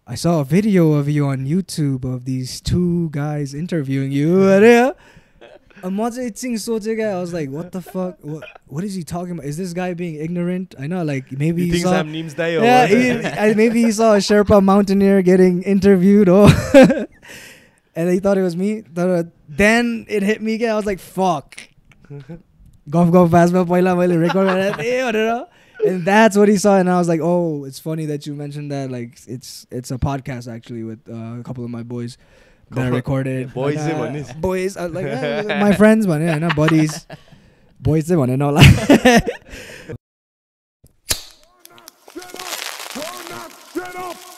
I saw a video of you on YouTube of these two guys interviewing you. I was like, what the fuck? What is he talking about? Is this guy being ignorant? I know, like maybe he thinks saw, I'm Neem's Dai or yeah, maybe he saw a Sherpa mountaineer getting interviewed, and he thought it was me. Then it hit me again. I was like, fuck. Guff Guff Pass ma पहिला मैले record गरेको थिएँ भनेर. And that's what he saw, and I was like, oh, it's funny that you mentioned that. Like, it's a podcast actually with a couple of my boys that I recorded. Boys, boys, I was like, my friends, man, yeah, not buddies. Boys, they want to know, like.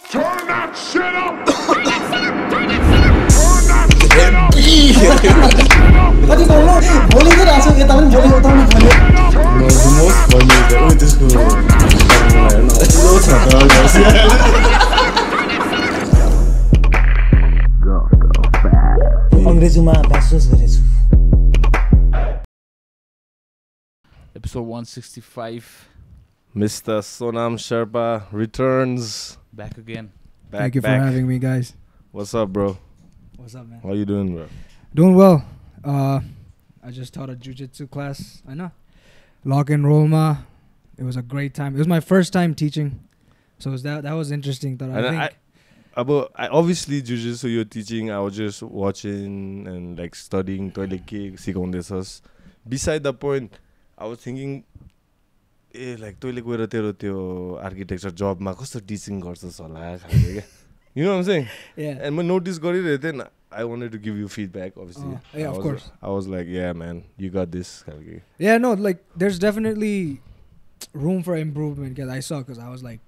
Turn that shit up! Episode 165. Mr. Sonam Sherpa returns. Back again. Thank you for having me, guys. What's up, bro? What's up, man? How you doing, bro? Doing well. I just taught a jiu-jitsu class. I know. Lock and roll ma. It was a great time. It was my first time teaching. So that was interesting. I obviously jiu-jitsu you're teaching, I was just watching and like studying toilet kick, sikondeछस्. Beside the point, I was thinking like toilet गएर तेरो त्यो architecture job मा कस्तो teaching गर्छस् होला खाले के. You know what I'm saying? Yeah. And my notice गरिरहेको थिएँ. I wanted to give you feedback, obviously. Yeah, of course. I was like, yeah, man, you got this. खाले. Yeah, no, like there's definitely room for improvement. Cause I saw, cause I was like,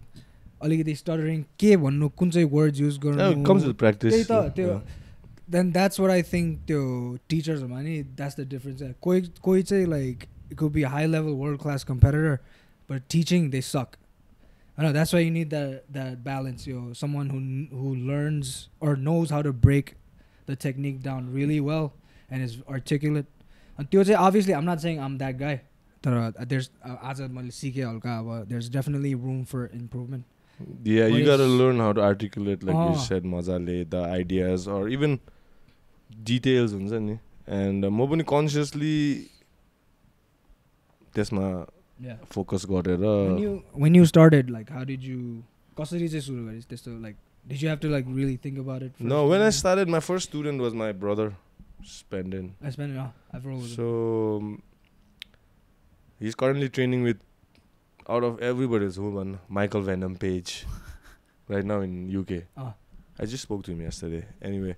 अलिकति stuttering के भन्नु कुन चाहिँ words use गर्नु. It comes with practice. Then that's what I think the teachers are money. That's the difference. कोही चाहिँ like it could be a high level world class competitor, but teaching they suck. I know that's why you need that balance. Someone who learns or knows how to break the technique down really well and is articulate. And obviously I'm not saying I'm that guy. There's definitely room for improvement. Yeah, you gotta learn how to articulate, like you said, mazale, the ideas or even details, and म पनि consciously त्यसमा focus गरेर. When you started, like, how did you? कसरी चाहिँ सुरु गरिस् त्यस्तो, like, did you have to like really think about it? No, when I started, my first student was my brother, Spendin. I've rolled with him. So he's currently training with, out of everybody's one, Michael Venom Page, right now in UK. I just spoke to him yesterday. Anyway,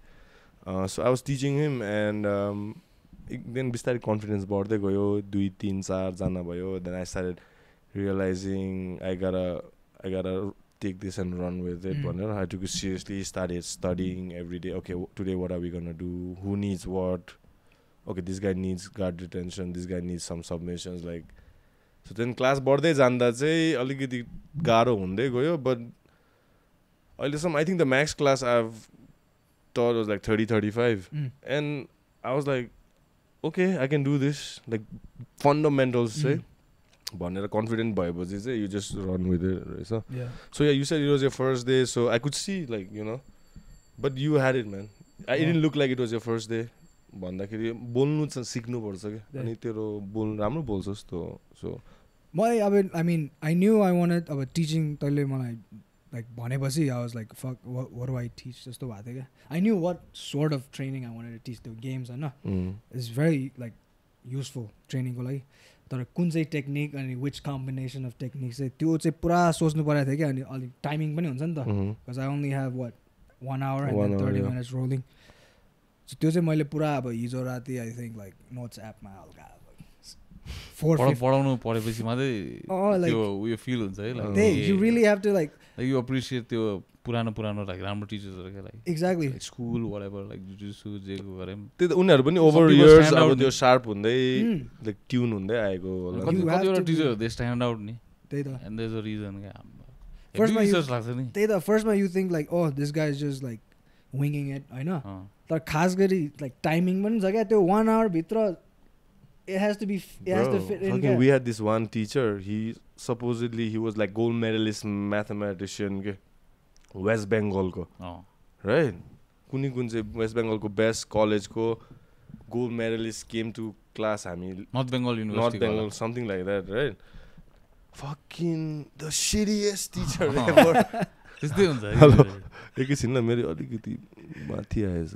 so I was teaching him, and then बिस्तारै confidence बढ्दै गयो 2 3 4 जना भयो. Then I started realizing I gotta take this and run with it. I took it seriously, started studying every day. Okay, today what are we gonna do? Who needs what? Okay, this guy needs guard retention, this guy needs some submissions, like. So then class बढ्दै जाँदा चाहिँ अलिकति गाह्रो हुँदै गयो. But अहिलेसम्म I think the max class I've taught was like 30-35. And I was like, okay, I can do this. Like fundamentals say. भनेर confident भएपछि चाहिँ you just run with it, right? So yeah, you said it was your first day, so I could see, like, but you had it, man. It didn't look like it was your first day. भन्दाखेरि बोल्नु चाहिँ सिक्नु पर्छ के. अनि तेरो बोल्नु राम्रो बोल्छस् त. So I mean I knew I wanted teaching तैले मलाई like भनेपछि I was like, fuck, what do I teach जस्तो भएको थियो के. I knew what sort of training I wanted to teach. The games Hahn, it's very like useful training को लागि. तर कुन चाहिँ टेक्निक अनि which combination of techniques चाहिँ त्यो चाहिँ पुरा सोच्नु परेको थियो क्या. अनि अलिक टाइमिङ पनि हुन्छ नि त, because I only have 1 hour and then 30 minutes rolling. So त्यो चाहिँ मैले पुरा अब हिजो राति I think like notes एपमा हल्का 450 पढाउनु परेपछि मात्रै त्यो उयो फिल हुन्छ है. like you really have to like you appreciate त्यो पुरानो like राम्रो टिचर्सहरु के, like exactly like school whatever, like jiu-jitsu जेको गरेम त्यो उनीहरु पनि over years अब त्यो sharp हुँदै like tune हुँदै आएको होला. कतिवटा टिचरहरु दे stand out नि. त्यही त. And there's a reason के. First you think like, oh, this guy is just like winging it, I know. तर खास गरी like timing पनि छ क्या त्यो 1 hour भित्र. It has to fit in. Okay, we had this one teacher. He supposedly he was like gold medalist mathematician. West बेङ्गलको right कुन चाहिँ वेस्ट बेङ्गलको बेस्ट कलेजको gold medalist came to class हामी north Bengal something like that right fucking the shittiest teacher ever त्यस्तै हुन्छ hello एकैछिन ल मेरो अलिकति माथि आएछ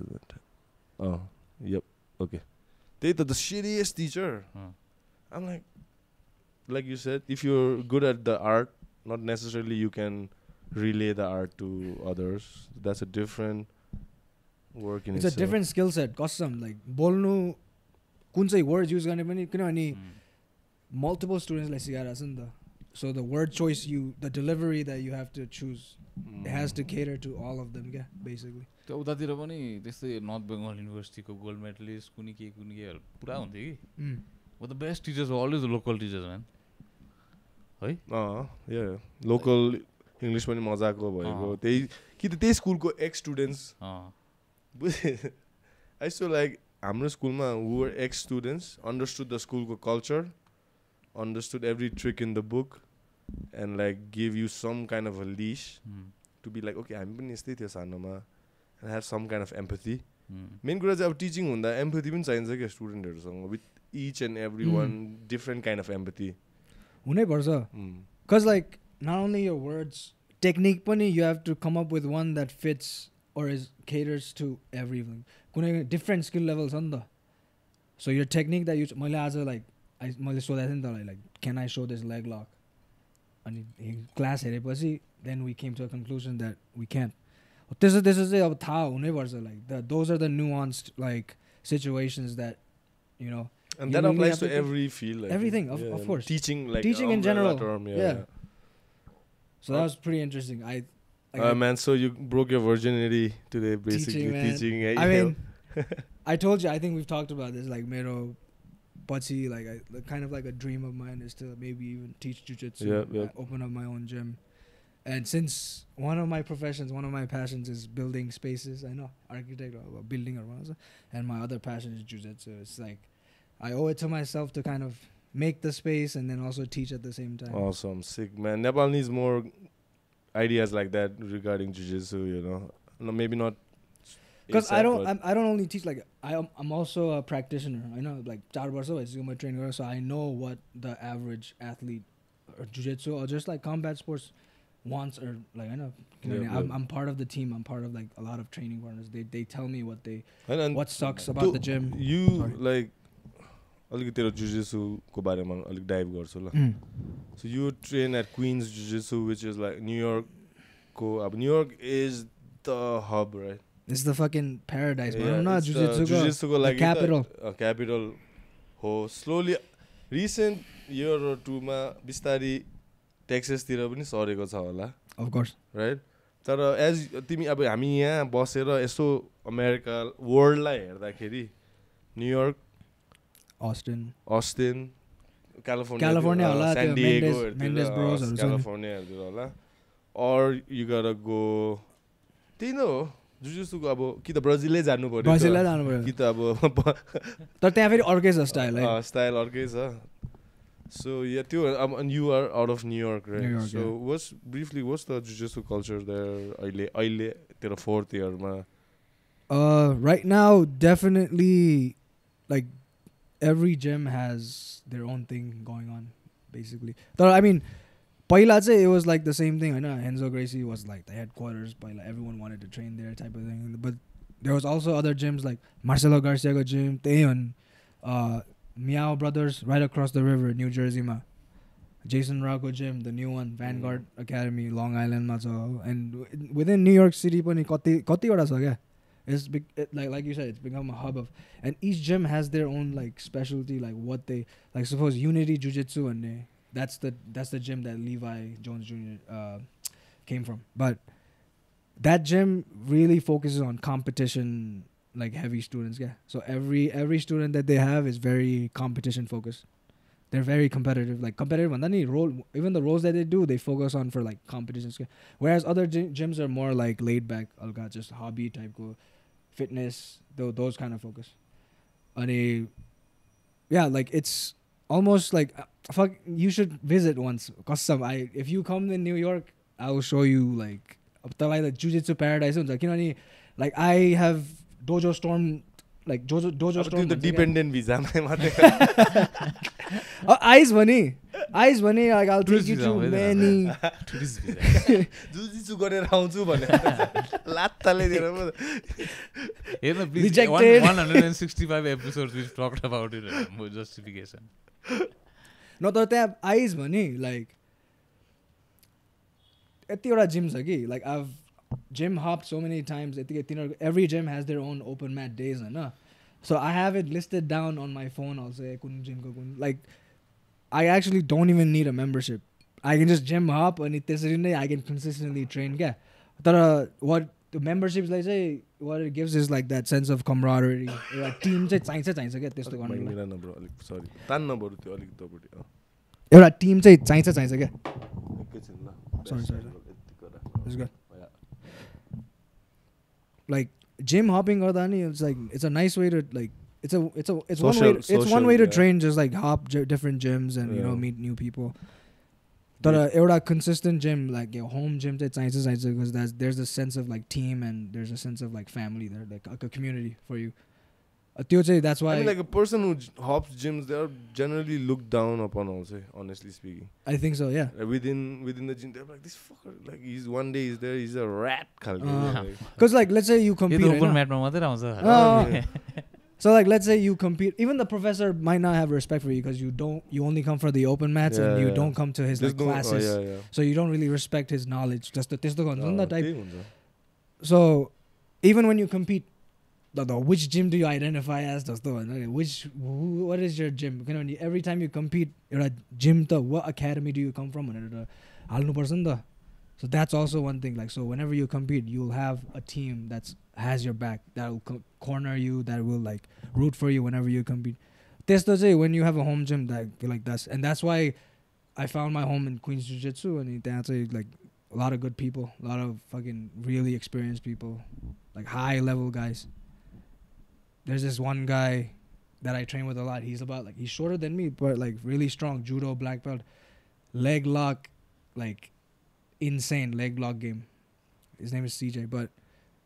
yep okay त्यही त the shittiest teacher I'm like you said if you're good at the art not necessarily you can relay the art to others that's a different work in it's itself. a different skill set custom like bolnu kun चाहिँ words use गर्ने पनि किनभने multiple students लाई सिकाइरहेछ नि त so the word choice the delivery that you have to choose it has to cater to all of them क्या basically त्यो उतातिर पनि त्यस्तै नर्थ बेङ्गल युनिभर्सिटीको गोल्ड मेडलिस्ट कुनै के पुरा हुन्थ्यो कि but the best teachers were always the local teachers man है yeah local English पनि मजाको भएको त्यही कि त त्यही स्कुलको x students I used to like हाम्रो स्कुलमा who were ex students understood the schoolको culture understood every trick in the book and like give you some kind of a leash to be like okay हामी पनि यस्तै थियो सानोमा and have some kind of empathy main कुरा चाहिँ अब teaching हुँदा empathy पनि चाहिन्छ क्या स्टुडेन्टहरूसँग with each and every one different kind of empathy हुनै पर्छ because like not only your words technique पनि you have to come up with one that fits or is caters to everything कुनै different skill levels छ नि त so your technique that you मैले आज like मैले सोधेको थिएँ नि त like can I show this leg lock अनि class हेरेपछि then we came to a conclusion that we can't त्यसो चाहिँ अब थाहा हुनै पर्छ like those are the nuanced like situations that you know and that applies to every field like everything of course teaching in general term, yeah so that was pretty interesting man so you broke your virginity today basically teaching I mean I told you I think we've talked about this like mero pachi like kind of like a dream of mine is to maybe even teach jiu-jitsu open up my own gym and since one of my professions one of my passions is building spaces I know architect or building or whatever and my other passion is jiu-jitsu it's like I owe it to myself to kind of make the space and then also teach at the same time awesome sick man Nepal needs more ideas like that regarding jiu-jitsu you know no, maybe not because I don't only teach like I'm also a practitioner I know like 4 years ago my trainer so I know what the average athlete or jiu-jitsu or just like combat sports wants or like I know I'm part of the team I'm part of like a lot of training partners they tell me what sucks about the gym you like अलिकति तेरो jiu-jitsu को बारेमा अलिक dive गर्छु ल so you train at Queen's Jiu-Jitsu which is like New York ko ab New York is the hub right it's the fucking paradise man no jiu-jitsu ko like capital ho slowly recent year or two ma bistari Texas tira पनि सरेको छ होला of course right तर as तिमी अब हामी यहाँ बसेर यसो अमेरिका वर्ल्डलाई हेर्दाखेरि न्युयोर्क Austin California होला San Diego California हेर्दै होला or you gotta go त्यही न हो जिजुसुको अब कि त ब्राजिलै जानु पर्यो कि त अब तर त्यहाँ फेरि अर्कै छ स्टाइल है स्टाइल अर्कै छ so yeah त्यो and you are out of New York right New York, so what's the jiu-jitsu culture there अहिले तेरो 4th year मा right now definitely like every gym has their own thing going on basically but I mean पहिला चाहिँ it was like the same thing I know Renzo Gracie was like the headquarters पहिला everyone wanted to train there type of thing but there was also other gyms like Marcelo Garcia's gym Teon Meow Brothers right across the river New Jersey ma Jason Rocco gym the new one Vanguard Academy Long Island ma cha and within New York City पनि कति वटा छ क्या it's like you said it's become a hub of and each gym has their own like specialty like what they like suppose Unity Jiu-Jitsu and that's the gym that Levi Jones Jr. Came from but that gym really focuses on competition like heavy students yeah so every student that they have is very competition focused they're very competitive like competitive and then even the roles that they do they focus on for like competitions whereas other gyms are more like laid back alga just hobby type go fitness those kind of focus and yeah like it's almost like fuck you should visit once cause if you come to New York I will show you like अब तँलाई त jujitsu paradise हुन्छ किनभने like I have dojo storm like dojo storm the dependent visa eyes भने like I'll take you to many jujitsu गरेर आउँछु भने लात्ताले दिएर म हेर्न please Rejected. 165 episodes we've talked about it more justification न तर त्यहाँ eyes भने like यतिवटा जिम छ कि like I've gym hopped so many times every gym has their own open mat days होइन so I have it listed down on my phone also कुन gym को कुन like I actually don't even need a membership I can just gym hop अनि त्यसरी नै I can consistently train क्या तर what the memberships like चाहिँ what it gives is like that sense of camaraderie एउटा Tim चाहिँ चाहिन्छ क्या त्यस्तो गर्नु मिला न ब्रो अलिक सरी तान्न बरु त्यो अलिक तपटी एउटा टिम चाहिँ चाहिन्छ क्या एकैछिन ल Sorry. यति गर It's good. Like gym hopping गर्दा नि it's like it's a nice way to like it's one way to train just like hop different gyms and you know meet new people तर एउटा consistent gym like home gym चाहिँ चाहिन्छ because there's a sense of like team and there's a sense of like family there like a community for you त्यो चाहिँ that's why I mean like a person who hops gyms they are generally looked down upon also honestly speaking I think so yeah within the gym they're like this fucker like he's one day he's there he's a rat because like let's say you compete open mat ma मात्रै आउँछ so like let's say you compete even the professor might not have respect for you because you only come for the open mats and you don't come to his like classes so you don't really respect his knowledge just त्यस्तो गर्नु नि त type so even when you compete which gym do you identify as जस्तो भन्नु what is your gym किनभने every time you compete एउटा gym त what academy do you come from भनेर हाल्नु पर्छ नि त so that's also one thing like so whenever you compete you'll have a team that has your back that will corner you that will like root for you whenever you compete त्यस्तो चाहिँ when you have a home gym that like and that's why I found my home in Queens Jiu-Jitsu अनि त्यहाँ चाहिँ like a lot of good people a lot of fucking really experienced people like high level guys there's this one guy that I train with a lot he's shorter than me but like really strong judo black belt leg lock like insane leg lock game his name is CJI but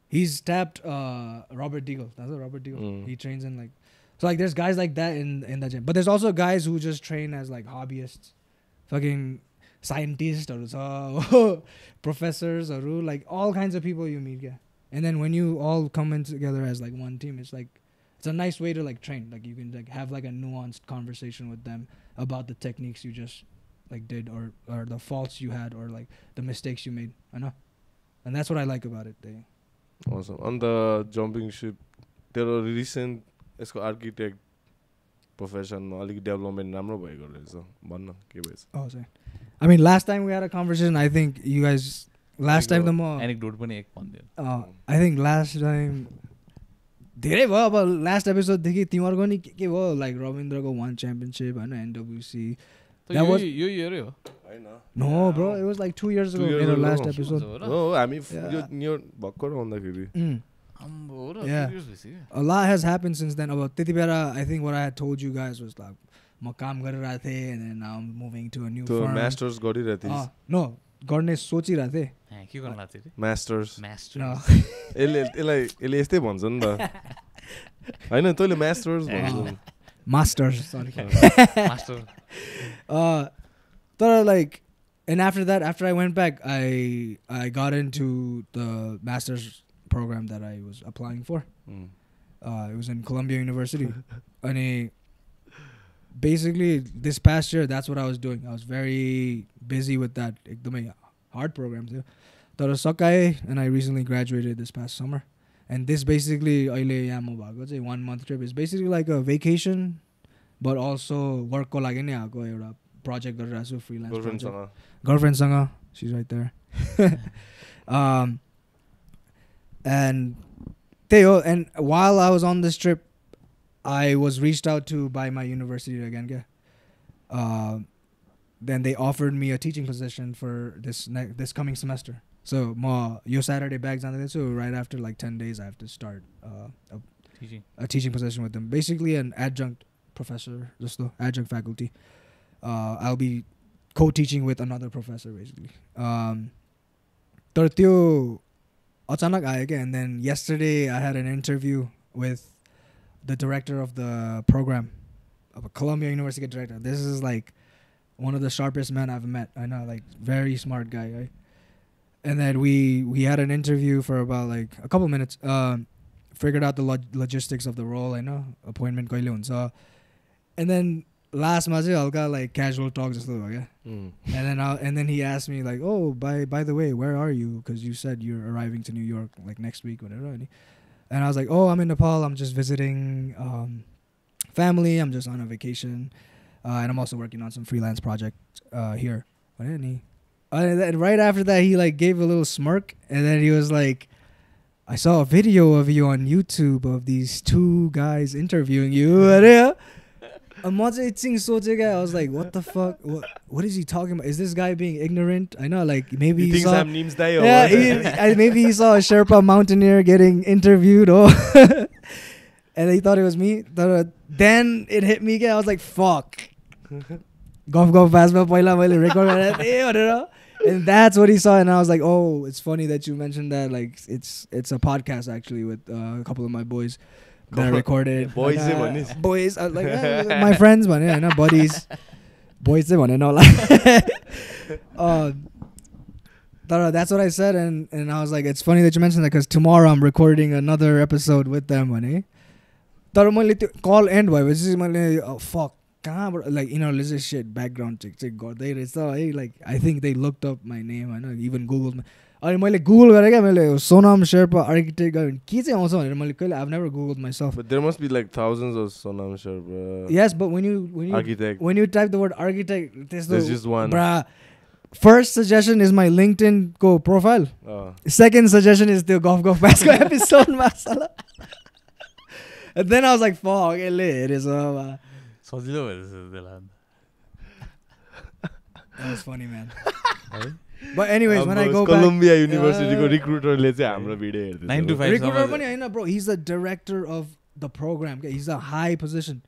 he's tapped Robert Deagle that's a Robert Deagle he trains in like so like there's guys like that in that gym but there's also guys who just train as like hobbyists fucking scientists or professors or like all kinds of people you meet yeah and then when you all come in together as like one team it's like it's a nice way to like train like you can like have like a nuanced conversation with them about the techniques you just like did or the faults you had or like the mistakes you made I know and that's what I like about it awesome on the jumping ship there are recent यसको architect profession मा अलिक development राम्रो भएको रहेछ भन्न के भएछ oh sorry I mean last time we had a conversation I think you guys last time the more anecdote पनि एक भन्दियो I think last time धेरै भयो अब लास्ट एपिसोड देखि तिमीहरूको नि के भयो लाइक रविन्द्रको वान च्याम्पियनशिप होइन NWC यो इयरै हो हैन no bro it was like 2 years ago in the last episode हो हामी यो भक्कर आउँदाखेरि a lot has happened since then about त्यति बेला I think what I had told you guys was like म काम गरिरहेको थिएँ and then now I'm moving to a new firm masters गरिरहेको थिएँ no गर्ने सोचिरहेको थिएँ के गर्न लाग्थ्यो रे मास्टर्स यसले यस्तै भन्छ नि त हैन तैँले मास्टर्स भन्छ masters sorry master but like and after that after I went back I got into the master's program that I was applying for it was in Columbia University and basically this past year that's what I was doing I was very busy with that ekdamai hard program too तर सकाए and I recently graduated this past summer and this basically अहिले यहाँ म भएको चाहिँ 1 month trip is basically like a vacation but also work को लागि नै आएको एउटा project गरिरहेको छु freelance girlfriendसँग she's right there and त्यही हो and while I was on this trip I was reached out to by my university again then they offered me a teaching position for this coming semester so ma yo Saturday back so right after like 10 days I have to start a teaching position with them basically an adjunct professor just the adjunct faculty I'll be co-teaching with another professor basically तर त्यो अचानक आयो क्या. And then yesterday I had an interview with the director of the program of a Columbia University director. This is like one of the sharpest men I've met. I know, like very smart guy, right? And then we had an interview for about like a couple minutes. Figured out the logistics of the role. I know appointment kaile huncha. And then last ma चाहिँ हल्का like casual talk जस्तो भयो क्या. And then he asked me like, oh, by the way, where are you? Because you said you're arriving to New York like next week, whatever. And I was like, oh, I'm in Nepal. I'm just visiting family. I'm just on a vacation, and I'm also working on some freelance project here. And then right after that, he like gave a little smirk, and then he was like, I saw a video of you on YouTube of these two guys interviewing you. I was like, what the fuck? What is he talking about? Is this guy being ignorant? I know, like maybe he saw, maybe he saw a Sherpa mountaineer getting interviewed, and he thought it was me. Then it hit me. I was like, fuck. Guff Guff Pass record. And that's what he saw, and I was like, oh, it's funny that you mentioned that. Like, it's a podcast actually with a couple of my boys. That I recorded. Boys, boys. I was like, my friends, man. I know buddies. Boys, they want to know. That's what I said, and I was like, it's funny that you mentioned that because tomorrow I'm recording another episode with them, man. Call end by oh fuck, like let's just shit background check गर्दै रहेछ. Like I think they looked up my name. I know even Googled. अनि मैले Google गरेँ क्या. मैले Sonam Sherpa architect गरेँ के चाहिँ आउँछ भनेर मैले कहिले I've never googled myself. But there must be like thousands of Sonam Sherpa. Yes, but when you type the word architect, there's just one. Bruh, first suggestion is my LinkedIn go profile. Second suggestion is the Guff Guff Pass episode. Masala. And then I was like, fuck, it is over. That was funny, man. But anyways, when I go Columbia University ko recruiter le chai hamro video herdhe 9 to 5 recruiter pani haina bro, he's the director of the program. He's a high position.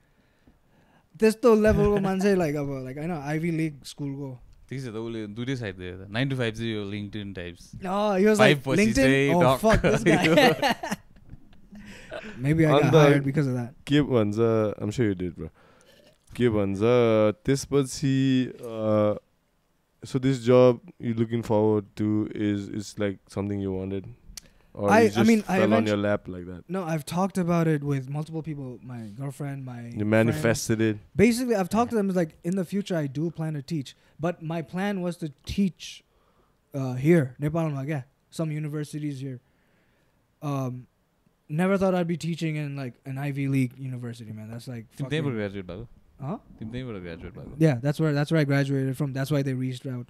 Testo level ko manche like I know Ivy League school ko. These are the only दुईटै side दिएर 9 to 5 चाहिँ यो LinkedIn types. Oh, he was like LinkedIn. Oh fuck this guy. Maybe I got hired because of that. के भन्छ, I'm sure you did, bro. के भन्छ त्यसपछि so this job you're looking forward to is like something you wanted, or I fell on your lap like that? No, I've talked about it with multiple people. My girlfriend, you manifested it. Basically, I've talked to them. It's like in the future, I do plan to teach, but my plan was to teach here, Nepal, some universities here. Never thought I'd be teaching in like an Ivy League university, man. That's like fucking. Never graduate, bro. Huh? Graduate. Yeah, that's where I graduated from. That's why they reached out.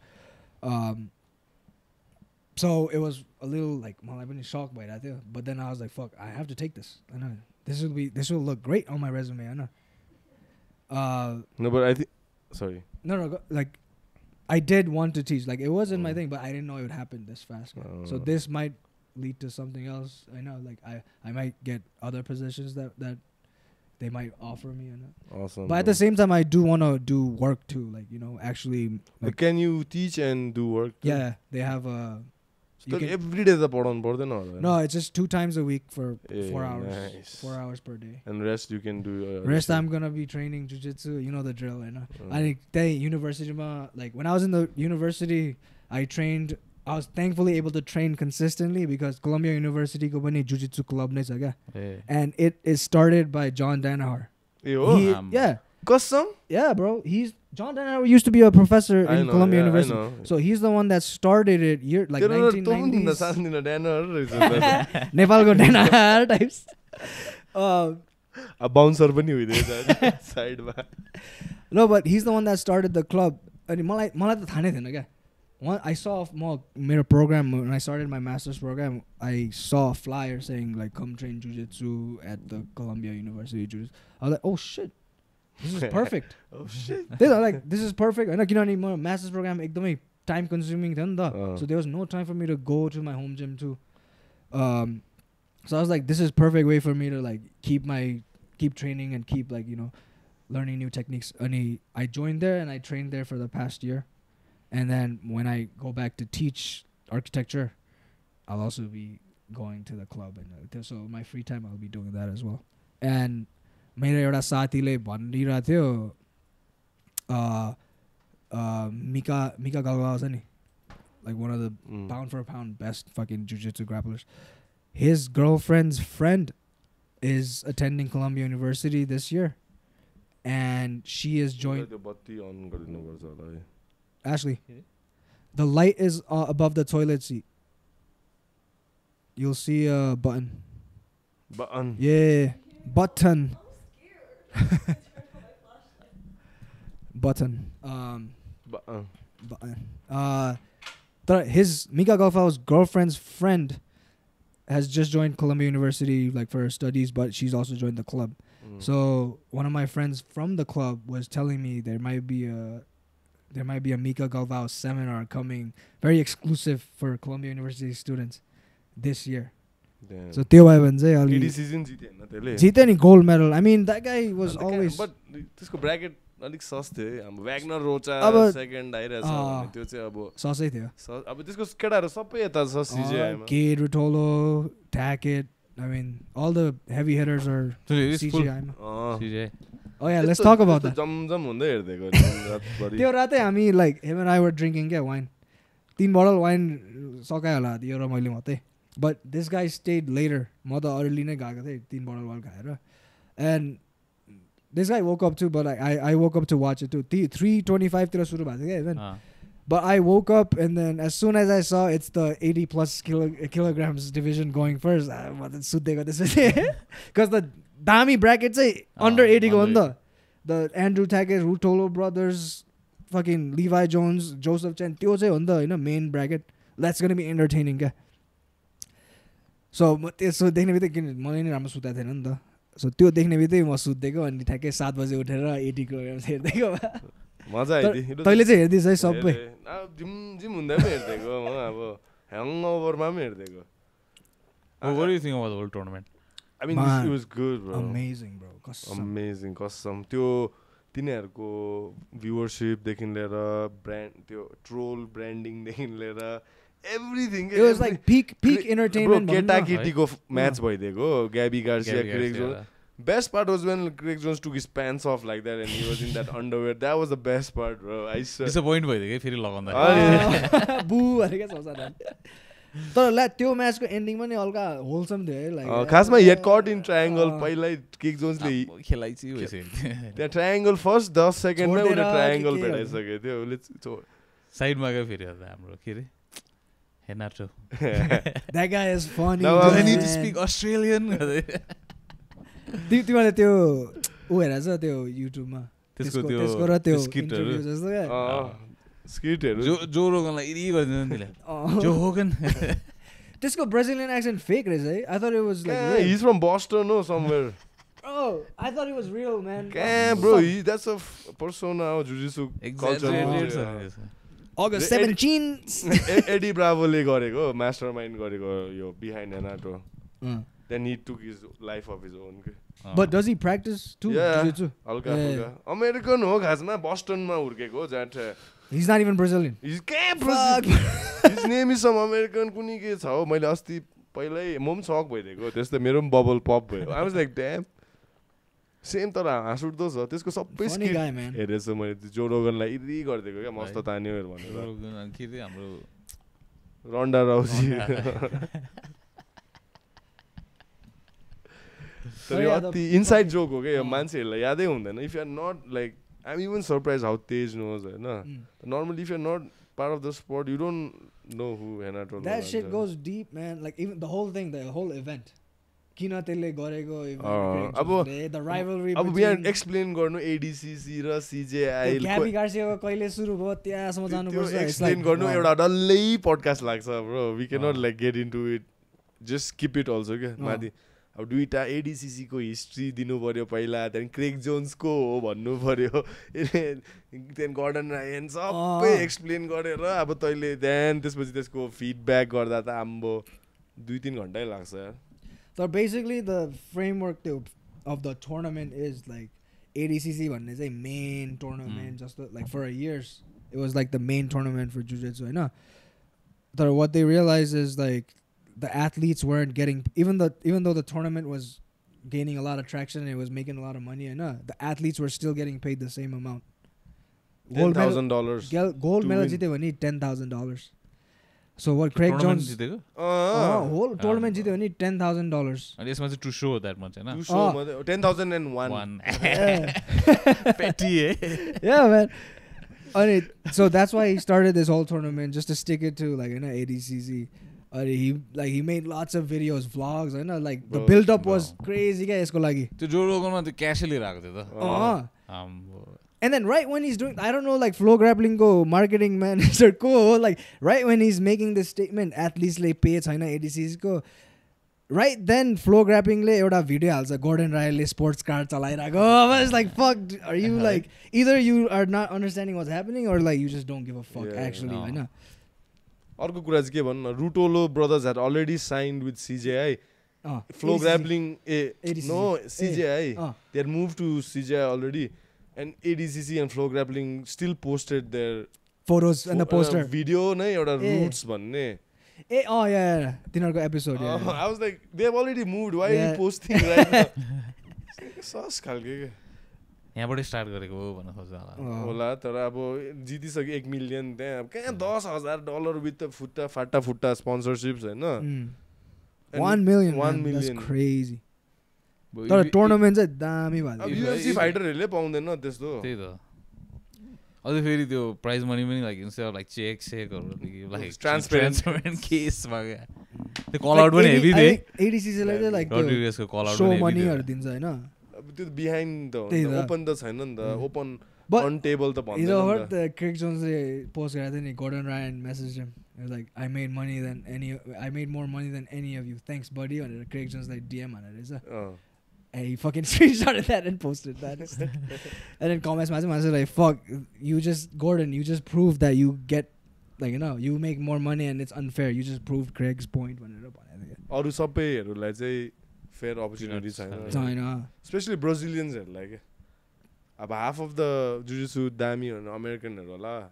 So it was a little like, I've been shocked by that, but then I was like, fuck, I have to take this. I know this will look great on my resume. I know. No, but I think, sorry. No, like I did want to teach. Like it wasn't my thing, but I didn't know it would happen this fast. So this might lead to something else. I know, like I might get other positions that they might offer me. Awesome. But at the same time, I do want to do work too. Like, actually. Like, can you teach and do work too? Yeah, they have a. Every day the No, it's just 2 times a week for 4 hours. Nice. 4 hours per day. And rest you can do. Rest I'm gonna be training jiu-jitsu. You know the drill. I think the university, like when I was in the university, I was thankfully able to train consistently because Columbia University ko pani jiu-jitsu club nahi cha kya. And it is started by John Danaher. Yeah. Custom? Yeah, bro. John Danaher used to be a professor in Columbia University. So he's the one that started it 1990s. Nepal ko Danaher types. A bouncer pani huidecha side ma. No, but he's the one that started the club. अनि मलाई त थाहा नै थिएन क्या. I saw my program when I started my master's program. I saw a flyer saying like come train jiu-jitsu at the Columbia University jiu-jitsu. I was like, oh shit, this is perfect. Oh shit. They were like, this is perfect. And my master's program एकदमै time consuming थियो नि त. So there was no time for me to go to my home gym too. So I was like, this is perfect way for me to like keep training and keep like learning new techniques. And I joined there and I trained there for the past year. And then when I go back to teach architecture, I'll also be going to the club, and so my free time I'll be doing that as well. And मेरो एउटा साथीले भनिरहेको थियो Mika Galvao छ नि, like one of the pound for pound best fucking jiu-jitsu grapplers. His girlfriend's friend is attending Columbia University this year, and she is joined. Ashley, the light is above the toilet seat. You'll see a button. Button. Yeah, button. Button. His Mika Galvao's girlfriend's friend has just joined Columbia University, like for her studies, but she's also joined the club. So one of my friends from the club was telling me there might be a Mika Galvao seminar coming, very exclusive for Columbia University students this year. Damn. So त्यो भयो भने चाहिँ अलि season जिते नि gold medal. I mean that guy was always. But त्यसको bracket अलिक सस्तो है. हाम्रो Wagner Rocha second आइरहेछ भने त्यो चाहिँ अब सस्तै थियो. अब त्यसको केटाहरु सबै यता छ CJI मा. Cade Rutolo, Tackett. I mean all the heavy hitters are CJI मा. CJI. Oh yeah, let's talk about that. जमजम हुँदै हेर्दैको रातभरि. त्यो रातै हामी like him and I were drinking wine. 3 bottle wine सकायो होला त्यो र मैले मात्रै. But this guy stayed later. म त early नै गएको थिएँ 3 bottle wine खाएर. And this guy woke up too, but I woke up to watch it too. 3:25 तिर सुरु भएको थियो even. But I woke up and then as soon as I saw it's the 80 plus kilograms division going first, म त सुतेको त्यसपछि. Because the Dami bracket चाहिँ under 80 go on the Andrew Tackett, Rutolo brothers, fucking Levi Jones, Joseph Chen, त्यो चाहिँ हो नि त हैन main bracket. That's going to be entertaining क्या. So त्यसो देख्ने बित्तिकै मलाई नि राम्रो सुताएको थिएन नि त. So त्यो देख्ने बित्तिकै म सुतेको अनि ठ्याक्कै 7 बजे उठेर 80 किलोग्राम हेर्दैको. मजा आइदियो. तैले चाहिँ हेर्दिस है सबै. जिम हुँदा पनि हेर्दैको म अब ह्याङओभरमा पनि हेर्दैको. What do you think about the whole tournament? I mean, it was good, bro. Amazing, bro. Amazing, custom. त्यो तिनीहरुको viewership देखि लिएर brand त्यो troll branding देखि लिएर everything. It was like peak entertainment. Bro, केटाकेटीको match भइदिएको. Gabby Garcia, Craig Jones. Best part was when Craig Jones took his pants off like that and he was in that underwear. That was the best part, bro. I swear. Disappoint भइदियो के फेरि लगाउँदा. बु भनेको सोच्दा. तर त्यो म्याचको एन्डिङमा नि हल्का होलसम थियो है लाइक खासमा he had caught in triangle पहिला Craig Jonesले खेलाइछि भइसक्यो. त्यो triangle first 10 सेकेन्डमै उले triangle भेटाइसक्यो थियो. उले साइडमा गयो फेरि हाम्रो के रे Henato. That guy is funny. Now I need to speak Australian. तिमीले त्यो उ हेरेछ त्यो युट्युबमा त्यसको र त्यो इन्टरभ्यु जस्तो क्या स्किटहरु जो रोगनलाई इरी गरिदिन्छ तिमीले जो होगन त्यसको ब्राजिलियन एक्सेन्ट फेक रहेछ है. I thought it was like real. He's from Boston or somewhere. Oh, I thought it was real, man. Bro, that's a persona of jiu-jitsu culture. August 17 Eddie Bravo le gareko mastermind gareko yo behind Henato. Then he took his life of his own. But does he practice too? Jiu-jitsu? Halka. American ho khasma Boston ma hurkeko jata. He's not even Brazilian. He's Brazilian. His name is some American kuni ke cha ho. मैले अस्ति पहिल्यै म पनि शक भइदिएको. त्यसले मेरो पनि bubble pop भयो. I was like damn. Same तर हाँस उठ्दो छ. त्यसको सबै स्किट हेरेछ मैले. जो रोगनलाई इरी गरिदिएको क्या मस्त तान्यो भनेर. रोगन के रे हाम्रो रन्डा राउजी. तर यो अति इनसाइड जोक हो क्या यो मान्छेहरुलाई यादै हुँदैन. If you are not like I'm even surprised how Tej knows Hahn. Normally if you're not part of the sport you don't know who Henato. That shit goes deep, man. Like even the whole thing, the whole event. Kina tele gareko event. The rivalry. अब बिहान explain गर्नु ADCC र CJI. Gabby Garcia को कहिले सुरु भयो त्यहाँसम्म जानु पर्छ. Explain गर्नु एउटा डल्लै पडकास्ट लाग्छ bro. We cannot like get into it. Just skip it also क्या माथि. अब दुईटा ADCC को हिस्ट्री दिनु पर्यो पहिला. त्यहाँदेखि क्रेग जोन्स को हो भन्नु पर्यो. त्यहाँदेखि गॉर्डन रायन सबै एक्सप्लेन गरेर अब तैले देन त्यसपछि त्यसको फिडब्याक गर्दा त आम्बो 2-3 घण्टै लाग्छ यार. So basically the framework of the tournament is like ADCC भन्ने चाहिँ main tournament just like for a years it was like the main tournament for jiu-jitsu Hahn. But what they realize is like the athletes weren't getting, even though the tournament was gaining a lot of traction and it was making a lot of money, and the athletes were still getting paid the same amount. $10,000. Gold medal jityo भने $10,000. So what Craig Jones whole tournament jityo भने $10,000. And यसमा चाहिँ to show that much Hahn. To show 10,001. Petty Yeah, man. So that's why he started this whole tournament, just to stick it to like ADCC. He made lots of videos, vlogs, like the build up was crazy क्या यसको लागि. त्यो जो रोगनमा त्यो cash लिइराको थियो त. And then right when he's doing, I don't know, like Flow Grappling go marketing manager ko, like right when he's making this statement, athletes le pay chaina ADCs ko, right then Flow Grappling le euta video halcha Gordon Ryle le sports car chalairako. I was like, fuck, are you like, either you are not understanding what's happening or like you just don't give a fuck actually, हैन. अर्को कुरा चाहिँ के भन्नु, Rutolo brothers had already signed with CJI. Flow Grappling CJI. They had moved to CJI already. And ADCC and Flow Grappling still posted their photos and the poster video na euta roots भन्ने. Yeah. Dinarko episode. I was like, they have already moved. Why are you posting right now? Sauce खालके के. यहाँबाट start गरेको हो भन्न खोज्छ होला तर अब जितिसक्यो 1 मिलियन त्यहाँ कहाँ $10,000 विथ फुट्टा फाटा स्पोन्सरशिप्स हैन. 1 million. 1 million. That's crazy. तर टुर्नामेन्ट चाहिँ दामी भयो. UFC फाइटरहरुले पाउँदैन त्यस्तो. त्यही त. अझै फेरि त्यो प्राइज मनी पनि लाइक इन्स्टेड अफ लाइक चेकहरु लाइक ट्रान्सपेरेन्ट केसमा क्या. त्यो कल आउट पनि हेभी थिए. ADCC लाई चाहिँ लाइक रोड्रिगसको कल आउट शो मनीहरु दिन्छ हैन. अब त्यो बिहाइन्ड त ओपन त छैन नि त. ओपन अन टेबल त भन्दैन नि त. The Craig Jones post गरेको थियो नि, Gordon Ryan messaged him. He was like, I made more money than any of you. Thanks buddy. And Craig Jones like DM on it. And he fucking screenshotted that and posted that. And then comments I was like, fuck, Gordon, you just proved that you get, like, you make more money and it's unfair. You just proved Craig's point. अरु सबैहरुलाई चाहिँ fair opportunity छैन. Especially Brazilians like अब half of the jiu-jitsu दामी अमेरिकनहरु होला,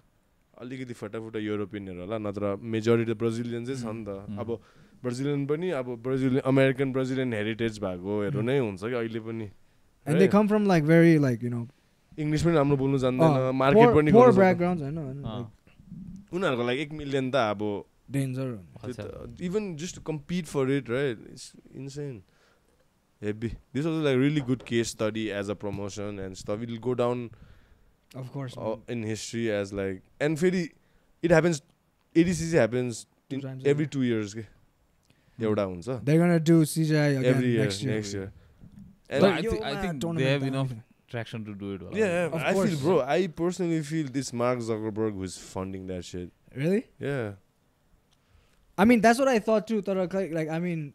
अलिकति फटाफटा युरोपियनहरु होला, नत्र majority Brazilian चाहिँ छ नि त. अब ब्राजिलियन पनि अब अमेरिकन ब्राजिलियन हेरिटेज भएकोहरु नै हुन्छ कि अहिले पनि. And they come from like very like English पनि राम्रो बोल्नु जान्दैन, मार्केट पनि poor backgrounds हैन. उनीहरुको लागि 1 million त अब danger. Even just to compete for it, right? It's insane. Heavy. This was like really good case study as a promotion and stuff. It'll go down, of course, in history as like, and it happens. ADCC happens every 2 years. They're gonna do CJI again every year, next year. And I think they have enough traction to do it well. Yeah, I feel, bro. I personally feel this Mark Zuckerberg who's funding that shit. Really? Yeah. I mean, that's what I thought too. Like, I mean,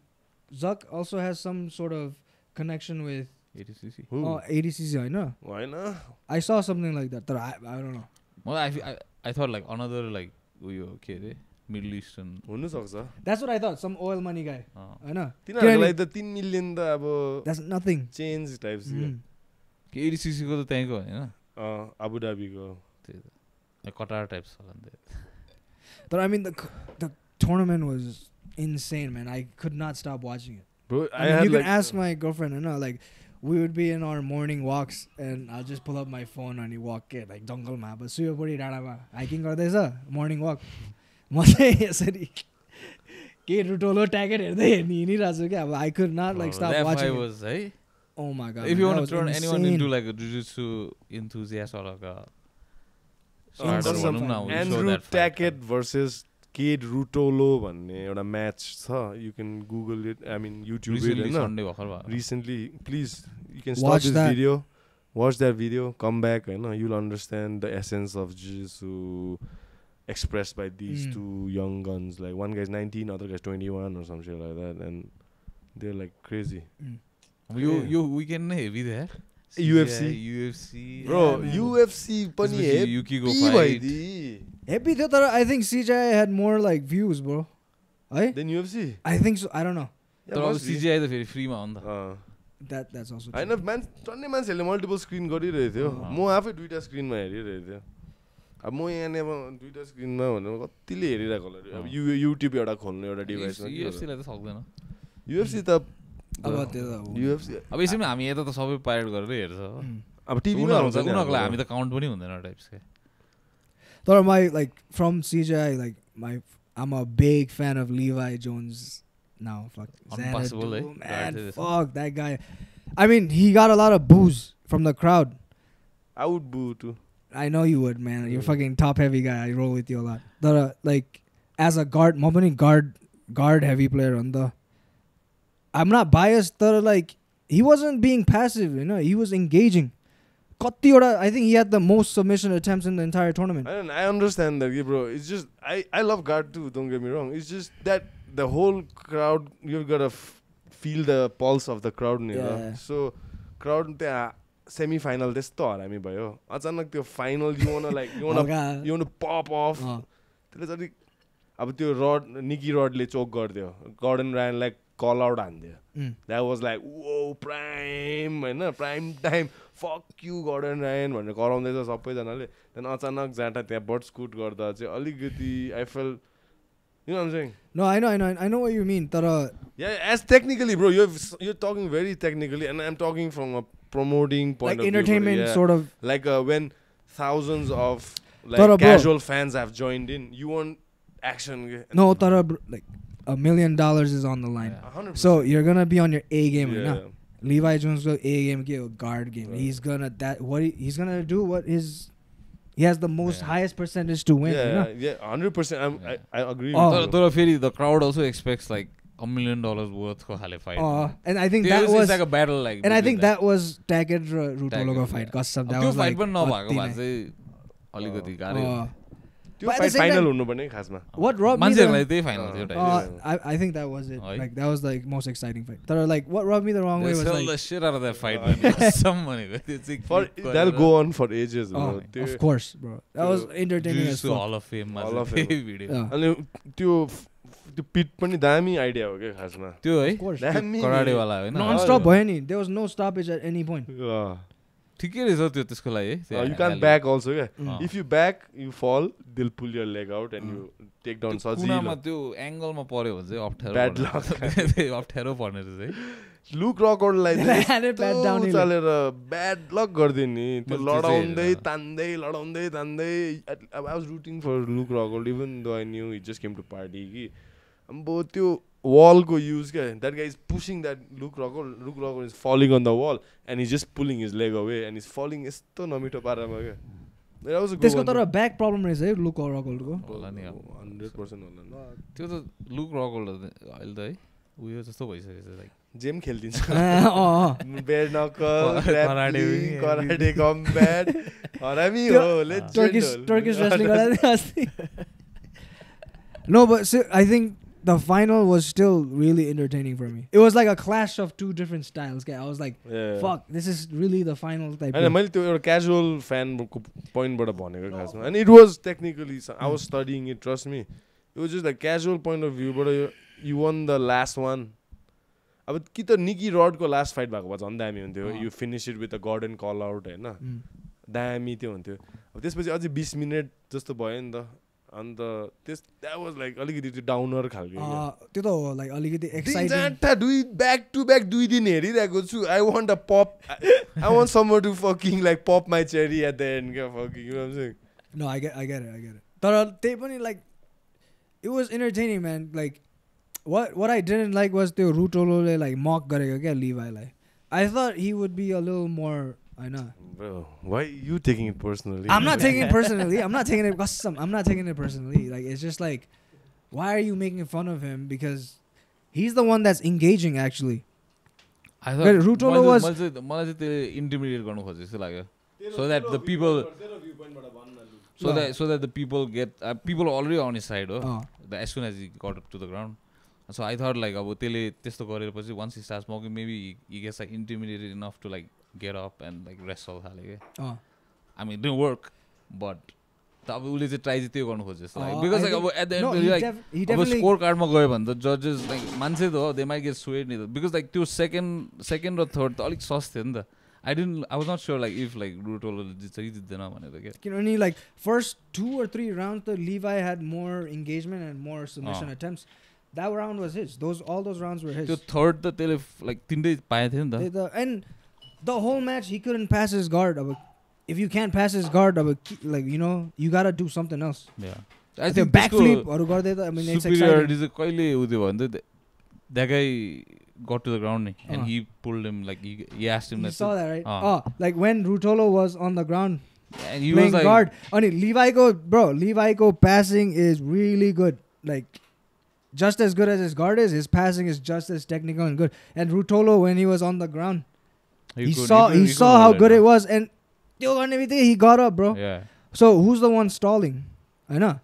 Zuck also has some sort of connection with ADCC. Oh, ADCC, I know. Why not? I saw something like that. I don't know. Well, I thought like another like Middle Eastern. That's what I thought. Some oil money guy. I know. Like the 10 million that's nothing. Change types. ADCC ko to त्यहीँको Hahn? Abu Dhabi ko. Like Qatar types. But I mean the tournament was insane, man. I could not stop watching it. Bro, I mean, you can ask my girlfriend, like we would be in our morning walks and I'll just pull up my phone and walk it like jungle ma, but Suyapuri Radaba hiking गर्दैछ morning walk. म चाहिँ यसरी के रुटोलो ट्याकेट हेर्दै हिँडिरहेको छु क्या. अब I could not like stop watching it. Hey? Oh my god. If you want to turn anyone into like a jiu-jitsu enthusiast or like a Andrew Tackett versus Cade Rutolo भन्ने एउटा match छ. You can Google it. I mean YouTube it. Recently, please, you can stop this video, watch that video, come back, you'll understand the essence of jiu-jitsu expressed by these two young guns. Like one guy's 19, other guy's 21 or some shit like that, and they're like crazy. We can heavy there. UFC. Bro, UFC pani Yuki go fight. Heavy थियो, I think CJI had more like views, bro. Then UFC? I think so. I don't know. तर CJI त फेरि फ्रीमा हो नि त. That's also true. I know, man. टन्नै मान्छेले multiple screen गरिरहेको थियो. म आफै दुईटा स्क्रिनमा हेरिरहेको थियो. अब म यहाँ अब दुईटा स्क्रिनमा भनेर कतिले हेरिरहेको होला अब युट्युब एउटा खोल्नु एउटा डिभाइसमा युएफसीलाई त सक्दैन युएफसी त अब त्यो त युएफसी अब यसैमा हामी यता त सबै पाइरेट गरेर हेर्छ अब टिभीमा हुन्छ नि उनीहरूलाई हामी त काउन्ट पनि हुँदैन टाइप्स के तर my like from CJI like I'm a big fan of Levi Jones now. Fuck Unpassable, Xanadu, man, Guard fuck that guy. I mean, he got a lot of boos from the crowd. I would boo too. I know you would, man. You're fucking top heavy guy. I roll with you a lot. The like as a guard, many guard heavy player on the. I'm not biased. Like he wasn't being passive, you know. He was engaging. I think he had the most submission attempts in the entire tournament. I understand that, bro. It's just I love guard too. Don't get me wrong. It's just that the whole crowd, you've got to feel the pulse of the crowd, you know. So crowd semi-final त्यस्तो हरामी भयो अचानक त्यो final you want to pop off त्यसले चाहिँ अब त्यो rod निकी रडले चोक गर्दियो Gordon रायनलाई कल आउट हान्दियो that was like whoa prime हैन prime time fuck you Gordon Ryan भनेर कराउँदैछ सबैजनाले then अचानक जाटा त्यहाँ बट स्कुट गर्दा चाहिँ अलिकति I felt you know what I'm saying? No, I know what you mean. Yeah, as technically, bro, you're talking very technically, and I'm talking from a promoting point like of entertainment view. Yeah. Sort of. Like when thousands of like casual fans have joined in, you want action. No, like $1 million is on the line. Yeah. So you're gonna be on your A game right now. Levi Jones go A game, guard game. Right. He's gonna do what his. He has the most highest percentage to win. Yeah, 100%. I agree. The crowd also expects like $1 million worth for Hale fight. And I think that was like a battle like. And I think that was Tagged Rutologo fight. That was like. Fight final हुनु पर्ने खासमा. What rubbed me I think that was it. Like that was like most exciting fight. Like what rubbed me the wrong way was like the shit out of that fight, man. Some money. That'll go on for ages, bro. Of course, bro. That was entertaining as fuck. All of Fame video. अनि त्यो पिट पनि दामी idea हो के खासमा. त्यो है karate वाला हैन. Non-stop भयो नि. There was no stoppage at any point. ठिकै रहेछ त्यो त्यसको लागि you can't back also if you back you fall they'll pull your leg out and you take down सजिलो कुनामा त्यो एंगलमा पर्यो भने चाहिँ अप्ठ्यारो bad luck अप्ठ्यारो पर्ने रहेछ लुक रकर्डलाई चलेर ब्याड लक गर्दिन् नि त्यो लडाउँदै तान्दै I was rooting for Luke Rockhold even though I knew he just came to party कि अब त्यो wall को use that guy is pushing that Luke Rockhold is falling on the wall and he's just pulling his leg away and he's falling यस्तो नमिठो पारामा के that was a good त्यसको तर back problem रहेछ है Luke Rockhold को होला नि 100% होला त्यो त Luke Rockhold अहिले त है उयो जस्तो भइसकेछ लाइक जेम खेल्दिन्छ बेयर नकल कराटे कम्ब्याट हरामी हो लेजेन्ड Turkish wrestling गराथे अस्ति No, but I think the final was still really entertaining for me. It was like a clash of two different styles. I was like, fuck, this is really the final type. And मैले त्यो एउटा casual fan point बाट भनेको खासमा. And it was technically, I was studying it, trust me. It was just a casual point of view, but you won the last one. अब कि त निकी rod को लास्ट फाइट भएको भए झन् दामी हुन्थ्यो. You finish it with a Gordon call out हैन. दामी त्यो हुन्थ्यो. अब त्यसपछि अझै 20 मिनेट जस्तो भयो नि त. And that was like अलिकति डाउनर खालको त्यो त हो लाइक अलिकति एक्साइटिङ दुई ब्याक टु ब्याक 2 दिन हेरिरहेको छु I want a pop I want someone to fucking like pop my cherry at the end fucking you know what I'm saying No I get it तर त्यही पनि like it was entertaining man like what I didn't like was त्यो रुटोलोले like mock गरेको क्या Levi-लाई I thought he would be a little more I know bro why are you taking it personally I'm not taking it personally I'm not taking it personally like it's just like why are you making fun of him because he's the one that's engaging actually I thought Rutolo was मलाई चाहिँ त्यो intimidate गर्नु खोजे जस्तो लाग्यो so that the people so that the people get people are already on his side as soon as he got up to the ground so I thought like अब त्यसले त्यस्तो गरेपछि once he starts mocking maybe he gets like intimidated enough to like get up and like wrestle I mean it didn't work but अब उसले चाहिँ try चाहिँ त्यो गर्नु खोज्छ जस्तो लाग्यो because like अब at the end like अब स्कोर कार्डमा गयो भने त जजेस like मान्छे त हो they might get swayed नि त because like त्यो सेकेन्ड र थर्ड त अलिक सस थियो नि त I was not sure like if like Rutolo जित्छ कि जित्दैन भनेर के किनभने like first 2 or 3 rounds the Levi had more engagement and more submission attempts. That round was his. All those rounds were his. त्यो third त त्यसले like 3 पाए थियो नि त. And the whole match he couldn't pass his guard. If you can't pass his guard, like you know, you gotta do something else. Yeah. I think backflip or I mean, it's superiority is कहिले उयो भन्दै that guy got to the ground and he pulled him like he asked him. You saw that, right? Like when Rutolo was on the ground and he playing was like, guard. Levi go passing is really good. Like just as good as his guard is, his passing is just as technical and good. And Rutolo, when he was on the ground, he saw how good it was, and he got up, bro. Yeah. So who's the one stalling? I know.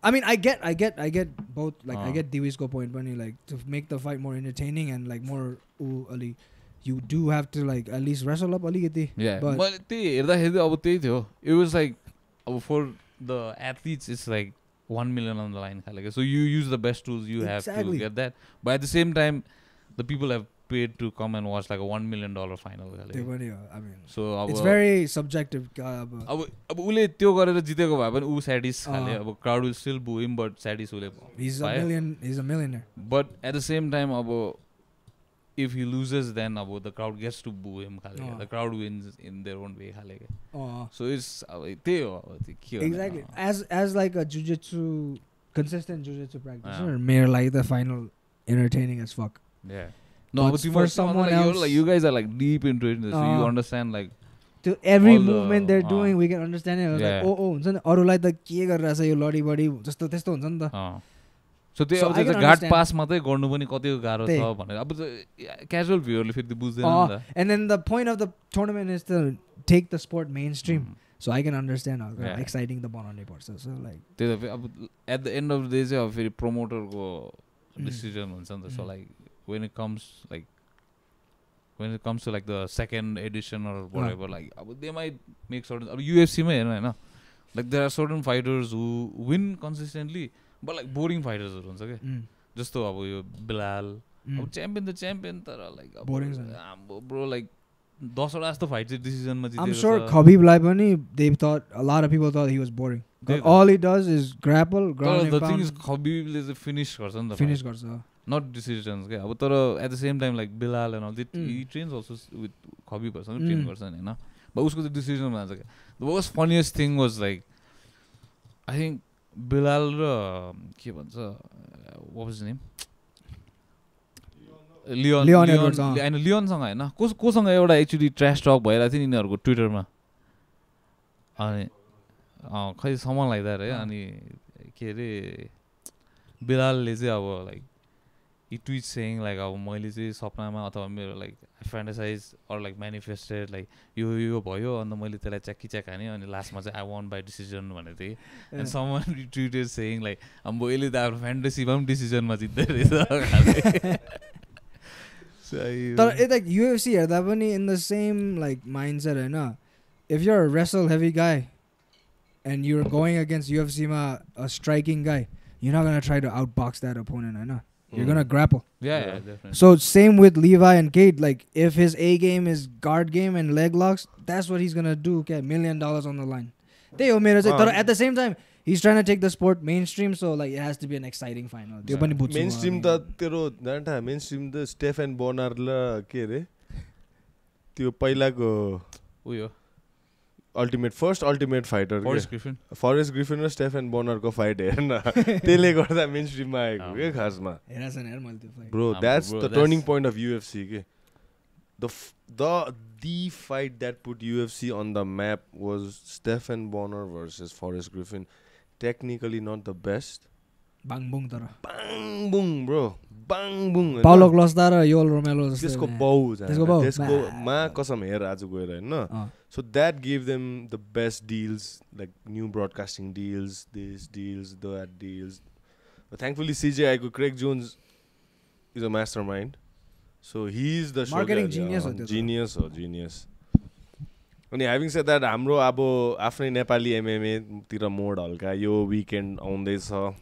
I mean, I get both. Like, I get Diwisco point, but like to make the fight more entertaining and like more Ali, you do have to like at least wrestle up Ali. Yeah, but it was like for the athletes, it's like 1 million on the line. So you use the best tools you have to get that. But at the same time, the people have paid to come and watch like a $1 million final. I mean, so it's very subjective. Crowd will still boo him, but he's a millionaire. But at the same time, if he loses, then the crowd gets to boo him. The crowd wins in their own way. So it's exactly as like a consistent jiu-jitsu practitioner, may like the final entertaining as fuck. Yeah. No, but for someone else, like you guys are like deep into it, so you understand like to every movement they're doing, we can understand it. Like अरूलाई त के गरिरहेछ यो लडी बडी जस्तो त्यस्तो हुन्छ नि त. So त्यो अब त्यो घाट पास मात्रै गर्नु पनि कतिको गाह्रो छ भनेर अब क्याजुअल भ्युअरले फेरि बुझ्दैन नि त. And then the point of the tournament is to take the sport mainstream. So I can understand how exciting the बनाउनै पर्छ. So like त्यो अब at the end of the day चाहिँ अब फेरि प्रोमोटरको डिसिजन हुन्छ नि त. So like when it comes to like the second edition or whatever, like they might make certain UFC ma herna haina, like there are certain fighters who win consistently but like boring fighters huncha ke jasto abo yo Bilal champion tara like boring bro like 10 वटा जस्तो fight चाहिँ decision ma जितेको छ. I'm sure Khabib lai pani a lot of people thought he was boring. All he does is grapple, ground and pound. The thing is Khabib le चाहिँ finish गर्छ नि त. Finish गर्छ. Not decisions के अब तर at the same time like Bilal and all that he trains also with Khabib person train गर्छ नि हैन. But उसको चाहिँ decision मा हुन्छ के. The most funniest thing was like I think Bilal र के भन्छ what was his name? Leon and Leon सँग हैन कोसँग एउटा एक्चुअली ट्र्याश टक भइरहेको थियो नि यिनीहरुको ट्विटरमा. अनि खै someone like that है. अनि के रे Bilalले चाहिँ अब like he tweets saying like मैले चाहिँ सपनामा अथवा मेरो like I fantasize or like manifested like यो भयो अनि मैले त्यसलाई च्याकी हाने अनि लास्टमा चाहिँ I won by decision भनेको थिएँ. And someone retweeted saying like अब अहिले त आफ्नो फ्यान्टेसीमा पनि डिसिजनमा जित्दै रहेछ. तर it like UFC हेर्दा पनि in the same like mindset Hahn. If you're a wrestle heavy guy and you're going against UFC ma a striking guy, you're not gonna try to outbox that opponent Hahn. You're gonna grapple. Yeah, definitely. So same with Levi and Cade. Like if his A game is guard game and leg locks, that's what he's gonna do. Okay, $1 million on the line. At the same time, he's trying to take the sport mainstream, so like it has to be an exciting final. Mainstream mainstream the Stephen Bonnar la के रे त्यो पहिलाको उयो first ultimate fighter Forrest Griffin र Stephen Bonnar को fight हेर्न त्यसले गर्दा mainstream मा आएको के खासमा. Bro, that's the turning point of UFC के. The fight that put UFC on the map was Stephen Bonnar versus Forrest Griffin. Technically not the best. Bang boom tara. Bang boom bro. Bang boom. Paulo Costa raw Yoel Romero त्यसको बाउ त्यसको मा कसम हेर आज गएर हैन. So that gave them the best deals, like new broadcasting deals, these deals, that deals. But thankfully CJI ko Craig Jones is a mastermind. So he's the marketing genius. Genius. अनि having said that हाम्रो अब आफ्नै Nepali MMA तिर mode हल्का यो weekend आउँदैछ.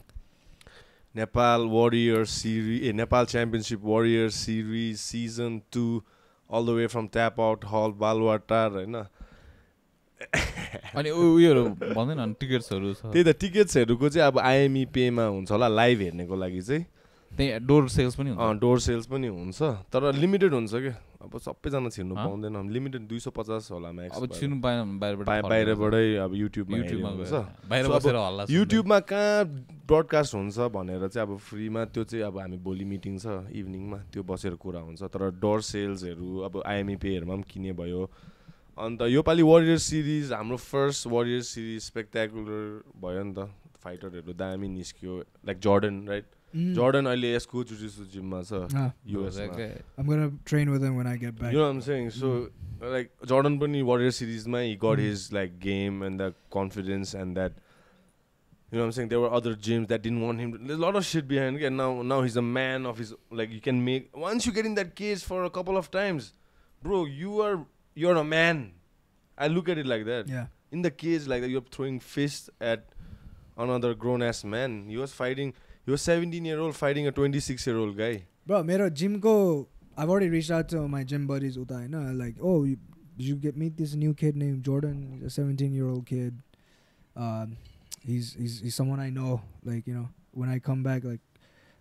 Nepal Warrior Series, Nepal Championship Warrior Series Season 2 all the way from tap out hall balwatar हैन अनि उयोहरु भन्दैन नि टिकट्सहरु छ त्यही त टिकट्सहरुको चाहिँ अब आइएमई पे मा हुन्छ होला लाइभ हेर्नेको लागि चाहिँ त्यही डोर सेल्स पनि हुन्छ डोर सेल्स पनि हुन्छ तर लिमिटेड हुन्छ के अब सबैजना छिर्नु पाउँदैन लिमिटेड 250 होला म्याक्स अब छिर्नु पाएन बाहिरबाटै अब युट्युबमा हुन्छ बाहिर बसेर हल्ला युट्युबमा कहाँ ब्रोडकास्ट हुन्छ भनेर चाहिँ अब फ्रीमा त्यो चाहिँ अब हामी भोलि मिटिङ छ इभिनिङमा त्यो बसेर कुरा हुन्छ तर डोर सेल्सहरु अब आइएमई पेहरुमा पनि किने भयो अन्त योपालि वारियर सिरिज हाम्रो फर्स्ट वारियर सिरिज स्पेक्टाकुलर भयो नि त फाइटरहरु दामी निस्क्यो लाइक जर्डन राइट Jordan अहिले यसको jiu-jitsu gym मा छ US मा I'm going to train with him when I get back. You know what I'm saying? So like Jordan पनि warrior series मा he got his like game and the confidence and that you know what I'm saying there were other gyms that didn't want him to, there's a lot of shit behind it and now he's a man of his like you can make once you get in that cage for a couple of times bro you're a man. I look at it like that. Yeah. In the cage like that you're throwing fists at another grown ass man. He was 17-year-old fighting a 26-year-old guy. Bro, mero gym ko I've already reached out to my gym buddies uta hai na like oh did you meet this new kid named Jordan? He's a 17-year-old kid. He's someone I know like you know when I come back like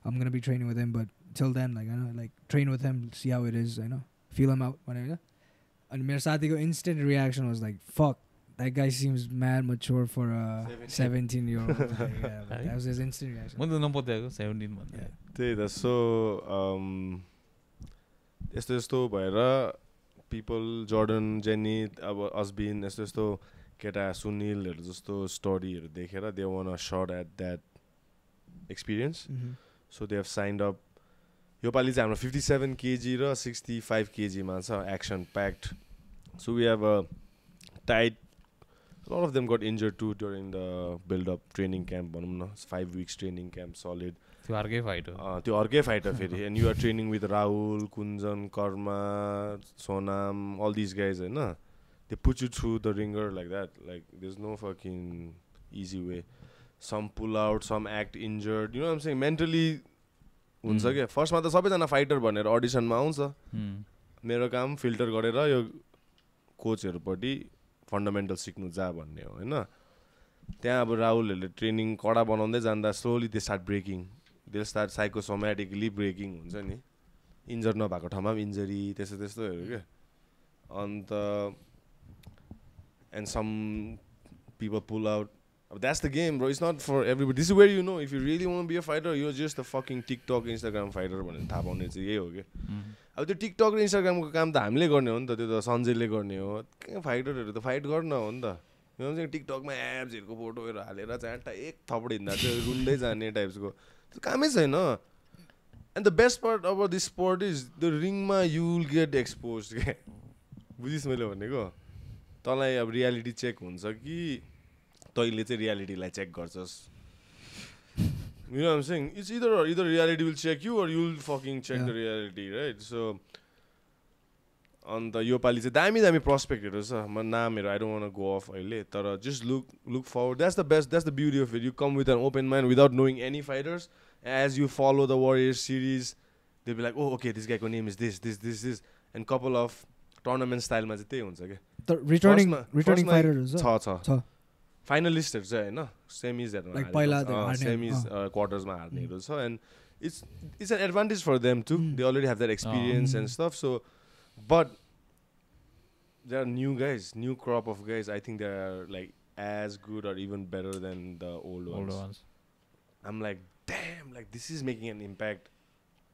I'm going to be training with him but till then like I know like train with him see how it is I know feel him out whatever. And mero sathi ko instant reaction was like fuck that guy seems mad mature for a 17-year-old. Yeah, that was his instant reaction. When the number there 17 भन्ने. त्यही त so यस्तो भएर people Jordan Jenny अब Asbin यस्तो केटा सुनिलहरु जस्तो स्टोरीहरु देखेर they want a shot at that experience. So they have signed up. योपालि चाहिँ हाम्रो 57 kg र 65 kg मा छ action packed. So we have a tight a lot of them got injured too during the build up training camp भनौं न 5 weeks training camp solid त्यो अर्कै fighter फेरि and you are training with Rahul Kunjan Karma Sonam all these guys Hahn they put you through the ringer like that like there's no fucking easy way some pull out some act injured you know what I'm saying mentally हुन्छ के फर्स्टमा त सबैजना fighter भनेर अडिसनमा आउँछ मेरो काम filter गरेर यो कोचहरुपट्टि फन्डामेन्टल सिक्नु जा भन्ने हो हैन त्यहाँ अब राहुलहरुले ट्रेनिङ कडा बनाउँदै जाँदा slowly they start breaking they start psychosomatically breaking हुन्छ नि इन्जर नभएको ठाउँमा पनि इन्जरी त्यस्तोहरु के अन्त and some people pull out that's the game bro it's not for everybody this is where you know if you really want to be a fighter you're just a fucking TikTok Instagram fighter भनेर थाहा पाउने चाहिँ यही हो के अब त्यो TikTok र इन्स्टाग्रामको काम त हामीले गर्ने हो नि त त्यो त सञ्जयले गर्ने हो के फाइटरहरु त फाइट गर्न हो नि त यो चाहिँ टिकटकमा एब्सहरुको फोटोहरु हालेर चाहिँ एक थपड हिँड्दा चाहिँ रुन्दै जाने टाइप्सको त्यो कामै छैन and the best part about this sport is the ringमा you will get exposed के बुझिस् मैले भनेको तँलाई अब रियालिटी चेक हुन्छ कि तैले चाहिँ रियालिटीलाई check गर्छस् You know what I'm saying? It's either reality will check you or you'll fucking check the reality, right? So on the योपालि चाहिँ दामी prospectहरु छ म नामहरु I don't want to go off अहिले तर just look forward that's the beauty of it you come with an open mind without knowing any fighters as you follow the Warrior series they'll be like oh okay this guy's name is this and couple of tournament style मा चाहिँ त्यही हुन्छ के the returning fighters छ finalists चाहिँ हैन semisहरुमा like पहिला semis quarters मा हार्नेहरु छ and it's an advantage for them too they already have that experience and stuff so but there are new crop of guys I think they are like as good or even better than the old ones I'm like damn like this is making an impact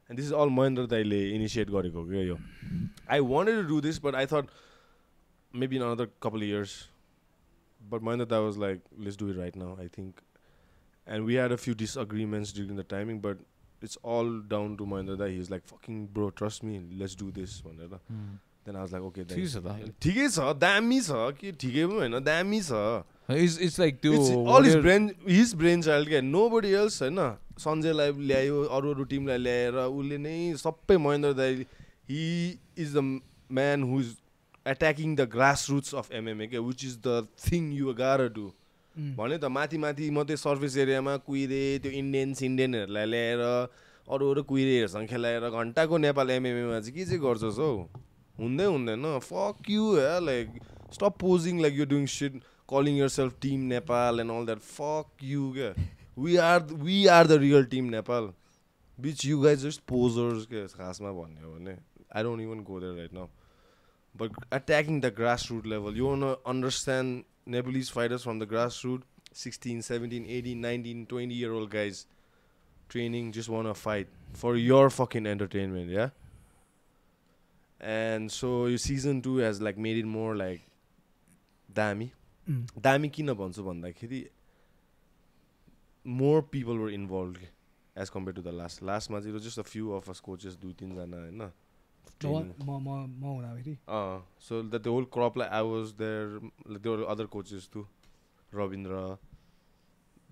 and this is all Mahendra Daile initiate gareko ke yo I wanted to do this but I thought maybe in another couple of years but Mahendra Daile was like let's do it right now I think and we had a few disagreements during the timing but it's all down to Mahendra Daile he's like fucking bro trust me let's do this भनेर then I was like okay ठिकै छ दामी छ के ठिकै पनि हैन दामी छ it's like it's all his brain child के nobody else हैन सञ्जयलाई ल्यायो अरु टिमलाई ल्याएर उले नै सबै महेन्द्र दाइ he is the man who is attacking the grassroots of MMA के which is the thing you gotta do भने त माथि मात्रै सर्भिस एरियामा कुइरे त्यो इन्डियनहरुलाई ल्याएर अरु कुइरेहरुसँग खेलाएर घण्टाको नेपाल MMA मा चाहिँ के चाहिँ गर्छस् हौ No, fuck you, yeah. Like, stop posing like you're doing shit, calling yourself Team Nepal and all that. Fuck you, yeah. We are the real Team Nepal. Bitch, you guys just posers. I don't even go there right now. But attacking the grassroots level, you wanna understand Nepalese fighters from the grassroots, 16, 17, 18, 19, 20-year-old guys training, just wanna fight for your fucking entertainment, yeah? And so your season 2 has like made it more like dami. Dami kina bhanchu bhandakeri more people were involved as compared to the last match. It was just a few of us coaches, 2-3 jana haina. So that the whole crop, like I was there, like there were other coaches too. Rabindra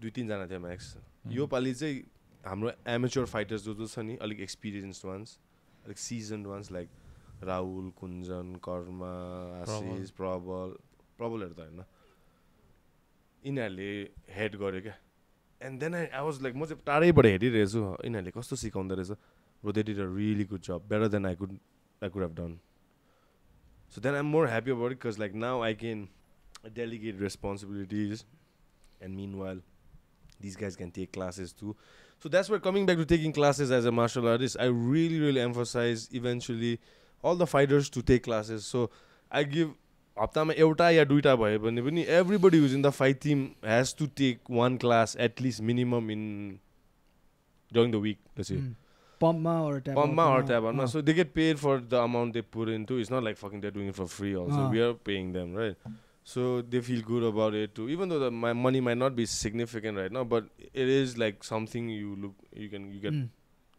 2-3 जना थियो max. यो पाली चाहिँ हाम्रो amateur fighters जो छ नि अलिक experienced ones, like seasoned ones like Rahul, Kunjan, Karma, Ashish, Prabal त हैन. यिनीहरुले head गर्यो क्या. And then I was like, म चाहिँ टाढैबाट हेरिरहेछु यिनीहरुले कस्तो सिकाउँदै रहेछ. Bro, they did a really good job, better than I could have done. So then I'm more happy about it because like now I can delegate responsibilities, and meanwhile these guys can take classes too. So that's where, coming back to taking classes as a martial artist, I really emphasize eventually all the fighters to take classes. So I give हप्तामा एउटा या दुईटा भए भने पनि everybody who's in the fight team has to take one class at least minimum in during the week, let's say. Pump or tab. So they get paid for the amount they put into. It's not like fucking they're doing it for free also. We are paying them, right? So they feel good about it too. Even though my money might not be significant right now, but it is like something you get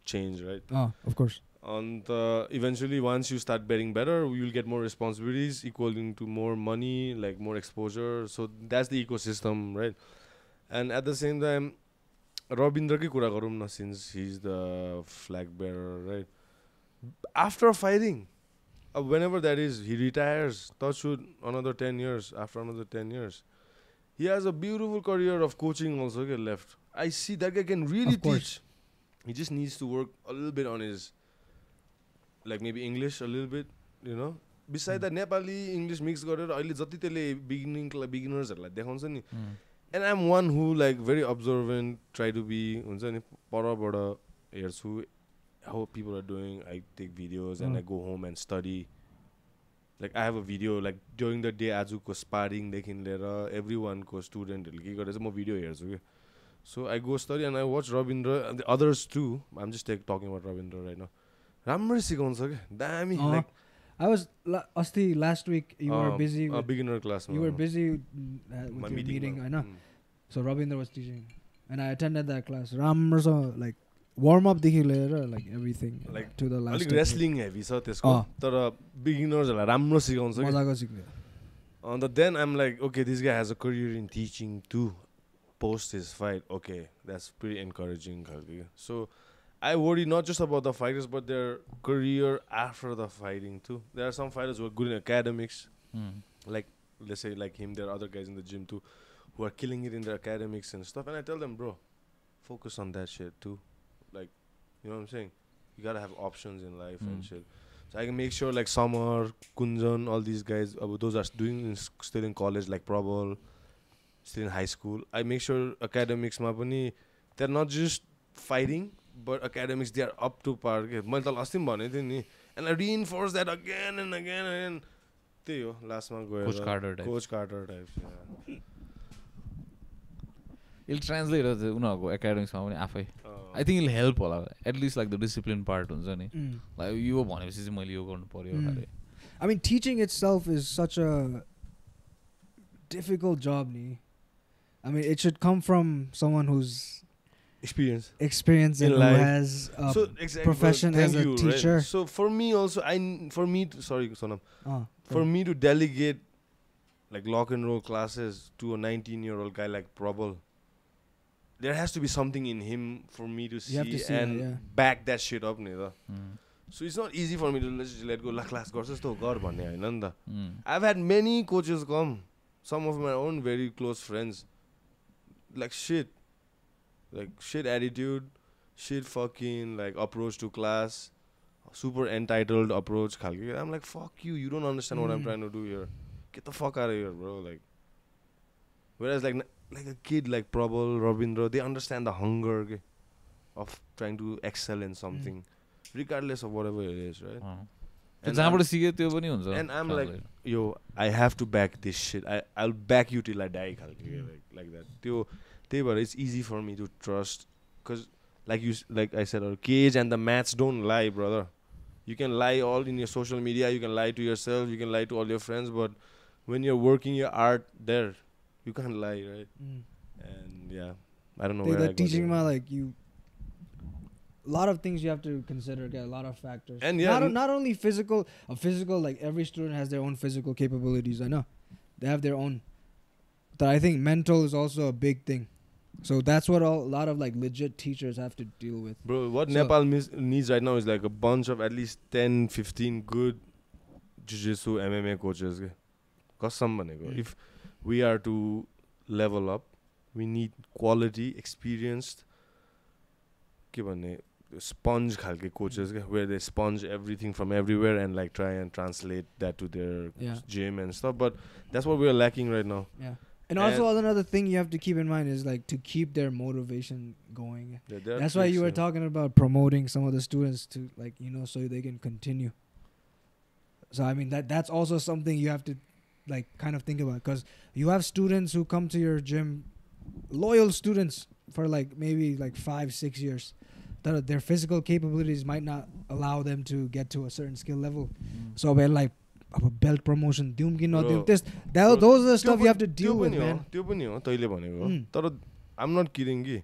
change, right? Of course. And eventually, once you start betting better, you'll get more responsibilities equaling to more money, like more exposure. So that's the ecosystem, right? And at the same time, Rabindra ki kura garum na, since he's the flag bearer, right? After fighting, whenever that is, he retires. Touch wood, another 10 years. After another 10 years, he has a beautiful career of coaching also left. I see that guy can really teach. He just needs to work a little bit on his, like maybe English a little bit, you know. Besides that, Nepali English mix गरेर अहिले जति त्यसले beginnersहरुलाई देखाउँछ नि. And I'm one who like very observant, try to be हुन्छ नि परबाट हेर्छु how people are doing. I take videos and I go home and study. Like I have a video like during the day आजको sparring देखि लिएर everyone को studentहरुले के गरेछ म video हेर्छु के. So I go study and I watch Rabindra and the others too. I'm just talking about Rabindra right now. राम्रै सिकाउँछ के दामी. Like I was last week you were busy with beginner class. You were busy with your meeting, I know. So Rabindra was teaching and I attended that class. Ramro like warm up देखि लिएर like everything like to the last. Like wrestling heavy छ त्यसको तर beginnersहरुलाई राम्रो सिकाउँछ के. मजाको सिक्यो. And then I'm like, okay, this guy has a career in teaching too. Post his fight, okay, that's pretty encouraging. So I worry not just about the fighters but their career after the fighting too. There are some fighters who are good in academics, like let's say like him. There are other guys in the gym too who are killing it in their academics and stuff. And I tell them, bro, focus on that shit too. Like, you know what I'm saying? You gotta have options in life and shit. So I can make sure like Samar, Kunjan, all these guys, those are still in college, like Prabal, still in high school. I make sure academics ma pani, they're not just fighting, but academics, they are up to par. And I reinforce that again and again and again. Last month, Coach Carter types. Yeah. It'll translate as academics. I think it'll help at least like the discipline part. Like you were I mean, teaching itself is such a difficult job. I mean, it should come from someone who's experience and who has a profession as a teacher. Right? So for me also, sorry Sonam, for me to delegate like lock and roll classes to a 19-year-old guy like Prabal, there has to be something in him for me to see and back that shit up. So it's not easy for me to just let go. La class courses to gar bhanne haina ni ta. I've had many coaches come, some of my own very close friends, like shit attitude, shit fucking like approach to class, super entitled approach khalke. I'm like, fuck you, you don't understand what I'm trying to do here. Get the fuck out of here, bro. Like, whereas like a kid like Prabal, Ravindra, they understand the hunger of trying to excel in something, regardless of whatever it is, right? And I'm like, yo, I have to back this shit. I'll back you till I die, like that. But it's easy for me to trust, cause like I said, our cage and the mats don't lie, brother. You can lie all in your social media. You can lie to yourself. You can lie to all your friends. But when you're working your art there, you can't lie, right? And yeah, I don't know. They're teaching me like you. A lot of things you have to consider, a lot of factors. And yeah, not only physical, like every student has their own physical capabilities. I know. They have their own. But I think mental is also a big thing. So that's what a lot of like legit teachers have to deal with. Bro, what Nepal needs right now is like a bunch of at least 10, 15 good jiu-jitsu MMA coaches. If we are to level up, we need quality, experienced sponge khalke coaches where they sponge everything from everywhere and like try and translate that to their gym and stuff. But that's what we're lacking right now. Yeah. And also another thing you have to keep in mind is like to keep their motivation going. That's why you were talking about promoting some of the students to like, so they can continue. So I mean that's also something you have to like kind of think about, because you have students who come to your gym, loyal students for like maybe like 5-6 years. That their physical capabilities might not allow them to get to a certain skill level. So we're like a belt promotion, those are the stuff you have to deal with, man. I'm not kidding.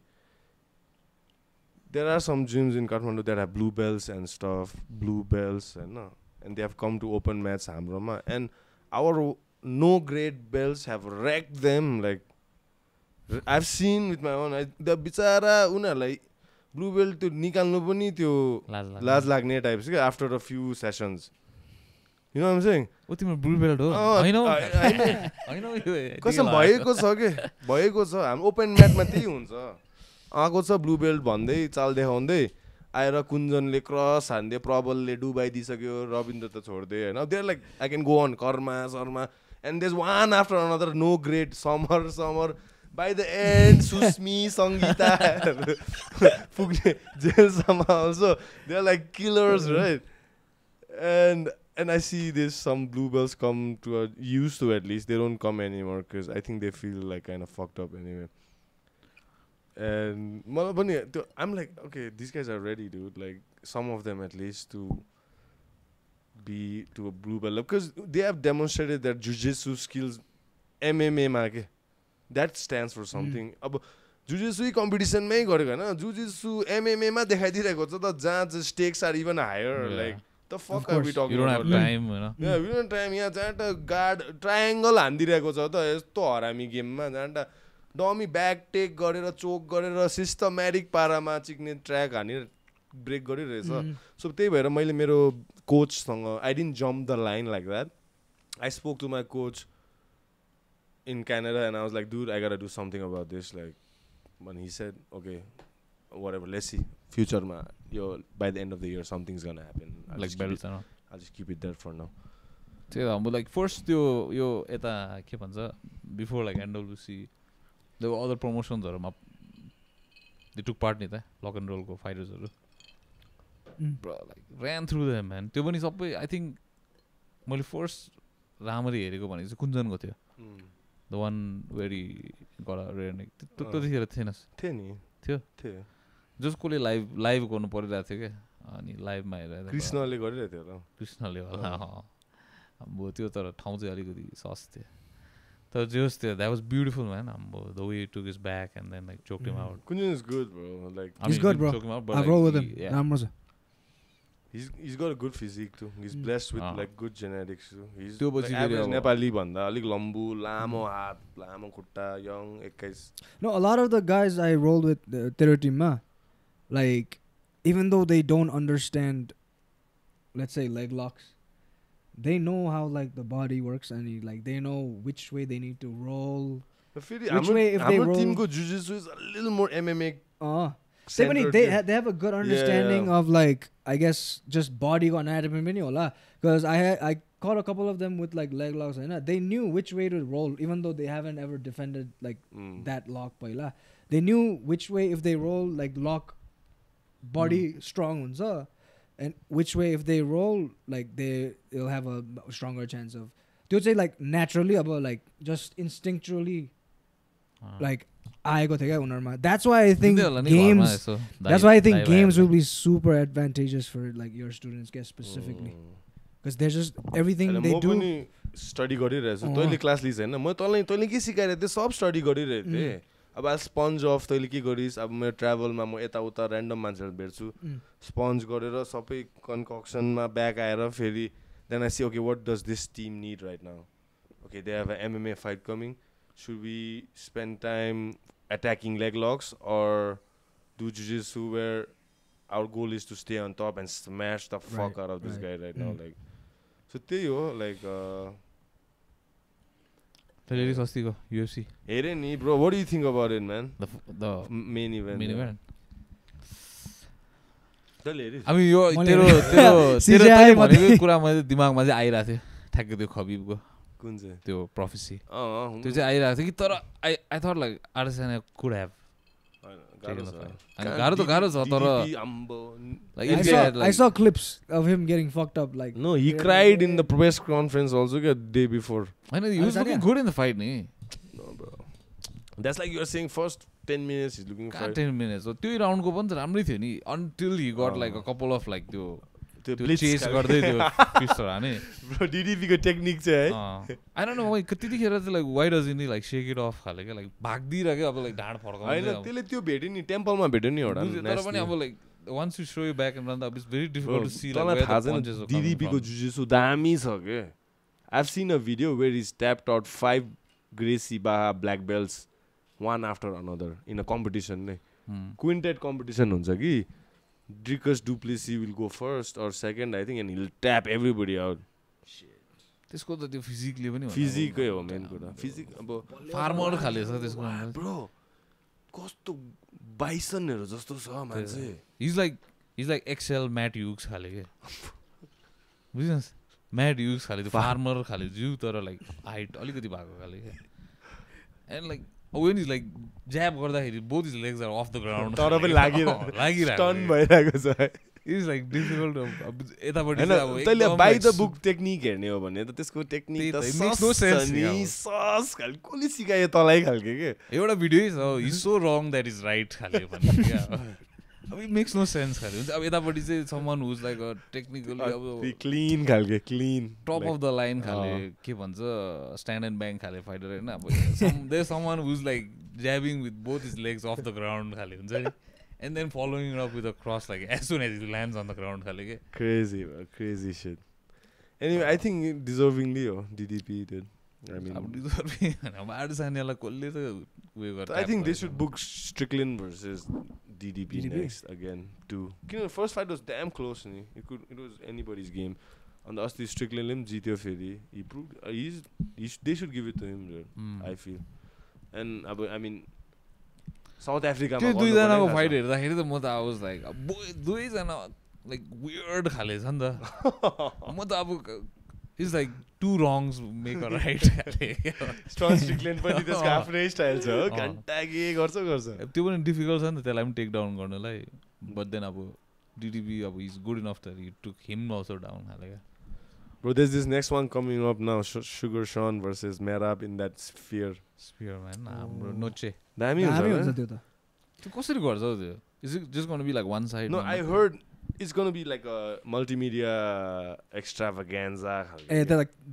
There are some gyms in Kathmandu that have blue belts and stuff, and they have come to open mats hamroma, and our no grade belts have wrecked them. Like I've seen with my own, the bichara unarlai blue belt to nikalnu pani tyo लाज लाग्ने types after a few sessions. You know what I'm saying? blue belt ho I know कसम भएको छ हामी open म्याटमा त्यही हुन्छ आको छ ब्लू बेल्ट भन्दै चाल देखाउँदै आएर कुञ्जनले क्रस हान्दै प्रबलले डुबाइदिसक्यो रविन्द्र त छोड्दै हैन there like I can go on Karma Sharma and there's one after another no grade summer by the end Susmi Sangeeta Pugne jail somehow also they're like killers, right? And I see this some blue belts come to used to, at least they don't come anymore because I think they feel like kind of fucked up anyway. And I'm like, okay, these guys are ready, dude. Like some of them at least to be to a blue belt because they have demonstrated their jiu-jitsu skills. MMA ma ke that stands for something. अब jiu-jitsu competition मै गरेको हैन jiu-jitsu MMA मा देखाइदिरहेको छ त जहाँ stakes are even higher. Like the fuck are we talking about? You don't have time, you know. Yeah, we don't have time. यहाँ जहाँ त guard triangle हान्दिरहेको छ त यस्तो हरामी गेममा जहाँ त डमी ब्याक टेक गरेर चोक गरेर सिस्टमेटिक पारामा चिक्ने ट्र्याक हानेर ब्रेक गरिरहेछ. सो त्यही भएर मैले मेरो कोचसँग I didn't jump the line like that. I spoke to my coach in Canada and I was like, dude, I gotta do something about this. Like, when he said, okay, whatever, let's see. Future ma, by the end of the year, something's gonna happen. I'll just keep it there for now. But like first, before like NWC, there were other promotions. They took part in it, lock and roll fighters. Bro, like ran through them, man. I think my first Ramari is Kunjan. The one where he got a rare neck. Just call it live going to put it there. Live my Krishna le got it. Krishna le both you thought a town sauce there. So just that was beautiful, man. The way he took his back and then like choked him out. Kunjan is good, bro. Like he's good, bro. I roll with him. Yeah. He's got a good physique too. He's blessed with like good genetics too. He's like average Nepali banda, alik lambu, lamo hat, lamo khutta, young, 21. No, a lot of the guys I rolled with their team, like even though they don't understand, let's say leg locks, they know how like the body works and like they know which way they need to roll. Which way if they roll. Our team go jiu-jitsu is a little more MMA they have a good understanding of like I guess just body anatomy पनि होला because I caught a couple of them with like leg locks and they knew which way to roll even though they haven't ever defended like that lock पहिला they knew which way if they roll like lock body strong huncha and which way if they roll like they'll have a stronger chance of त्यो चाहिँ like naturally अब like just instinctually like आएको थियो क्या उनीहरुमा that's why I think games will be super advantageous for like your students get specifically because there's just everything they do study गरिरहेछु तैले class लिस हैन म तैले के सिकाइरे थिए सब स्टडी गरिरहेथे थिए अब स्पन्ज अफ तैले के गरिस अब म ट्राभलमा म यता उता र्यान्डम मान्छेहरु भेट्छु स्पन्ज गरेर सबै कन्कक्सनमा ब्याक आएर फेरि then I see okay what does this team need right now okay they have an MMA fight coming should we spend time attacking leg locks or do jiu-jitsu where our goal is to stay on top and smash the fuck out of this guy right now like so त्यही हो like Tell us go UFC हेरे नि bro what do you think about it man the main event I mean यो तेरो तैले भनेको कुरा मैले दिमागमा चाहिँ आइरा थियो ठ्याक्कै त्यो खबीबको कुन चाहिँ त्यो प्रोफेसी त्यो चाहिँ आइरा थियो कि तर I thought like Adesanya could have गाह्रो त गाह्रो छ तर I saw clips of him getting fucked up like no he cried in the press conference also the day before I know he was looking good in the fight ni no bro that's like you are saying first 10 minutes he's looking for 10 minutes so त्यो round को पनि त राम्रै थियो नि until he got like a couple of like त्यो chess गर्दै त्यो पिस्टल हाने bro DDP को टेक्निक चाहिँ है I don't know why त्यतिखेर चाहिँ like why does he like shake it off खाले के like भाग्दिरा के अब like ढाड फर्काउँदै हैन त्यसले त्यो भेट्यो नि टेम्पलमा भेट्यो नि एउटा तर पनि अब like once you show you back and run it's very difficult to see like where the punches are coming DDP को jiu-jitsu दामी छ के I've seen a video where he's tapped out 5 Gracie Baha black belts one after another in a competition नै quintet competition हुन्छ कि Dricus Duplessis will go first or second I think and he'll tap everybody out त्यसको त त्यो physically पनि फिजिकै हो main कुरा physique अब फार्मर खाले छ त्यसको ब्रो कस्तो बाइसनहरु जस्तो छ मान्छे he's like XL Matt Hughes खाले के बुझ्नुस् Matt Hughes खाले त्यो फार्मर खाले जिउ तर like हाइट अलिकति भएको खाले के and like when he's like jab गर्दाखेरि both his legs are off the ground तर पनि लागिरहेको टर्न भइरहेको छ it's like difficult यतापटि चाहिँ अब तैले बाइ द बुक टेक्निक हेर्ने हो भने त त्यसको टेक्निक त makes no sense नि सस खाले कोले सिकायो तलाई खालके के एउटा भिडियो छ he's so wrong that is right खाले भन्ने क्या अब it makes no sense खाले हुन्छ अब यतापटि चाहिँ someone who's like a technically अब क्लीन खालके clean top of the line खाले के भन्छ stand and bang खाले फाइटर हैन अब there's someone who's like jabbing with both his legs off the ground खाले हुन्छ नि and then following it up with a cross like as soon as he lands on the ground खाले के crazy shit anyway I think deservingly DDP did I mean अब deserving अब Adesanya कोल्ले त उयो गर्छ I think they should book Strickland versus DDP next again too किन first fight was damn close ni it was anybody's game and the Asti Strickland lim जित्यो फेरि he proved they should give it to him dude I feel and I mean South Africa मा दुई जनाको fight हेर्दाखेरि त म त I was like दुई जना like weird खाले छ नि त म त अब it's like two wrongs make a right Strong Strickland पनि त्यसको आफ्नै स्टाइल छ हो घण्टा के गर्छ त्यो पनि डिफिकल्ट छ नि त त्यसलाई पनि टेक डाउन गर्नलाई but then अब DDP अब he's good enough that he took him also down खाले bro there's this next one coming up now Sugar Sean versus Merab in that sphere man हाम्रो नोचे दामी हुन्छ त्यो त त्यो कसरी गर्छ त्यो is it just going to be like one side no I heard it's going to be like a multimedia extravaganza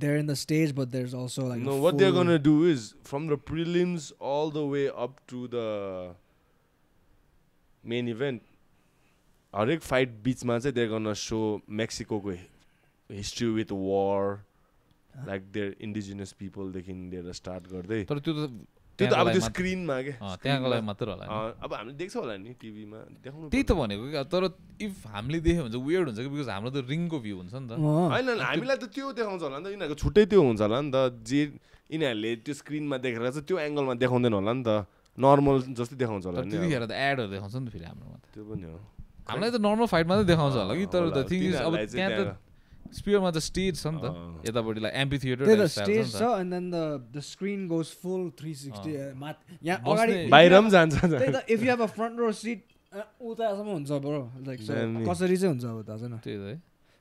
they're in the stage but there's also like no what they're going to do is from the prelims all the way up to the main event हरेक fight बीचमा चाहिँ they're going to show Mexico को history with war like their indigenous people देखि लिएर start गर्दै तर त्यो त अब त्यो स्क्रिनमा के त्यहाँको लागि मात्र होला अब हामीले देख्छ होला नि टिभीमा देखाउनु त्यही त भनेको क्या तर इफ हामीले देख्यो भने चाहिँ वियर्ड हुन्छ कि बिकज हाम्रो त रिङको भ्यू हुन्छ नि त हैन हामीलाई त त्यो देखाउँछ होला नि त यिनीहरूको छुट्टै त्यो हुन्छ होला नि त जे यिनीहरूले त्यो स्क्रिनमा देखेर चाहिँ त्यो एङ्गलमा देखाउँदैन होला नि त नर्मल जस्तै देखाउँछ होला नि त्यतिखेर त एडहरू देखाउँछ नि फेरि हाम्रोमा त्यो पनि हो हामीलाई त नर्मल फाइटमा त देखाउँछ होला कि तर द थिङ इज अब त्यहाँ त स्पियरमा त स्टेज छ नि त यतापट्टि like amphi theatre the stage छ and then the screen goes full 360 यहाँ अगाडि बाहिर पनि जान्छ त्यही त if you have a front row seat उतासम्म हुन्छ ब्रो लाइक कसरी चाहिँ हुन्छ अब थाहा छैन त्यही त है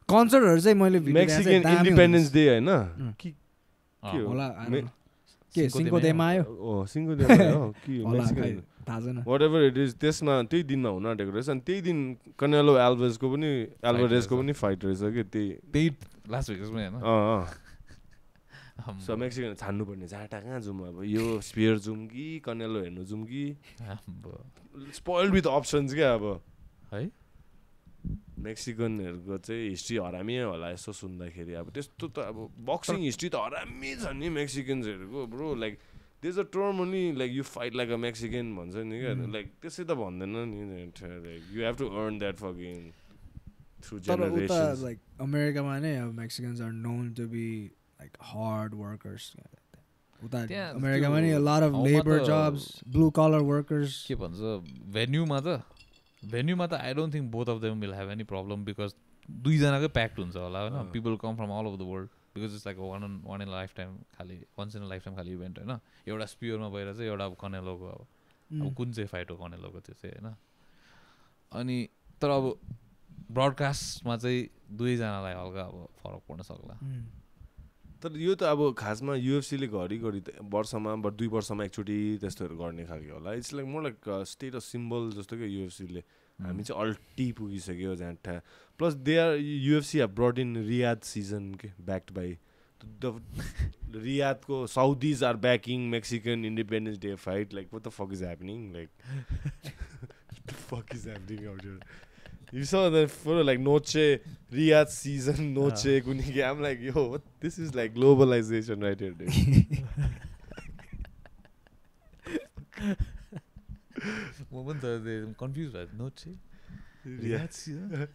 कन्सर्टहरु चाहिँ मैले मेक्सिकन इन्डिपेन्डेन्स डे हैन के होला के सिंको देमा आयो सिंको देमा हो कि मेक्सिकन थाहा छैन whatever it is त्यसमा त्यही दिनमा हुन आँटेको रहेछ अनि त्यही दिन कनेलो एल्भरेजको पनि फाइट रहेछ कि त्यही लास्ट वेगसमै हैन सो मेक्सिकन छान्नु पर्ने जाटा कहाँ जाउँ अब यो स्पियर जाउँ कि कनेलो हेर्नु जाउँ कि स्पोइल्ड विथ अप्सन्स क्या अब है मेक्सिकनहरूको चाहिँ हिस्ट्री हरामी होला यसो सुन्दाखेरि अब त्यस्तो त अब बक्सिङ हिस्ट्री त हरामी छ नि मेक्सिकन्सहरूको bro like there's a term only like you fight like a Mexican भन्छ नि क्या like त्यसै त भन्दैन नि like you have to earn that fucking through generations like अमेरिकामा नै अब Mexicans are known to be like hard workers उता अमेरिकामा नि a lot of labor jobs blue collar workers के भन्छ भेन्यूमा त I don't think both of them will have any problem because दुई जनाकै प्याक्ड हुन्छ होला हैन people come from all over the world because it's like a one in a lifetime खाली once in a lifetime खाली event हैन एउटा स्पियरमा भएर चाहिँ एउटा अब कनेलोको अब कुन चाहिँ फाइट हो कनेलोको त्यो चाहिँ हैन अनि तर अब ब्रडकास्टमा चाहिँ दुई जनालाई हल्का अब फरक पर्न सक्ला तर यो त अब खासमा युएफसीले घरिघरि वर्षमा 2 वर्षमा एकचोटि त्यस्तोहरू गर्ने खालको होला it's like more like status symbol जस्तो के युएफसीले हामी चाहिँ अल्टी पुगिसक्यो जान्ठा plus they are UFC have brought in Riyadh season के ब्याक्ड बाई रियादको Saudis are backing Mexican independence day fight like what the fuck is happening like the fuck is happening out here? You saw that photo like Noche, Riyadh season, Noche, Kuniki. I'm like, yo, what? This is like globalization right here, dude. Moment I'm confused by Noche, Riyadh season.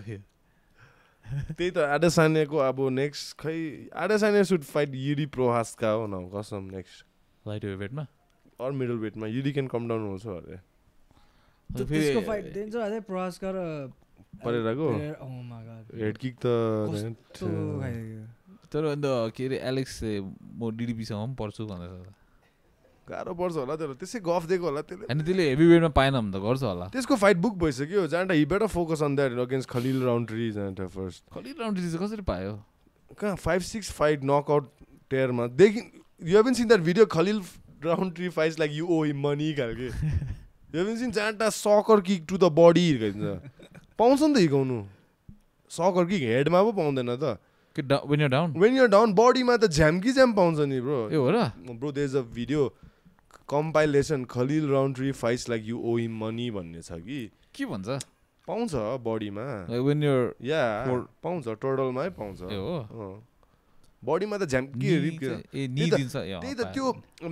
Here. त्यही त आडेसानेको अब next खै Adesanya should fight युडी Prochazka हो न कसम next light वेटमा or middle वेटमा युडी क्यान कम डाउन हुन्छ अरे त्यसको फाइट डेन्जर अझै प्रहासका र परेराको oh my god head kick त तर अन्त के रे एलेक्स म डिडिपी सँग पनि पर्छु भन्दैछ गाह्रो पर्छ होला तर त्यसै गफ दिएको होला त्यसले अनि त्यसले हेभी वेटमा पाएन भने त गर्छ होला त्यसको फाइट बुक भइसक्यो जान्टा he better focus on that against Khalil Rountree जान्टा फर्स्ट खलिल राउन्ड्री चाहिँ कसरी पायो कहाँ 5-6 फाइट नकआउट टेयरमा देखि you haven't seen that video Khalil Rountree fights like you owe him money खालके यु हेभन सीन जान्टा soccer kick to the body हिर्काइन्छ पाउँछ नि त हिर्काउनु सकर किक हेडमा पो पाउँदैन त when you're down बडीमा त झ्याम पाउँछ नि ब्रो ए हो र bro there is a video compilation Khalil Rountree fights like you owe him money भन्ने छ कि के भन्छ पाउँछ बडीमा when you're या पाउँछ टोटलमै पाउँछ ए हो बडीमा त झ्याम्की त्यही त त्यो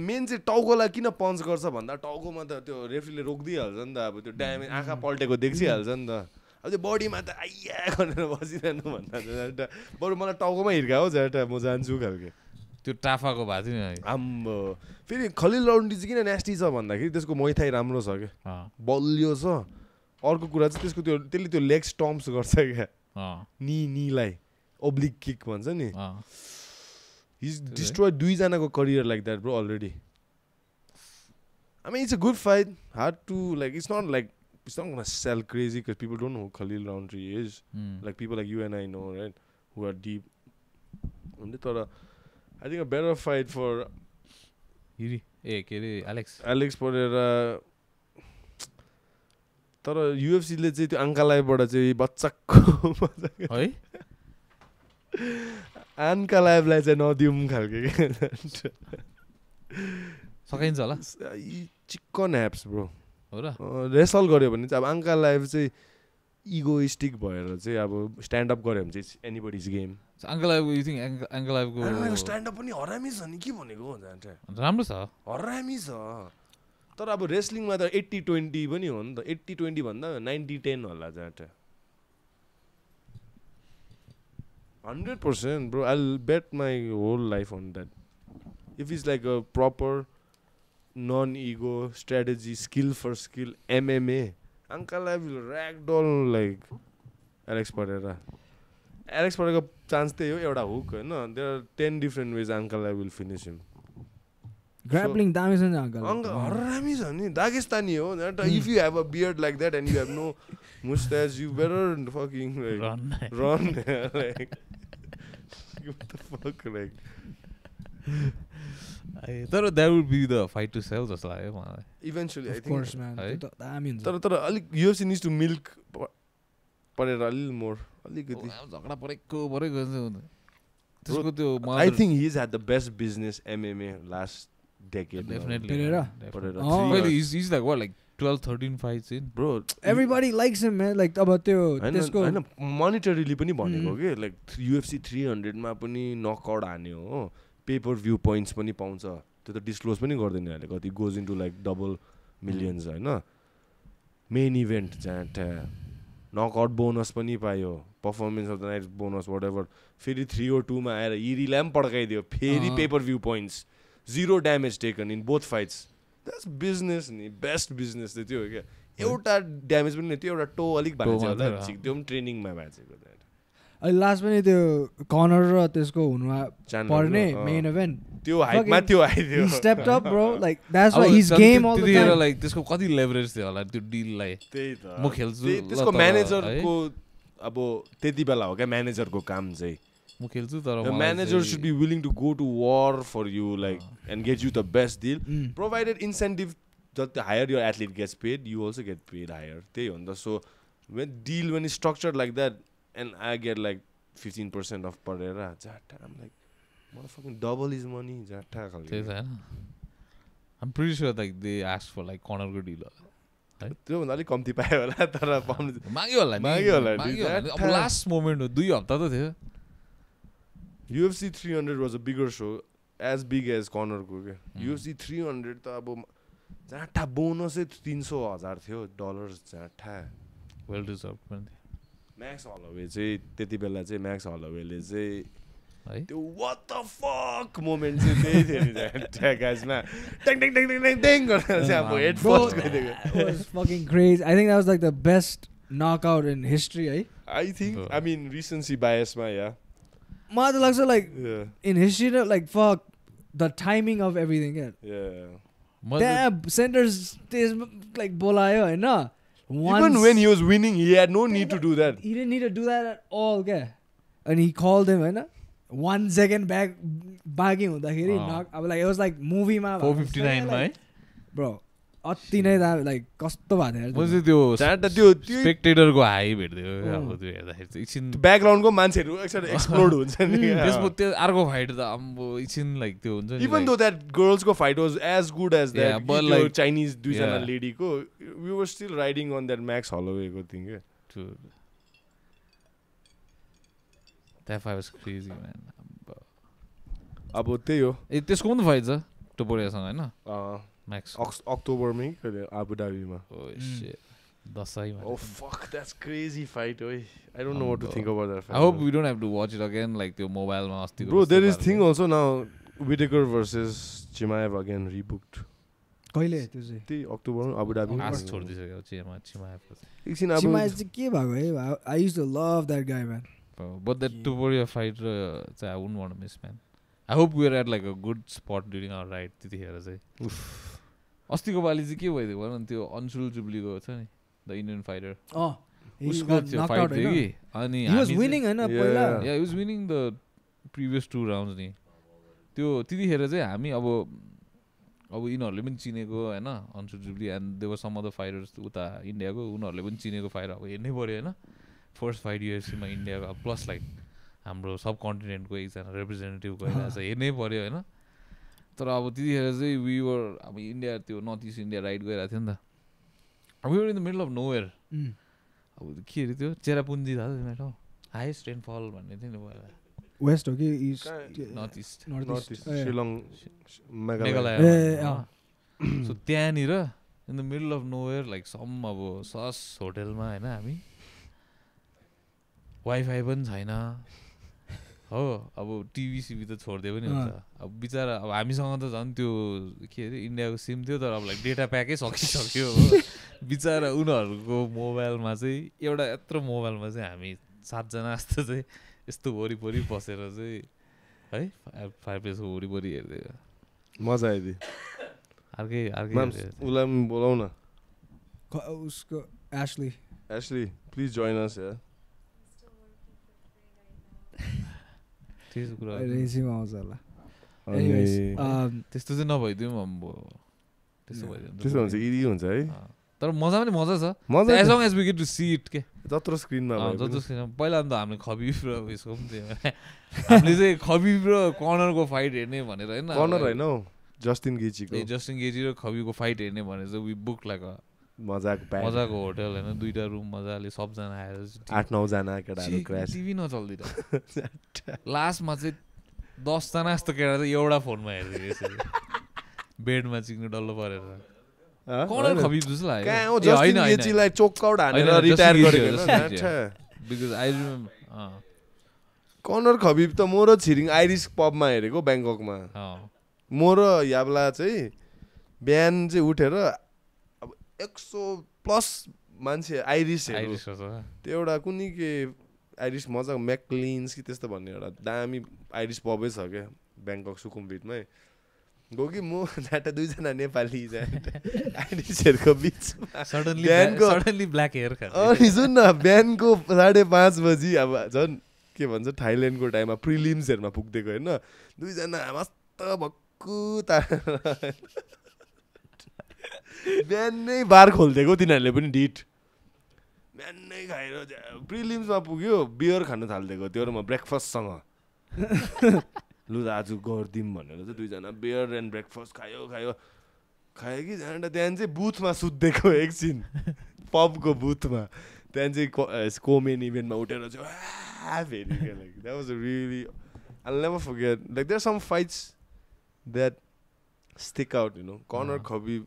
मेन चाहिँ टाउकोलाई किन पन्च गर्छ भन्दा टाउकोमा त त्यो रेफ्रीले रोकिदिइहाल्छ नि त अब त्यो ड्यामेज आँखा पल्टेको देखिहाल्छ नि त अब त्यो बडीमा त आइया गरेर बसिरहनु भन्दा बरु मलाई टाउकोमा हिर्काओ जाटा म जान्छु खालके त्यो टाफाको भएको थियो नि आम्बो फेरि खलिल राउन्डी चाहिँ किन न्यास्टी छ भन्दाखेरि त्यसको मैथाइ राम्रो छ क्या बलियो छ अर्को कुरा चाहिँ त्यसको त्यसले त्यो लेग स्टम्प्स गर्छ क्या नीलाई ओब्लिक किक भन्छ नि he's destroyed दुईजनाको career like that bro already I mean it's a good fight hard to like it's not gonna sell crazy because people don't know who Khalil Roundtree is like people like you and I know right who are deep and I think a better fight for Alex Pereira तर UFC ले चाहिँ त्यो आङ्कालाइबाट चाहिँ बच्चाको है आन्का लाइभलाई चाहिँ नदिउँ खालके सकिन्छ होला चिकन ह्याप्स ब्रो हो र रेसल गर्यो भने चाहिँ अब आङ्का लाइभ चाहिँ इगोइस्टिक भएर चाहिँ अब स्ट्यान्ड अप गर्यो भने चाहिँ anybody's game Ankalaev you think आङ्का लाइभको स्ट्यान्ड अप पनि हरामी छ नि के भनेको राम्रो छ हरामी छ तर अब रेस्लिङमा त 80-20 पनि हो नि त 80-20 भन्दा 90-10 होला जाटा 100% bro I'll bet my whole life on that if he's like a proper non-ego, strategy, skill for skill, MMA. Uncle I will ragdoll like Alex Pereira. Alex Pereira chance त्यही हो एउटा hook Hahn. There are 10 different ways Uncle I will finish him. Grappling दामी छ नि Uncle. हरामी छ नि Dagestani हो. If you have a beard like that and you have no mustache, you better fucking like run. Like what the fuck like. तर that would be the fight to sell जस्तो लाग्यो मलाई. Eventually I Of think. course man. त्यो त दामी हुन्छ. तर अलिक UFC needs to milk Pereira a little more. अलिकति झगडा परेको त्यसको त्यो I think he's had the best business MMA last decade. Definitely. Pereira. Well, he's like what, like 12-13 fights in. Bro, Everybody likes him man. Like अब त्यो त्यसको हैन monetarily पनि भनेको के like UFC 300 मा पनि नकआउट हान्यो हो. पेपर भ्यू पोइन्ट्स पनि पाउँछ. त्यो त डिस्क्लोज पनि गर्दैन अहिले कति goes into like double millions हैन. मेन इभेन्ट जहाँ नकआउट बोनस पनि पायो. Performance of the night bonus whatever. फेरि 302 मा आएर इरीलाई पनि पड्काइदियो. फेरि pay per view points. Zero damage taken in both fights. That's business नि. Best business त्यो हो क्या. एउटा ड्यामेज पनि त्यो एउटा टो अलिक भाँचेको होला. त्यो पनि ट्रेनिङमा भाँचेको. अहिले लास्ट पनि त्यो कर्नर र त्यसको हुनुमा पर्ने मेन इभेन्ट त्यो हाइटमा त्यो आइदियो. He stepped up bro. Like that's why he's game all the time. Like त्यसको कति लेभरेज थियो होला त्यो डिललाई. त्यही त. म खेल्छु. त्यसको म्यानेजरको अब त्यति बेला हो क्या म्यानेजरको काम चाहिँ. म खेल्छु तर the manager should be willing to go to war for you like and get you the best deal provided incentive that the higher your athlete gets paid you also get paid higher त्यही हो नि त. So when it's structured like that and I get like 15% of Pereira I'm like motherfucking double his money jata त्यही त हैन. I'm pretty sure like they asked for like corner को deal है. त्यो भन्दा अलिक कम्ती पायो होला तर पाउनु माग्यो होला. अब लास्ट मोमेन्ट हो 2 हप्ता त थियो. UFC 300 was a bigger show as big as Conor को के. UFC 300 त अब जाठा बोनस चाहिँ 300,000 थियो डलर जाठा. वेल डिजर्भ पनि. म्याक्स हलवे चाहिँ त्यति बेला चाहिँ म्याक्स हलवेले चाहिँ है त्यो what the fuck मोमेन्ट चाहिँ त्यही थियो नि जाठा गाइजमा टेङ टेङ टेङ टेङ टेङ गरेर चाहिँ अब हेड फर्स्ट गइदिएको. It was fucking crazy. I think that was like the best knockout in history, eh? I think I mean recency bias मा yeah. मलाई त लाग्छ like in history like fuck the timing of everything. Yeah. Damn, center stage like बोलायो Hahn. Even when he was winning, he had no need to do that. He didn't need to do that at all, okay? And he called him, Hahn. 1 second back bagging हुँदाखेरि knock. अब like it was like movie मा 459 मा है. Bro, अति नै like कस्तो भएको थियो यार. त्यो स्पेक्टेटरको हाई भेट्दियो अब त्यो हेर्दाखेरि चाहिँ एकछिन ब्याकग्राउन्डको मान्छेहरू एकछिन एक्सप्लोड हुन्छ नि. त्यसको त्यो अर्को फाइट त अब एकछिन लाइक त्यो हुन्छ नि. इभन दो द्याट गर्ल्सको fight was as good as that त्यो चाइनिज दुईजना लेडीको we were still riding on that Max हलोवेको थिङ के. That fight was crazy man. अब त्यही हो. त्यसको पनि फाइट छ टोपोरियासँग हैन. Max अक्टोबरमै कहिले आबुधाबीमा. Oh shit. दसैँमा. Oh fuck, that's crazy fight. I don't know what to think about that fight. I hope we don't have to watch it again like त्यो मोबाइलमा अस्तिको. Bro, there is thing also now Whitaker versus Chimaev again rebooked. कहिले त्यो चाहिँ? त्यही अक्टोबरमा आबुधाबीमा. आस छोड्दिसक्यो चिमाएव. एकछिन अब चिमाएव चाहिँ के भएको है? I used to love that guy man. But that Topuria fight I wouldn't want to miss man. I hope we are at like a good spot during our ride त्यतिखेर चाहिँ. अस्तिको पालि चाहिँ के भइदियो भन त्यो अन्सुल जुब्लीको छ नि द इन्डियन फाइटर. उसको त्यो फाइट थियो कि अनि he was winning हैन पहिला. Yeah, he was winning the previous 2 rounds नि. त्यो त्यतिखेर चाहिँ हामी अब यिनीहरूले पनि चिनेको हैन Anshul Jubli and there were some other fighters उता इन्डियाको उनीहरूले पनि चिनेको फाइटर अब हेर्नै पर्यो हैन. फर्स्ट फाइट युएफसीमा इन्डियाको प्लस लाइक हाम्रो सब कन्टिनेन्टको एकजना रिप्रेजेन्टेटिभ गइरहेको छ हेर्नै पर्यो हैन. तर अब त्यतिखेर चाहिँ वी वर अब इन्डिया त्यो नर्थ इस्ट इन्डिया राइड गइरहेको थियो नि त. We were in the middle of nowhere. अब के अरे त्यो चेरापुन्जी थाहा छ तिमीलाई हाइएस्ट रेनफल भन्ने थियो नि पहिला. वेस्ट हो कि east? North east Shillong Meghalaya. So त्यहाँनिर in the middle of nowhere like some अब सस होटेलमा हैन हामी वाइफाई पनि छैन हो अब टिभी सिभी त छोडिदियो पनि हुन्छ अब बिचरा अब हामीसँग त झन् त्यो के अरे इन्डियाको सिम थियो तर अब लाइक डेटा प्याकै सकिसक्यो हो बिचरा उनीहरूको मोबाइलमा चाहिँ एउटा यत्रो मोबाइलमा चाहिँ हामी 7 जना जस्तो चाहिँ यस्तो वरिपरि बसेर चाहिँ है फायर प्लेसको वरिपरि हेर्दै मजा आइदियो अर्कै उसलाई पनि बोलाउ न उसको एश्ली प्लिज जोइन अस यार त्यस्तो कुरा रेसीमा आउँछ होला त्यस्तो चाहिँ नभइदिउँ अम्बो त्यस्तो भइदिउँ त्यस्तो हुन्छ इजी हुन्छ है तर मजा पनि मजा छ as long as we get to see it के जत्रो स्क्रिनमा पहिला त हामीले खबिब र उयसको पनि थियो हामीले चाहिँ खबिब र कर्नरको फाइट हेर्ने भनेर होइन कर्नर होइन हौ जस्टिन गेजी र खबिबको फाइट हेर्ने भनेर चाहिँ वी बुक लाइक मजाको होटल होइन 2टा रुम मजाले सबजना आएर 8-9 जना केटाहरू क्र्यास टिभी नचल्दिन लास्टमा चाहिँ 10 जना जस्तो केटा चाहिँ एउटा फोनमा हेर्दै यसरी बेडमा चिक्नु डल्लो परेर कर्नर खबिब जस्तो लाग्यो जस्टिन गेजीलाई चोकआउट हानेर रिटायर गरेको बिकज आई रिमेम्बर कर्नर खबिब त म र छिरिङ आइरिस पबमा हेरेको ब्याङ्ककमा म र याब्ला चाहिँ बिहान चाहिँ उठेर अब 100+ मान्छे आइरिसहरू त्यो एउटा कुनै के आइरिस मजाको म्याकलिन्स कि त्यस्तो भन्ने एउटा दामी आइरिस पबै छ क्या ब्याङ्कक सुकुम्बिटमै गयो कि म जाँटा 2 जना नेपाली आइरिसहरूको बिचमा सडनली ब्ल्याक हेयर अनि सुन न बिहानको 5:30 बजी अब झन् के भन्छ थाइल्यान्डको टाइममा प्रिलिम्सहरूमा पुग्दिएको होइन 2 जना मस्त भक्कु बिहानै बार खोलिदिएको तिनीहरूले पनि डिट बिहानै खाएर प्रिलिम्समा पुग्यो बियर खान थालिदिएको त्यो म ब्रेकफास्टसँग लु आज गरिदिउँ भनेर चाहिँ 2 जना बियर एन्ड ब्रेकफास्ट खायो कि जाँदा त्यहाँ चाहिँ बुथमा सुत्दिएको एकछिन पबको बुथमा त्यहाँ चाहिँ कोमेन इभेन्टमा उठेर चाहिँ फेरि that was really I'll never forget. Like there's some fights that stick out, you know. Conor Khabib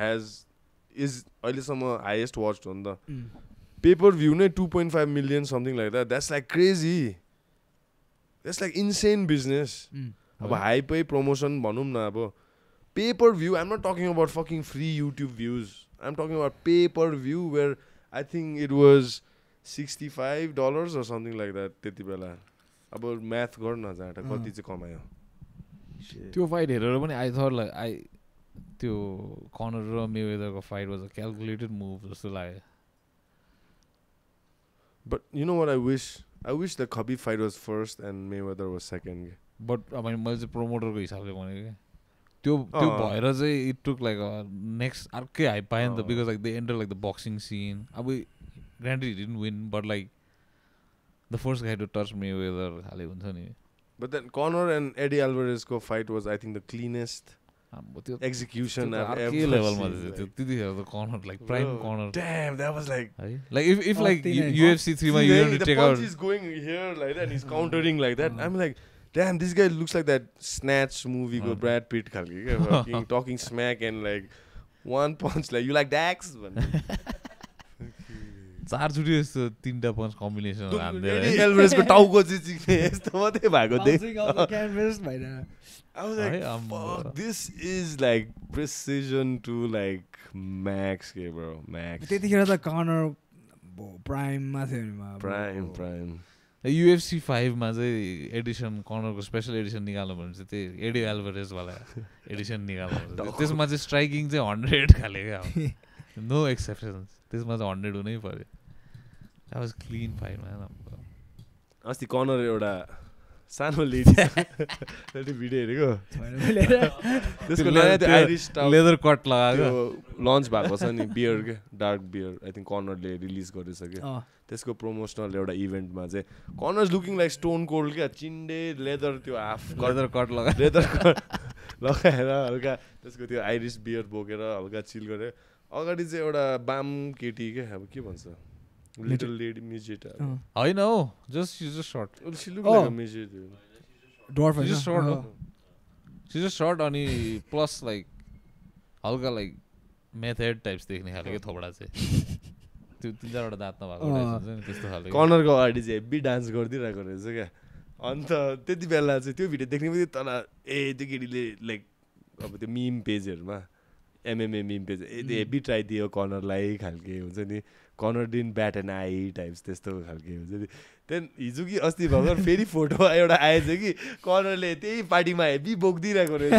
is अहिलेसम्म highest watched on the pay-per-view ne 2.5 million something like that. That's like crazy. That's like insane business. अब high pay promotion भनौँ न अब pay-per-view. I'm not talking about fucking free YouTube views. I'm talking about pay-per-view where I think it was $65 or something like that त्यति बेला अब math गर्न जाँदा कति चाहिँ कमायो त्यो फाइट हेरेर पनि आई थट लाइक त्यो कर्नर र मेवेदरको fight was a calculated move जस्तो लाग्यो but you know what I wish the Khabib fight was first and Mayweather was second but अब मैले चाहिँ प्रोमोटरको हिसाबले भनेको क्या त्यो भएर चाहिँ इट टुक लाइक नेक्स्ट अर्कै हाइप पायो नि त because like they enter like the boxing scene अब granted he didn't win but like the first guy to touch Mayweather खाले हुन्छ नि but then Conor and Eddie Alvarez को fight was I think the cleanest execution I've ever seen levelमा थियो त्यतिखेर त Conor like prime Conor damn that was like if like UFC 3 मा you have to take out he's going here like that and he's countering like that I'm like damn this guy looks like that Snatch movie को Brad Pitt खाले क्या talking smack and like one punch like you like Dax 4 चोटि यस्तो 3टा पञ्च combination हान्दै एल्भरेजको टाउको चाहिँ चिक्ने यस्तो मात्रै भएको देख I was like fuck this is like precision to like max के bro max त्यतिखेर त कर्नर प्राइम मा थियो नि प्राइम UFC 5 मा चाहिँ एडिसन कर्नरको स्पेशल एडिसन निकाल्नु भने चाहिँ त्यही एडी एल्भरेज वाला एडिसन निकाल्नु त्यसमा चाहिँ स्ट्राइकिङ चाहिँ 100 खाले क्या नो एक्सेप्सन्स त्यसमा चाहिँ 100 हुनै पर्यो That was clean fight man. अस्ति कर्नर एउटा सानो लेडी भिडियो हेरेको त्यसको नयाँ त्यो आइरिस लेदर कट लगाएको लन्च भएको छ नि बियर के डार्क बियर आई थिङ्क कर्नरले रिलिज गरिसक्यो त्यसको प्रमोसनल एउटा इभेन्टमा चाहिँ Conor looking like stone cold क्या चिन्डे लेदर त्यो हाफ लेदर कट लगाएर हल्का त्यसको त्यो आइरिस बियर बोकेर हल्का चिल गरेर अगाडि चाहिँ एउटा बाम केटी क्या अब के भन्छ little lady midget I know she's just short she look like a midget dwarf she's just short she's just short अनि plus like हल्का like meth head types देख्ने खालको थोबडा चाहिँ त्यो 3-4 वटा दाँत नभएको रहेछ नि त्यस्तो खालको कर्नरको अगाडि चाहिँ हेभी डान्स गरिदिरहेको रहेछ क्या अन्त त्यति बेला चाहिँ त्यो भिडियो देख्ने पनि तल त्यो केटीले लाइक अब त्यो मिम पेजहरूमा एमएमए मिम पेज त्यो हेभी ट्राई दियो कर्नरलाई खालके हुन्छ नि कर्नर डिन ब्याट एन्ड आई टाइप्स त्यस्तो खालके हुन्छ नि त्यहाँदेखि हिजो कि अस्ति भर्खर फेरि फोटो एउटा आएछ कि कर्नरले त्यही पार्टीमा हेभी बोकिदिरहेको रहेछ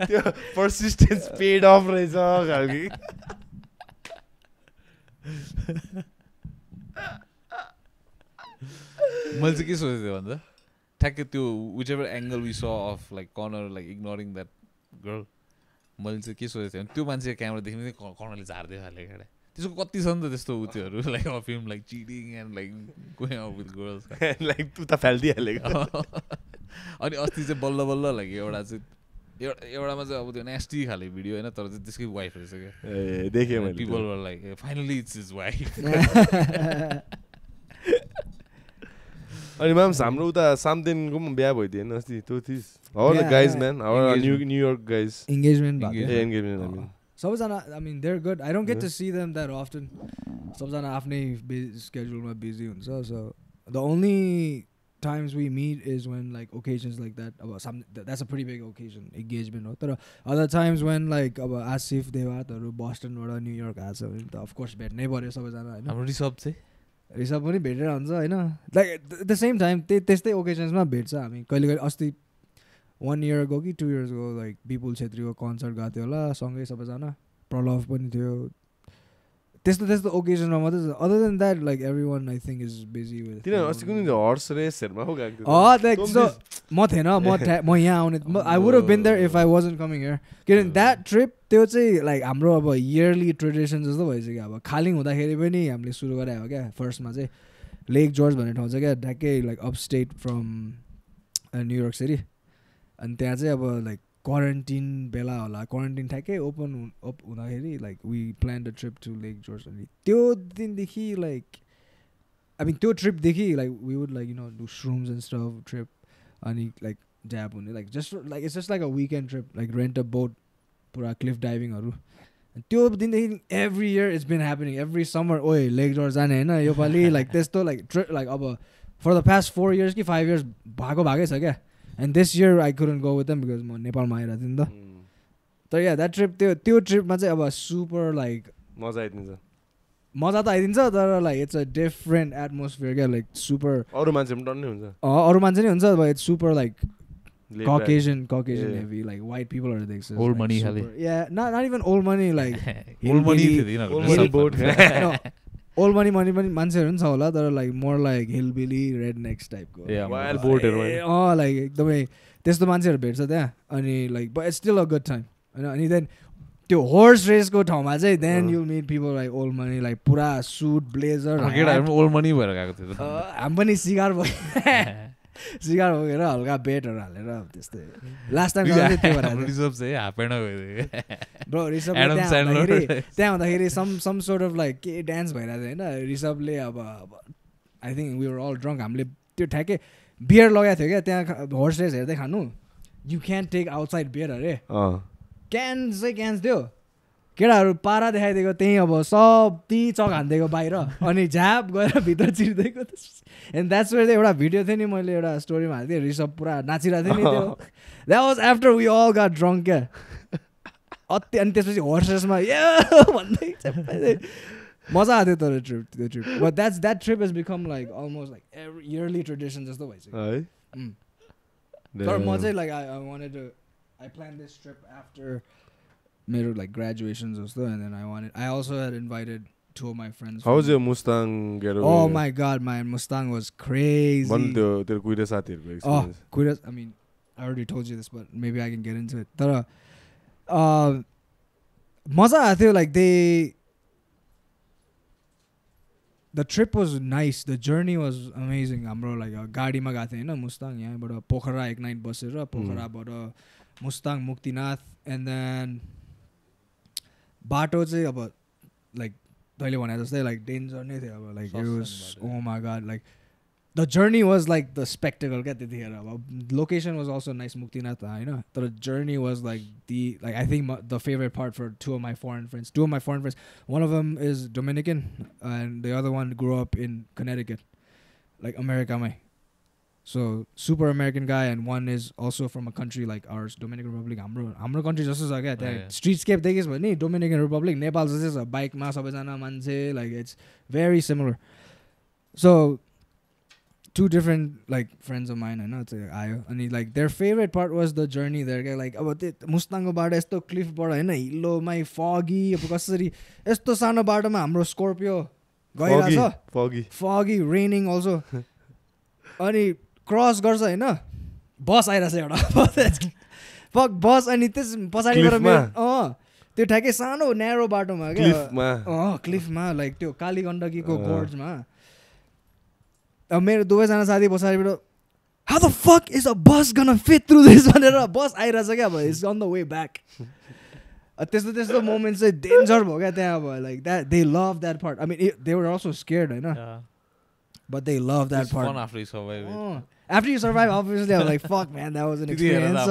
त्यो पर्सिस्टेन्स पेड अफ रहेछ खालके मैले चाहिँ के सोचेको थिएँ भन्दा ठ्याक्कै त्यो विच एभर एङ्गल वी स of like corner like ignoring that girl मैले चाहिँ के सोचेको थिएँ भने त्यो मान्छे क्यामेरा देख्ने कर्नरले झार्दै हाले क्या त्यसको कति छ नि त त्यस्तो उत्योहरू like of him like cheating and like going out with girls like तु त फालिदिइहालेको अनि अस्ति चाहिँ बल्ल बल्ल लाइक एउटा चाहिँ एउटामा चाहिँ अब त्यो नेस्टी खाले भिडियो होइन तर चाहिँ त्यसकै वाइफ रहेछ क्या देखेँ मैले people were like finally it's his wife अनि म्याम हाम्रो उता सामदेनको पनि बिहा भइदिएन अस्ति त्यो this how are the guys man how are New York guys engagement engagement I सबैजना I mean they're good I don't get to see them that often सबैजना आफ्नै स्केड्युलमा बिजी हुन्छ so the only times we meet is when like occasions like that about some that's a pretty big occasion engagement हो तर other times when like अब Asif देवातहरू बस्टनबाट New York आएको छ भने त अफकोर्स भेट्नै पऱ्यो सबैजना होइन हाम्रो रिसब पनि भेटेर हुन्छ होइन लाइक द सेम टाइम त्यस्तै ओकेजन्समा भेट्छ हामी कहिले कहिले अस्ति 1 year ago कि 2 years ago लाइक विपुल छेत्रीको कन्सर्ट गएको थियो होला सँगै सबैजना प्रलभ पनि थियो त्यस्तो ओकेजनमा मात्रै other than that like every one I think is busy with किन अस्ति कुनै हर्स रेसहरूमा हो गएको म थिएन म यहाँ आउने I would have been there if I wasn't coming here किनभने द्याट ट्रिप त्यो चाहिँ लाइक हाम्रो अब इयरली ट्रेडिसन जस्तो भइसक्यो अब खालिङ हुँदाखेरि पनि हामीले सुरु गरायो क्या फर्स्टमा चाहिँ लेक जर्ज भन्ने ठाउँ छ क्या ढ्याक्कै like upstate from New York city अनि त्यहाँ चाहिँ अब लाइक क्वारेन्टिन बेला होला क्वारेन्टिन ठ्याक्कै ओपन हुँदाखेरि like we plan the trip to Lake George अनि त्यो दिनदेखि लाइक आई मिन त्यो ट्रिपदेखि like we would like you know do shrooms and stuff trip अनि लाइक ड्याब हुने like just like it's just like a weekend trip like rent a boat पुरा cliff डाइभिङहरू त्यो दिनदेखि every year it's been happening every summer ओए Lake George जाने होइन योपालि लाइक त्यस्तो लाइक लाइक अब फर द पास्ट 4 years कि 5 years भएकै छ क्या and this year I couldn't go with them because म नेपालमा आइरहेको थिएँ नि त तर या द्याट ट्रिप त्यो ट्रिपमा चाहिँ अब सुपर लाइक मजा आइदिन्छ मजा त आइदिन्छ तर like it's a different atmosphere क्या लाइक सुपर अरू मान्छे पनि डन्नै हुन्छ अरू मान्छे नै हुन्छ but it's super like Caucasian heavy like white people are there old money खाले yeah not even old money like old money old money पनि मान्छेहरू पनि छ होला तर like more like hillbilly red necks टाइपको लाइक एकदमै त्यस्तो मान्छेहरू भेट्छ त्यहाँ अनि like but it's still a good time होइन अनि देन त्यो होर्स रेसको ठाउँमा चाहिँ देन युल मिट people like old money like पुरा सुट ब्लेजर ओल्ड मनी भएर गएको थियो हामी पनि सिगार बोकेर हल्का बेटहरू हालेर त्यस्तै लास्ट टाइम ब्रो रिसभ त्यहाँ हुँदाखेरि सम सोर्ट अफ लाइक के डान्स भइरहेको थियो होइन रिसभले अब I think we were all drunk हामीले त्यो ठ्याक्कै बियर लगाएको थियो क्या त्यहाँ हर्स रेस हेर्दै खानु यु क्यान टेक आउटसाइड बियर अरे क्यान्स थियो केटाहरू पारा देखाइदिएको त्यहीँ अब सब ती चक हानिदिएको बाहिर अनि झ्याप गएर भित्र चिर्दिएको एन्ड द्याट्स वेयर एउटा भिडियो थियो नि मैले एउटा स्टोरीमा हाल्थेँ रिसभ पुरा नाचिरहेको थियो नि त्यो that was after we all got drunk क्या अनि त्यसपछि हर्स रेसमा भन्दै मजा आएको थियो तर त्यो trip but that trip has become like almost like every yearly tradition जस्तो भइसक्यो तर म चाहिँ like I plan this trip after मेरो like graduations जस्तो and then I also had invited 2 of my friends. How was your Mustang getaway? Oh my god, my Mustang was crazy. One the Kuida साथीहरुको experience. Kuida, I mean, I already told you this but maybe I can get into it. तर मजा आएको थियो like the trip was nice, the journey was amazing. हाम्रो like गाडीमा गएको थियो हैन Mustang यहाँबाट पोखरा एक नाइट बसेर पोखराबाट Mustang मुक्तिनाथ and then बाटो चाहिँ अब लाइक तैँले भने जस्तै लाइक डेन्जर नै थियो अब like it was oh my God like the journey was like the spectacle क्या त्यतिखेर अब location was also nice Muktinath होइन तर journey was like like I think the favourite part for 2 of my foreign friends one of them is Dominican and the other one grew up in Connecticut like America मै So super American guy, and one is also from a country like ours, Dominican Republic. हाम्रो country जस्तो छ क्या त्यहाँ streetscape देखिस् भने Dominican Republic Nepal जस्तै छ बाइकमा सबैजना मान्छे like it's very similar. So two different like friends of mine हैन चाहिँ आयो अनि like their favorite part was the journey there क्या like अब त्यो मुस्ताङको बाटो यस्तो क्लिफबाट हैन हिलोमै foggy अब कसरी यस्तो सानो बाटोमा हाम्रो स्कर्पियो गइरहेछ foggy raining also अनि क्रस गर्छ हैन बस आइरहेछ एउटा फक बस अनि त्यस पछाडिबाट त्यो ठ्याक्कै सानो न्यारो बाटोमा क्या क्लिफमा लाइक त्यो काली गण्डकीको गोर्जमा अब मेरो दुवैजना साथी पछाडिबाट how the fuck is a bus gonna fit through this भनेर बस आइरहेछ क्या अब it's on the way back त्यस्तो मोमेन्ट चाहिँ डेन्जर भयो क्या त्यहाँ अब लाइक द्याट दे लभ that part I mean they were also scared हैन but they love that part. Fun after you survive it. After you survive, obviously, I was like, fuck, man, that was an experience.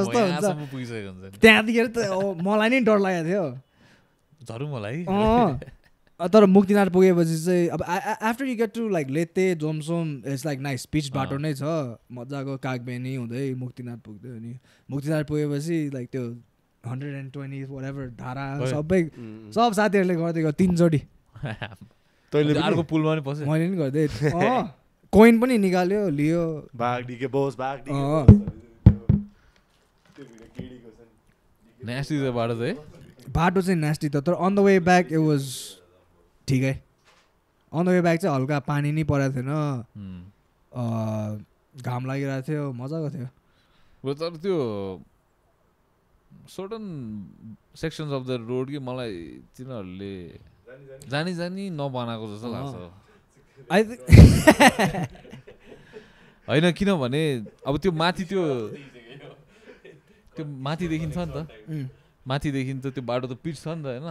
त्यहाँदेखि त मलाई नै डर लागेको थियो झरु मलाई तर मुक्तिनाथ पुगेपछि चाहिँ अब after you get to like Lete Jomsom it's like nice pitch बाटो नै छ मजाको कागबेनी हुँदै मुक्तिनाथ पुग्दै अनि मुक्तिनाथ पुगेपछि लाइक त्यो 120 whatever धारा सबै सब साथीहरूले गर्दै गयो 3 चोटि अर्को पुलमा नि पस्यो मैले नि गर्दै कोइन पनि निकाल्यो लियो न्यास्टी छ बाटो चाहिँ बाटो चाहिँ न्यास्टी त तर on the way back it was ठिकै अन द वे ब्याक चाहिँ हल्का पानी नै परेको थिएन घाम लागिरहेको थियो मजाको थियो तर त्यो certain sections of the road कि मलाई तिनीहरूले जानी नबनाएको जस्तो लाग्छ होइन किनभने अब त्यो माथि त्यो माथि देखिन्छ नि त माथिदेखि त त्यो बाटो त पिच छ नि त होइन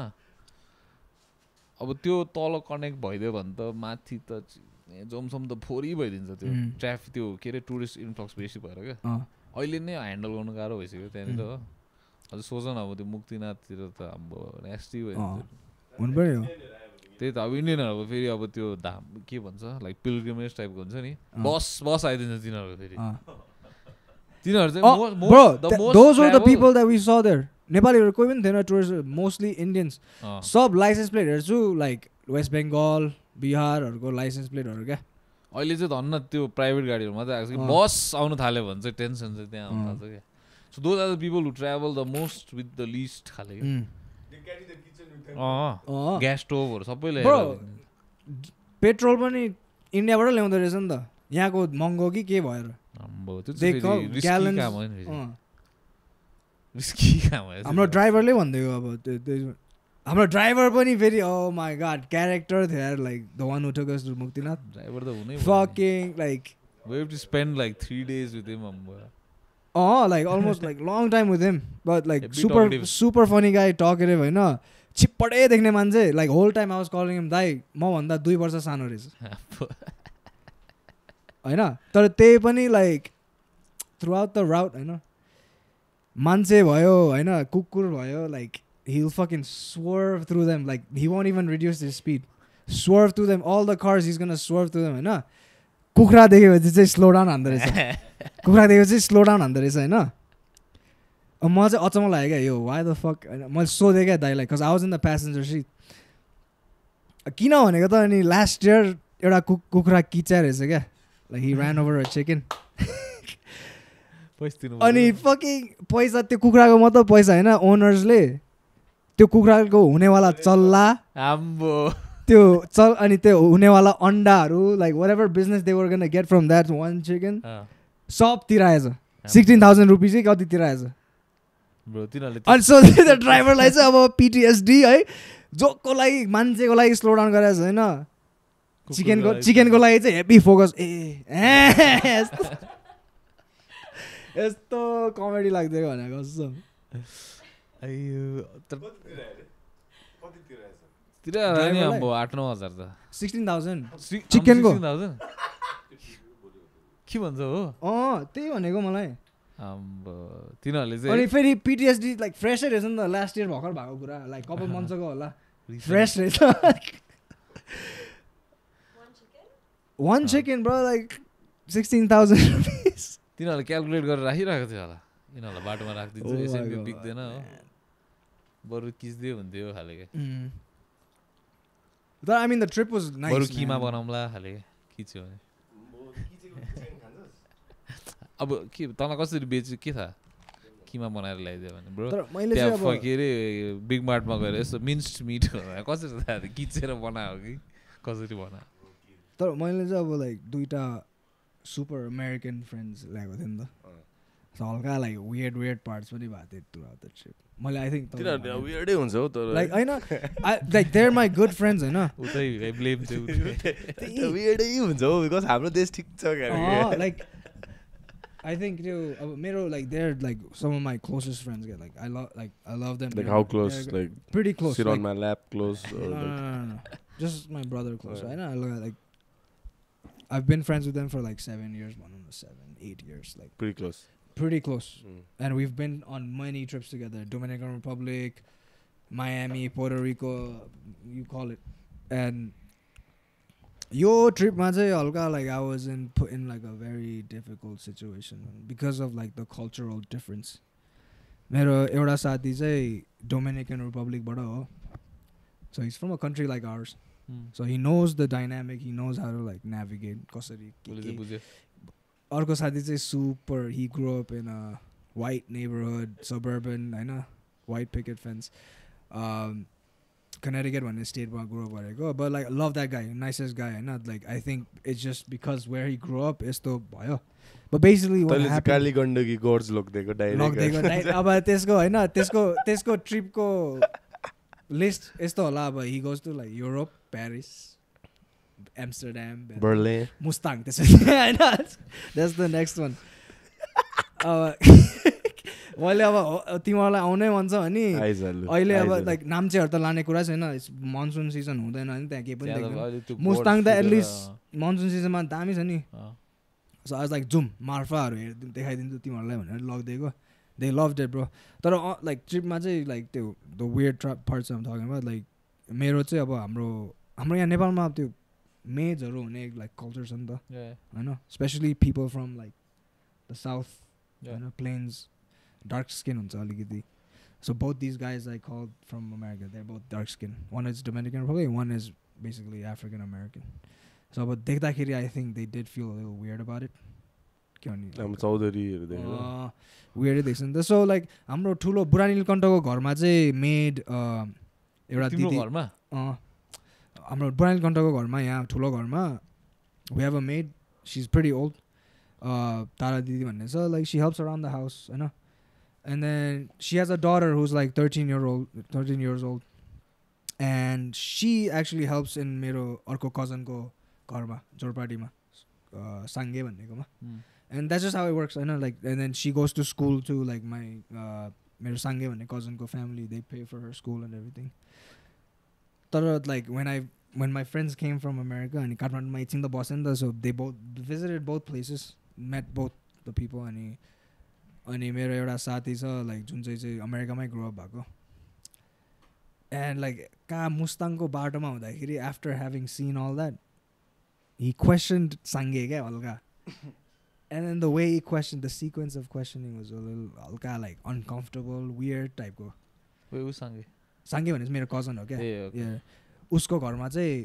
अब त्यो तल कनेक्ट भइदियो भने त माथि त जोमसोम त फोरी भइदिन्छ त्यो ट्राफिक त्यो के अरे टुरिस्ट इन्फ्लक्स बेसी भएर क्या अहिले नै ह्यान्डल गर्नु गाह्रो भइसक्यो त्यहाँनिर हो अझ सोच न अब त्यो मुक्तिनाथतिर त अब नेक्स्टी भइदिन्छ हुनु पर्यो त्यही त अब इन्डियनहरूको फेरि अब त्यो धाम के भन्छ लाइक पिलग्रिमेज टाइपको हुन्छ नि बस आइदिन्छ तिनीहरूको फेरि तिनीहरू चाहिँ those were the people that we saw there नेपालीहरू कोही पनि थिएन टुरिस्ट मोस्टली इन्डियन्स सब लाइसेन्स प्लेटहरू छु लाइक वेस्ट बेङ्गल बिहारहरूको लाइसेन्स प्लेटहरू क्या अहिले चाहिँ धन्न त्यो प्राइभेट गाडीहरू मात्रै आएको छ कि बस आउनु थाल्यो भने चाहिँ टेन्सन चाहिँ त्यहाँ आउनु थाल्छ क्या so those are the people who travel the most with the list खाले ग्यास स्टोभहरू सबैले पेट्रोल पनि इन्डियाबाट ल्याउँदो रहेछ नि त यहाँको महँगो कि के भएर हाम्रो ड्राइभरले भनिदियो अब हाम्रो ड्राइभर पनि फेरि ओ माई गॉड क्यारेक्टर थियो like the one who took us to Muktinath driver त हुनै fucking like we have to spend like 3 days with him like almost like long time with him but like super funny guy talkative हैन छिप्पडै देख्ने मान्छे like whole time I was calling him दाइ म भन्दा 2 वर्ष सानो रहेछ हैन तर त्यही पनि लाइक थ्रु आउट द राउट हैन मान्छे भयो हैन कुकुर भयो like he will fucking swerve through them like he won't even reduce his speed swerve through them all the cars he's gonna swerve through them हैन कुखुरा देखेपछि चाहिँ स्लो डाउन हान्दै रहेछ कुखुरा देखेपछि स्लो डाउन हान्दै रहेछ हैन म चाहिँ अचम्म लाग्यो क्या यो why the fuck मैले सोधेँ क्या दाइलाई cuz I was in the passenger seat किन भनेको त अनि लास्ट इयर एउटा कुखुरा किच्या रहेछ क्या like he ran over a chicken अनि फकिङ पैसा त्यो कुखुराको मात्र पैसा हैन ओनर्सले त्यो कुखुराको हुनेवाला चल्ला त्यो अनि त्यो हुनेवाला अन्डाहरू like whatever business they were gonna get from that one chicken सब तिराएछ 16,000 रुपैयाँ चाहिँ कति तिराएछ ब्रो तिनीहरूले अनि सोचे त ड्राइभरलाई चाहिँ अब PTSD है जोको लागि मान्छेको लागि स्लो डाउन गराएछ हैन चिकनको लागि चाहिँ हेभी फोकस यस्तो कमेडी लाग्दै भनेको कसम अयो तिरा नि अब 8-9 हजार त 16,000 चिकनको के भन्छ हो त्यही भनेको मलाई तिनीहरूले चाहिँ अनि फेरि PTSD लाइक फ्रेसै रहेछ नि त लास्ट इयर भर्खर भएको कुरा लाइक कपाल मन्चको होला फ्रेस रहेछ one chicken bro like 16,000 rupees. तिनीहरूले क्यालकुलेट गरेर राखिरहेको थियो होला यिनीहरूलाई बाटोमा राखिदिन्छु एसएमपी बिग्दैन हो बरु किच्दियो हुन्थ्यो खाले के But I mean the trip was nice. बरु किमा बनाउँला खाले किच्यो भने अब के तँलाई कसरी बेच्यो के थाहा किमा बनाएर ल्याइदियो भने ब्रो त्यहाँ के अरे बिग मार्टमा गएर यसो मिन्स्ड मिट कसरी थाहा किचेर बनायो कि कसरी बनायो तर मैले चाहिँ अब लाइक दुईटा सुपर अमेरिकन फ्रेन्ड्स ल्याएको थिएँ नि त हल्का लाइक weird पार्ट्स पनि भएको थियो throughout the trip मैले आई थिङ्क वियर्डै हुन्छ हौ तर लाइक होइन like they're my good friends होइन उतै ब्लेम थियो वियर्डै हुन्छ हौ बिकज हाम्रो देश ठिक छ लाइक I think अब मेरो like they're like some of my closest friends get like I love them like how close like pretty close sit like, on my lap close or no, just my brother close I know like I've been friends with them for like 7 years 7-8 years like pretty close and we've been on many trips together Dominican Republic Miami Puerto Rico you call it and yo trip ma chai halka like I was put in like a very difficult situation because of like the cultural difference mero euta sathi chai Dominican Republic bada ho so he's from a country like ours so he knows the dynamic he knows how to like navigate kasari arko sathi chai super he grew up in a white neighborhood suburban haina white picket fence Connecticut one state where I grew up but like I love that guy nicest guy not like I think it's just because where he grew up is to but basically what happened Kali Gandagi gods lokdeko direct अब त्यसको हैन त्यसको trip को list यस्तो होला अब he goes to like Europe Paris Amsterdam Berlin Mustang Hahn that's the next one मैले अब तिमीहरूलाई आउनै मन छ भने अहिले अब लाइक नाम्चेहरू त लाने कुरा छैन मनसुन सिजन हुँदैन नि त्यहाँ केही पनि देख्दैन मुस्ताङ त एटलिस्ट मनसुन सिजनमा दामी छ नि सो आज लाइक जुम मार्फाहरू देखाइदिन्छु तिमीहरूलाई भनेर लगिदिएको दे लभ डेट ब्रो तर लाइक ट्रिपमा चाहिँ लाइक त्यो the weird parts of talking about like मेरो चाहिँ अब हाम्रो यहाँ नेपालमा त्यो मेजहरू हुने लाइक कल्चर छ नि त होइन especially people from like the south होइन plains dark skin huncha alikiti so both these guys I called from America they're both dark skin one is Dominican Republic one is basically African American so but dekhdakheri I think they did feel a little weird about it I'm Chaudhary weird dekhchhan ta so like hamro thulo Buranil Kantako घरमा चाहिँ made एउटा दिदी घरमा हाम्रो Buranil Kantako घरमा यहाँ ठुलो घरमा we have a maid she's pretty old Tara didi भन्ने छ like she helps around the house you know and then she has a daughter who's like 13 years old and she actually helps in mero arko cousin ko gharma jorpadi ma sange bhaneko ma and that's just how it works I know like and then she goes to school too like my mero sange bhanne cousin ko family they pay for her school and everything tara like when my friends came from America and Kathmandu ma एकछिन त बसे नि त so they both visited both places met both the people अनि मेरो एउटा साथी छ लाइक जुन चाहिँ अमेरिकामै ग्रो अप भएको एन्ड लाइक कहाँ मुस्ताङको बाटोमा हुँदाखेरि after having seen all that he questioned Sange क्या हल्का and then the way he question the sequence of questioning was हल्का लाइक अनकम्फर्टेबल वियर्ड टाइपको साङ्गे भनेपछि मेरो कजन हो क्या उसको घरमा चाहिँ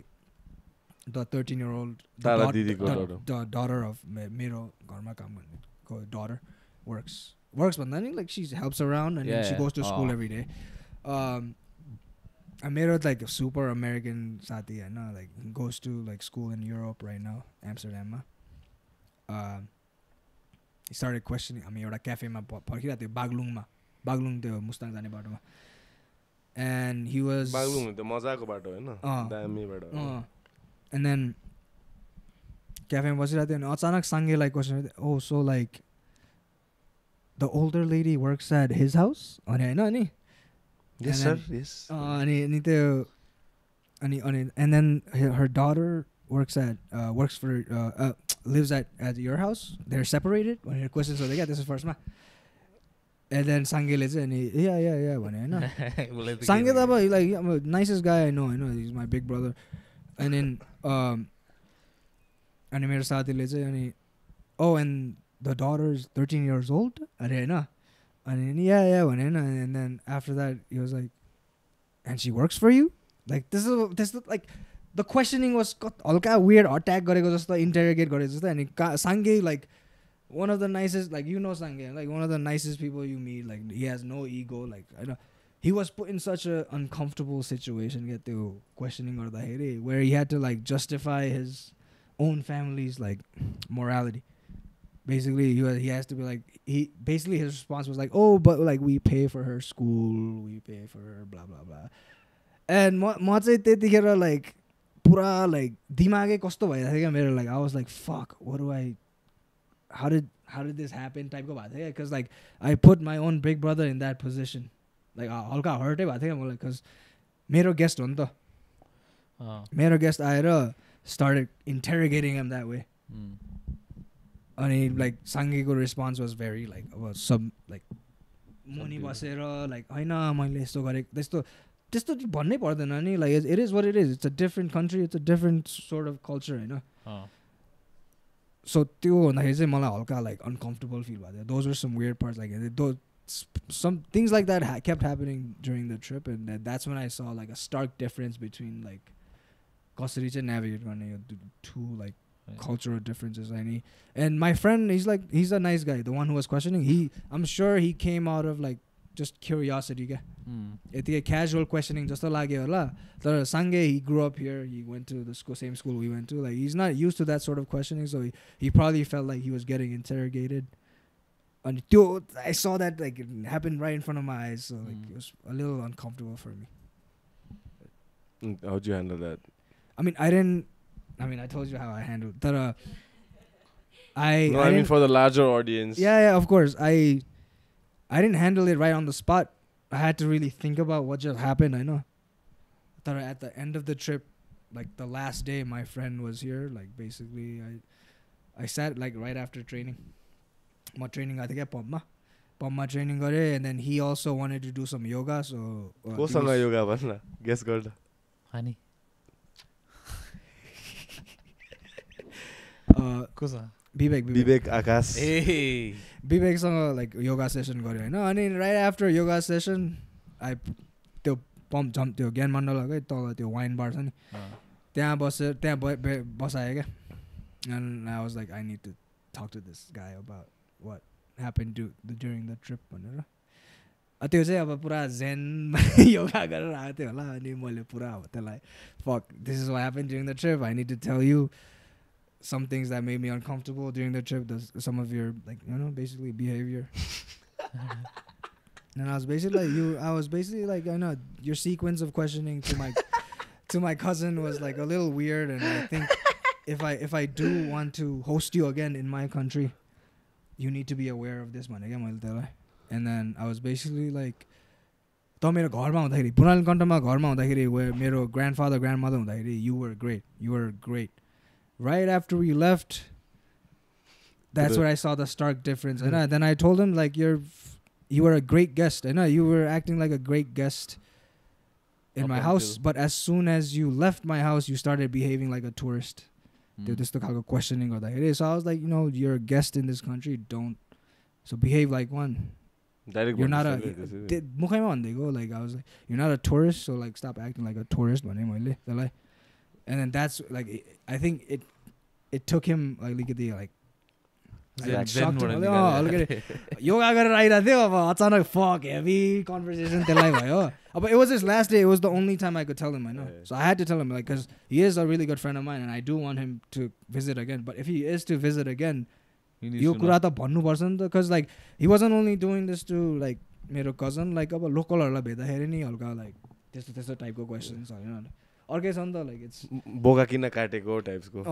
द 13-year-old daughter of मेरो घरमा काम गर्नेको daughter works भन्दा नि like she helps around and she goes to school every day मेरो like super American साथी हैन like he goes to like school in Europe right now Amsterdam मा he started questioning हामी एउटा क्याफेमा पर्खिरहेको थियो बागलुङ त्यो मुस्ताङ जाने बाटोमा and he was बागलुङ त मजाको बाटो हैन दामी बाटो and then क्याफेमा बसिरहेको थियो अनि अचानक साङ्गेलाई question oh so like the older lady works at his house अनि हैन अनि yes sir yes अनि त्यो अनि and then her daughter works for lives at your house they're separated भनेर क्वेसन सोधे क्या त्यसो फर्स्टमा and then साङ्गेले चाहिँ अनि yeah भने हैन साङ्गे त अब like nicest guy I know he's my big brother and then अनि मेरो साथीले चाहिँ अनि oh, and the daughter's 13 years old? Arena. And yeah, and then after that, he was like, and she works for you? Like, this is like, the questioning was alka weird, attack gareko jasto, interrogate gareko jasto, and Sange, like, one of the nicest, like, you know Sange, like, one of the nicest people you meet, like, he has no ego, like, I know. He was put in such an uncomfortable situation, get to questioning where he had to, like, justify his own family's, like, morality. Basically, he has to be like, his response was like, oh, but like we pay for her school, we pay for her blah blah blah. And ma चाहिँ त्यतिखेर like पुरा like दिमागै कस्तो भइरहेको थियो मेरो, like I was like, fuck, how did this happen type को भएको थियो, because like I put my own big brother in that position, like हल्का हर्टै भएको थियो मलाई, because मेरो guest हो नि त, मेरो guest आएर started interrogating him that way. And like Sangeको response was very like like मुनि बसेर like हैन मैले यस्तो गरेको त्यस्तो भन्नै पर्दैन नि, like it is what it is, it's a different country, it's a different sort of culture Hahn. So त्यो भन्दाखेरि चाहिँ मलाई हल्का like uncomfortable feel भएको थियो. Those were some weird parts, like some things like that kept happening during the trip, and that's when I saw like a stark difference between like कसरी चाहिँ navigate गर्ने यो two like cultural differences. And my friend, he's a nice guy, the one who was questioning, I'm sure he came out of like just curiosity क्या, यति casual questioning जस्तो लाग्यो होला. तर Sange, he grew up here, he went to the same school we went to, like he's not used to that sort of questioning, so he probably felt like he was getting interrogated. And I saw that like it happened right in front of my eyes, so like it was a little uncomfortable for me. How'd you handle that? I mean, I told you how I handled that. I mean for the larger audience. Yeah, of course. I didn't handle it right on the spot. I had to really think about what just happened. I know. But at the end of the trip, like the last day, my friend was here. Like basically, I sat like right after training. My training, I think I Pumma training got it, and then he also wanted to do some yoga. So. Kosanga yoga bhanna? Guess garda. Honey. Vivek Akash. Hey. Vivekसँग like yoga session गर्यो हैन, अनि right after yoga session I त्यो pump jump त्यो ज्ञान मण्डलकै तल त्यो wine bar छ नि, त्यहाँ बसायो क्या, and I was like, I need to talk to this guy about what happened during the trip भनेर. त्यो चाहिँ अब पुरा zen yoga गरेर आएको थियो होला, अनि मैले पुरा अब त्यसलाई fuck, this is what happened during the trip, I need to tell you some things that made me uncomfortable during the trip, some of your like basically behavior. And I was basically like I know your sequence of questioning to my cousin was like a little weird, and I think if I do want to host you again in my country, you need to be aware of this man. And then I was basically like, त मेरो घरमा हुँदाखेरि पुरानो कन्टमा घरमा हुँदाखेरि मेरो grandfather grandmother हुँदाखेरि you were great. Right after we left, that's where I saw the stark difference. And then I told him like you were a great guest. I know you were acting like a great guest in my house, but as soon as you left my house, you started behaving like a tourist. त्यस्तो खालको questioning गर्दाखेरि. So I was like, you're a guest in this country, so behave like one. You're not a मुखैमा भन्दैको, like I was like, you're not a tourist, so like stop acting like a tourist भने मैले त्यसलाई. And then that's like I think it took him like shocked him. Yoga गरेर आइरहेको थियो, अब अचानक fuck heavy conversation त्यसलाई भयो. But it was his last day. It was the only time I could tell him. I know. So I had to tell him, like, because he is a really good friend of mine, and I do want him to visit again. But if he is to visit again, यो कुरा त भन्नुपर्छ नि त, because like he wasn't only doing this to like मेरो cousin, like अब लोकलहरूलाई भेट्दाखेरि नि हल्का like त्यस्तो टाइपको questions होइन, अर्कै छ नि त, like it's बोका किन काटेको टाइप्सको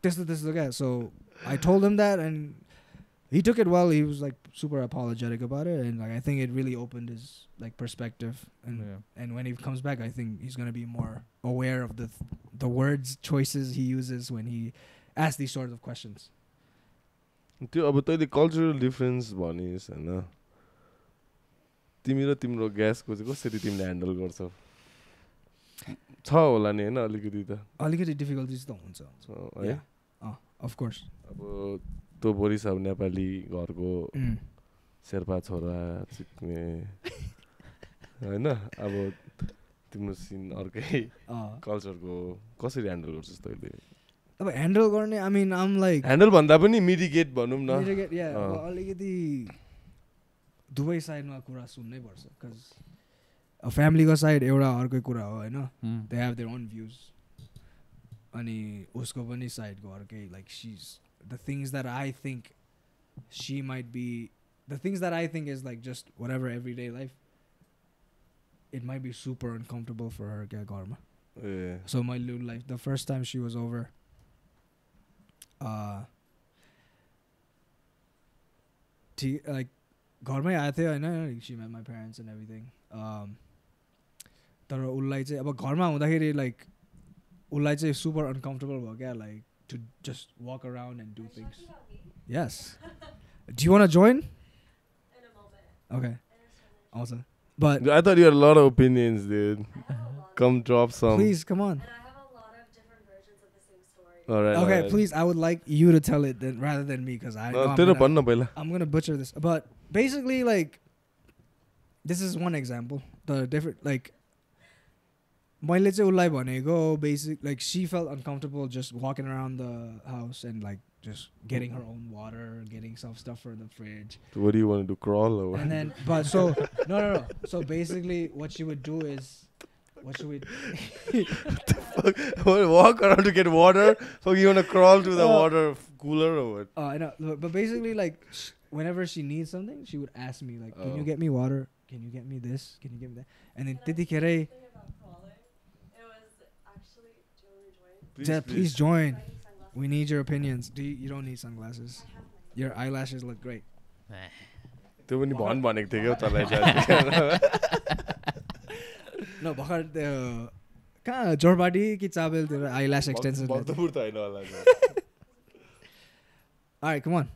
त्यस्तो क्या. So I told him that, and he took it well. He was like super apologetic about it, and like I think it really opened his like perspective. And when he comes back, I think he's gonna be more aware of the words choices he uses when he asks these sorts of questions. त्यो अब तैले cultural difference भनिस् हैन, तिमी र तिम्रो ग्यासको चाहिँ कसरी तिमीले handle गर्छौ? छ होला नि हैन, अलिकति डिफिकल्टिज त हुन्छ है. Of course. अब त्यो बोरी सब नेपाली घरको शेर्पा छोरा सिक्ने हैन अब तिम्रो सिन अर्कै कल्चरको कसरी ह्यान्डल गर्छस् तैले अब ह्यान्डल गर्ने आई मिन आम लाइक ह्यान्डल भन्दा पनि मिडिकेट भनौँ न मिडिकेट या अलिकति दुवै साइडमा कुरा सुन्नै पर्छ बिकज फ्यामिलीको साइड एउटा अर्कै कुरा हो होइन they have their own views अनि उसको पनि साइडको अर्कै like शीज the things that I think she might be the things that I think is like just watt ever every day life it might be super uncomfortable for her क्या घरमा so my little life the first time she was over like घरमै आएको थियो होइन she met my parents and everything तर उसलाई चाहिँ अब घरमा हुँदाखेरि लाइक उसलाई चाहिँ super uncomfortable भयो क्या like to just walk around and do things yes do you want to join in a moment okay also but I thought you had a lot of opinions dude come drop some please come on and I have a lot of different versions of the same story all right okay all right. please I would like you to tell it then rather than me because I'm gonna butcher this but basically like this is one example the different like मैले चाहिँ उसलाई भनेको basic like she felt uncomfortable just walking around the house and like just getting her own water getting some stuff for the fridge so what do you want to do crawl or what? And then but so no so basically what she would do is what should we what the fuck walk around to get water so you want to crawl to the water cooler or what I know but basically like whenever she needs something she would ask me like can you get me water can you get me this can you get me that and then त्यतिखेरै please join we need your opinions you don't need sunglasses your eyelashes look great त्यो पनि भन भनेको थियो के तँलाई चाहिँ न भर्खर कहाँ जोरपाटी कि चाबेलतिर eyelash extension भक्तपुर त हैन होला alright come on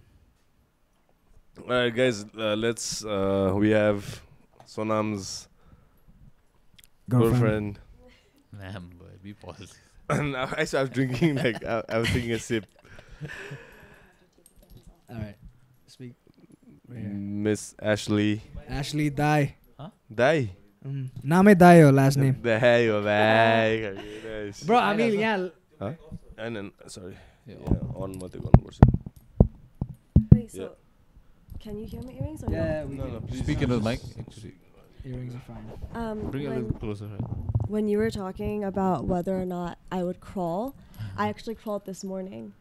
alright guys let's we have Sonam's girlfriend man boy be positive and I was drinking like I was taking a sip alright speak Miss Ashley Dai Dai नामै दाई हो last name Dai हो भाइ nice bro I mean yeah huh and then sorry yeah on मात्रै गर्नुपर्छ wait so can you hear my earrings or yeah no please speak into the mic actually earrings are fine bring it a little closer right? When you were talking about whether or not I would crawl I actually crawled this morning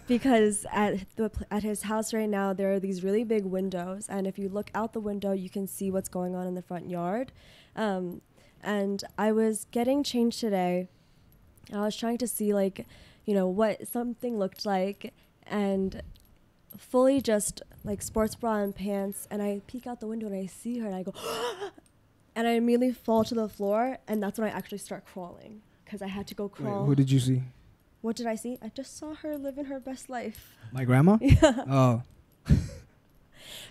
because at his house right now there are these really big windows and if you look out the window you can see what's going on in the front yard and I was getting changed today I was trying to see like you know what something looked like and fully just like sports bra and pants and I peek out the window and I see her and I go and I immediately fall to the floor and that's when I actually start crawling because I had to go crawl. Wait, who did you see? What did I see? I just saw her living her best life. My grandma? Yeah. Oh.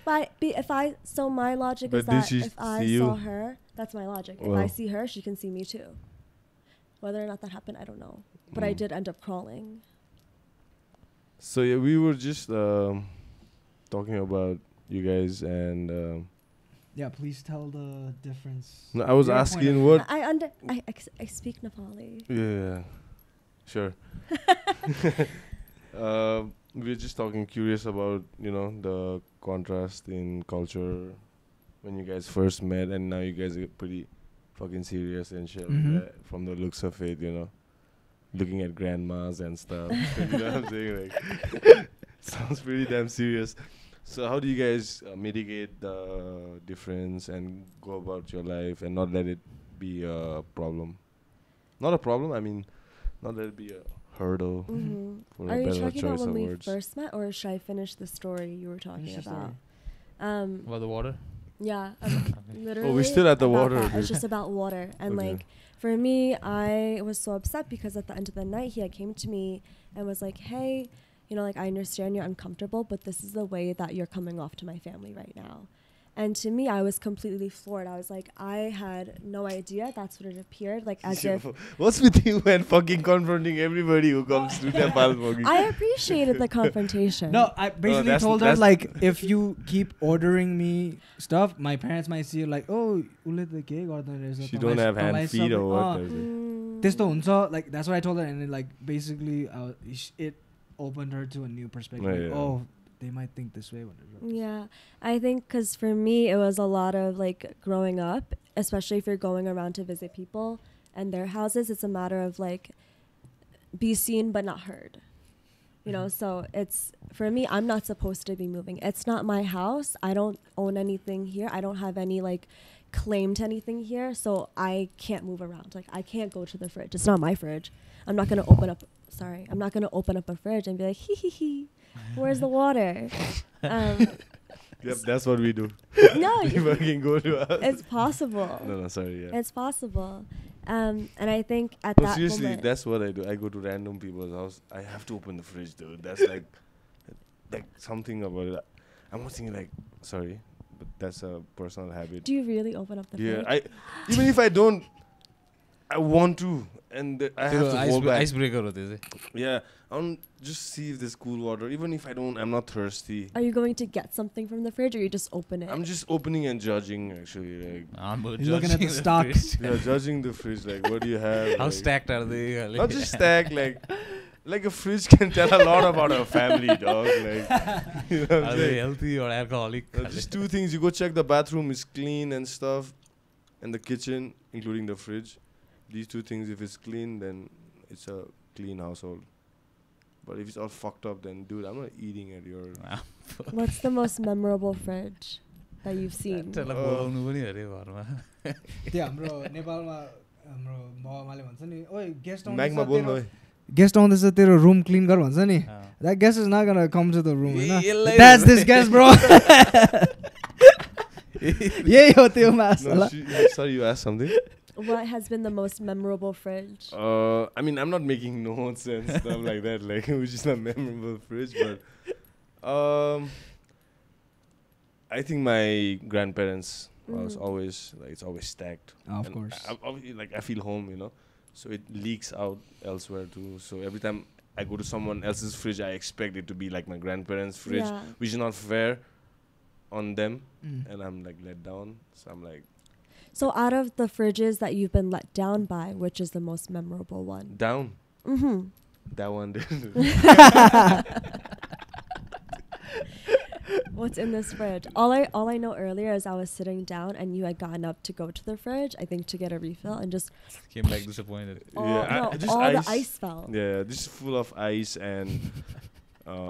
But if I so my logic but is that if I you? saw her, that's my logic. If I see her, she can see me too. Whether or not that happened, I don't know. But I did end up crawling. So yeah, we were just talking about you guys and yeah, please tell the difference. no, I was asking what I speak Nepali. yeah sure we were just talking curious about you know the contrast in culture when you guys first met and now you guys are pretty fucking serious and shit from the looks of it you know looking at grandmas and stuff you know what I'm saying like sounds pretty damn serious so how do you guys mitigate the difference and go about your life and not let it be a problem not a problem I mean not let it be a hurdle for Are a you better talking about choice when of we words first met or should I finish the story you were talking about? About the water? Yeah, literally. Oh, we're still at the water. It's just about water. And like, for me, I was so upset because at the end of the night, he had came to me and was like, hey, you know, like, I understand you're uncomfortable, but this is the way that you're coming off to my family right now. And to me, I was completely floored. I was like, I had no idea that's what it appeared, like as if... What's with you and fucking confronting everybody who comes to Nepal? I appreciated the confrontation. No, I basically told her, like, if you keep ordering me stuff, my parents might see you like, oh, she don't have hand, feet or what. Like, that's what I told her. And then, like, basically, it opened her to a new perspective. Oh, they might think this way when they're drunk. Yeah, I think because for me, it was a lot of, like, growing up, especially if you're going around to visit people and their houses, it's a matter of, like, be seen but not heard. You know, so it's, for me, I'm not supposed to be moving. It's not my house. I don't own anything here. I don't have any, like, claim to anything here, so I can't move around. Like, I can't go to the fridge. It's not my fridge. I'm not going to open up a fridge and be like, hee hee hee, where's the water? Yep, that's what we do. No, we fucking go to us. It's possible. No, sorry, yeah. It's possible. And I think at that seriously, moment, that's what I do. I go to random people's house. I have to open the fridge, dude. That's like something about it. I'm not thinking like, sorry, but that's a personal habit. Do you really open up the fridge? Yeah, even if I don't, I want to, and I have to hold back. Icebreaker, yeah, I want just see if there's cool water. Even if I'm not thirsty. Are you going to get something from the fridge, or you just open it? I'm just opening and judging, actually. Like, he's looking at the stock. Yeah, judging the fridge. Like, what do you have? How like, stacked are they? Not just stacked, like a fridge can tell a lot about a family, dog. Like, you know what are they healthy or alcoholic? Just two things. You go check the bathroom is clean and stuff, and the kitchen, including the fridge. These two things, if it's clean, then it's a clean household. But if it's all fucked up, then dude, I'm not eating at your... What's the most memorable fridge that you've seen? Guest on this room clean gar bhन्छ नि. That guest is not gonna come to the room. That's this guest, bro. Yay ho त्यो मासला. Sorry, you asked something? What has been the most memorable fridge? I mean, I'm not making notes and stuff like that, like, which is not memorable fridge, but I think my grandparents was always, like, it's always stacked. Of course. I feel home, you know, so it leaks out elsewhere too. So every time I go to someone else's fridge, I expect it to be like my grandparents' fridge, which is not fair on them, and I'm like let down. So I'm like. So out of the fridges that you've been let down by, which is the most memorable one? Down. Mm-hmm. That one did. What's in this fridge? All I know earlier is I was sitting down and you had gotten up to go to the fridge, I think to get a refill, and just came like disappointed. All the ice fell. Yeah, this is full of ice and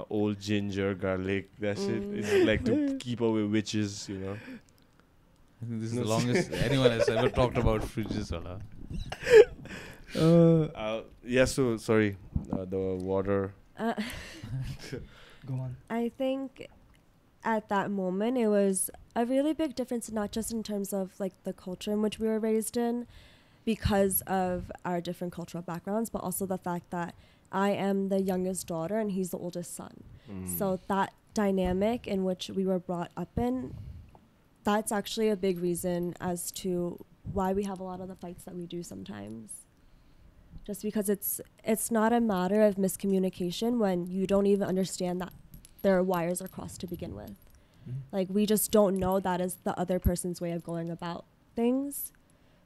old ginger, garlic. That's it. It's like to keep away witches, you know. I think this is the longest anyone has ever talked about fridges. Yeah, so sorry. The water. Go on. I think at that moment it was a really big difference, not just in terms of like the culture in which we were raised in because of our different cultural backgrounds, but also the fact that I am the youngest daughter and he's the oldest son. So that dynamic in which we were brought up in, that's actually a big reason as to why we have a lot of the fights that we do sometimes. Just because it's not a matter of miscommunication when you don't even understand that their wires are crossed to begin with. Like, we just don't know that is the other person's way of going about things.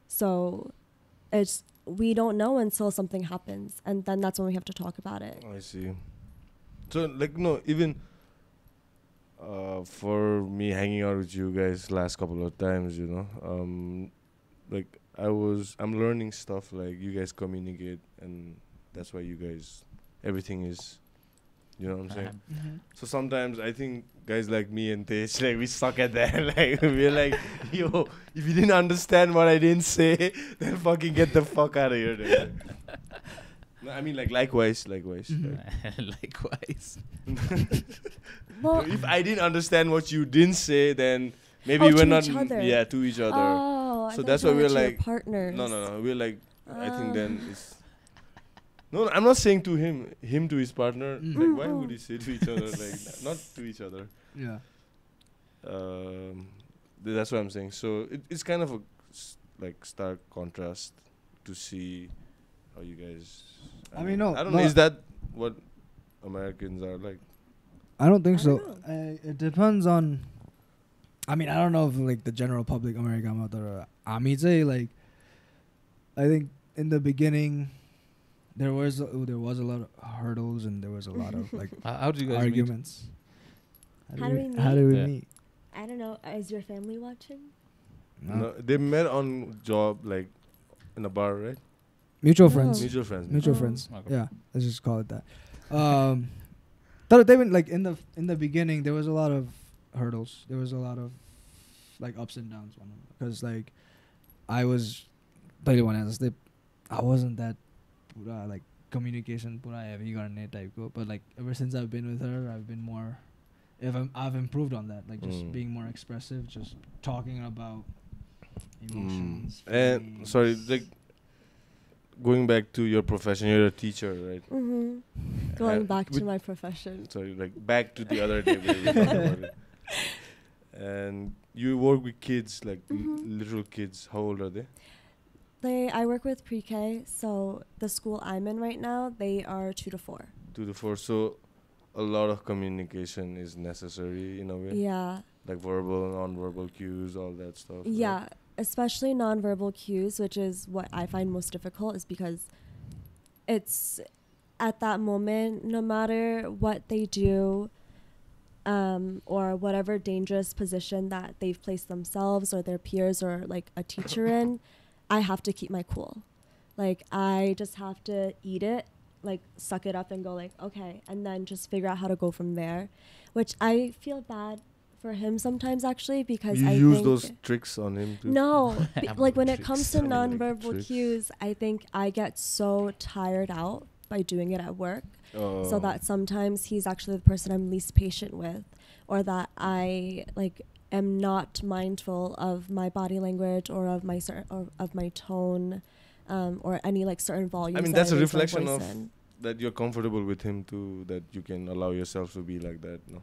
So we don't know until something happens, and then that's when we have to talk about it. I see. So, like, no, even for me hanging out with you guys last couple of times, you know, like, I'm learning stuff, like, you guys communicate, and that's why you guys, everything is, you know what I'm saying? So sometimes I think guys like me and Tej, like, we suck at that. Like, we're like, yo, if you didn't understand what I didn't say, then fucking get the fuck out of here. Dude. No, I mean, like, likewise. Likewise. Well, if I didn't understand what you didn't say, then maybe we're not. Yeah, to each other. Oh, so that's why we're like partners. No. We're like, I think then it's. No, I'm not saying to him to his partner. Like, why would he say to each other? Like, not to each other. Yeah. That's what I'm saying. So it's kind of a like stark contrast to see how you guys. I mean, no, I don't know. Is that what Americans are like? I don't think I so. don't It depends on. I mean, I don't know if like the general public America say like. I think in the beginning, there was a lot of hurdles and there was a lot of like How do you guys arguments. How do we meet? How do we Yeah. meet? I don't know. Is your family watching? No, they met on job like in a bar, right? Mutual No. friends. Mutual friends. Mutual Oh. friends. Okay. Yeah, let's just call it that. They went like in the beginning. There was a lot of hurdles. There was a lot of like ups and downs. Because like I was, I wasn't that like communication heavy type go. But like ever since I've been with her, I've been more. I've improved on that. Like just being more expressive, just talking about emotions. And feelings. sorry, like going back to your profession, you're a teacher, right? Mm-hmm. Going back to with- my profession. Sorry, like back to the other day where we talked about it. And you work with kids, like literal kids. How old are they? I work with pre-K, so the school I'm in right now, they are 2 to 4. 2 to 4. So a lot of communication is necessary in a way. Yeah. Like verbal, non-verbal cues, all that stuff. right? Yeah, especially nonverbal cues, which is what I find most difficult, is because it's at that moment, no matter what they do, or whatever dangerous position that they've placed themselves or their peers or like a teacher in, I have to keep my cool. Like I just have to eat it, like suck it up and go like, okay, and then just figure out how to go from there, which I feel bad for him sometimes actually, because You I use think those tricks on him too. no, like when it Tricks. comes to I mean, like, nonverbal tricks. cues, I think I get so tired out by doing it at work, so that sometimes he's actually the person I'm least patient with, or that I like am not mindful of my body language or of my of my tone, or any like certain volumes. I mean, that that's a raise my reflection voice of in. that you're comfortable with him too, that you can allow yourself to be like that. No,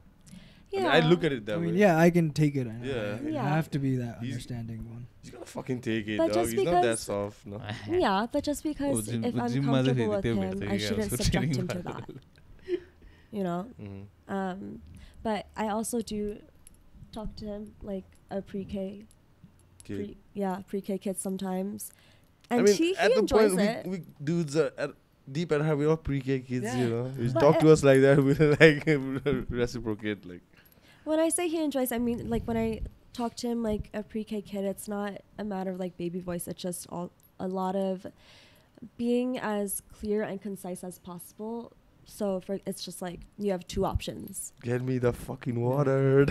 Yeah, I look at it that I way. mean, yeah, I can take it. I know. Yeah. I Yeah. have to be that He's- understanding one. He's gonna fucking take it, But dog. just He's not that because- soft, no. Yeah, but just because gym- if I'm gym comfortable with master him, they I were shouldn't also subject training him to master. that. You know. Mm-hmm. But I also do talk to him like a pre-K, Kid. pre-K kid sometimes, I and mean, he at the enjoys point, it. we dudes are deep at heart. We're all pre-K kids, Yeah. you know. You But talk to us like that, we'll like reciprocate, like. When I say he enjoys, I mean like when I talk to him like a pre-K kid, it's not a matter of like baby voice. It's just a lot of being as clear and concise as possible. So it's just like you have two options. Get me the fucking water.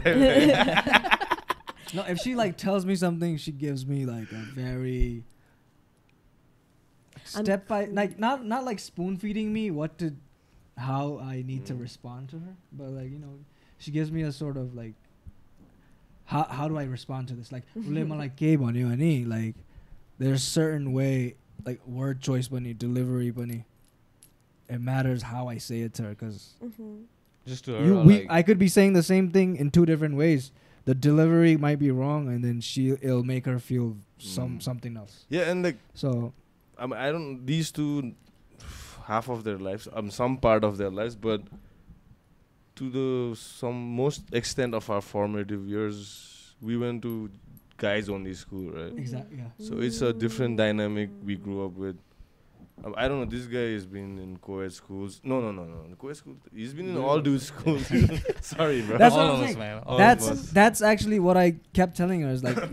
No, if she like tells me something, she gives me like a very step by like not like spoon feeding me how I need to respond to her, but like she gives me a sort of like how do I respond to this, like like there's certain way like word choice bunny, delivery bunny, it matters how I say it to her, because Just to her, or like, I could be saying the same thing in two different ways. The delivery might be wrong, and then it'll make her feel something else. Yeah, and like So I don't. These two, half of their lives, some part of their lives, but to the most extent of our formative years, we went to guys only school, right? exactly, yeah. So it's a different dynamic we grew up with. I don't know. This guy has been in co-ed schools. No. Co-ed school. He's been in all dudes schools. Sorry, bro. That's all what I'm of us, saying. man. All That's of us. that's actually what I kept telling her. Is like I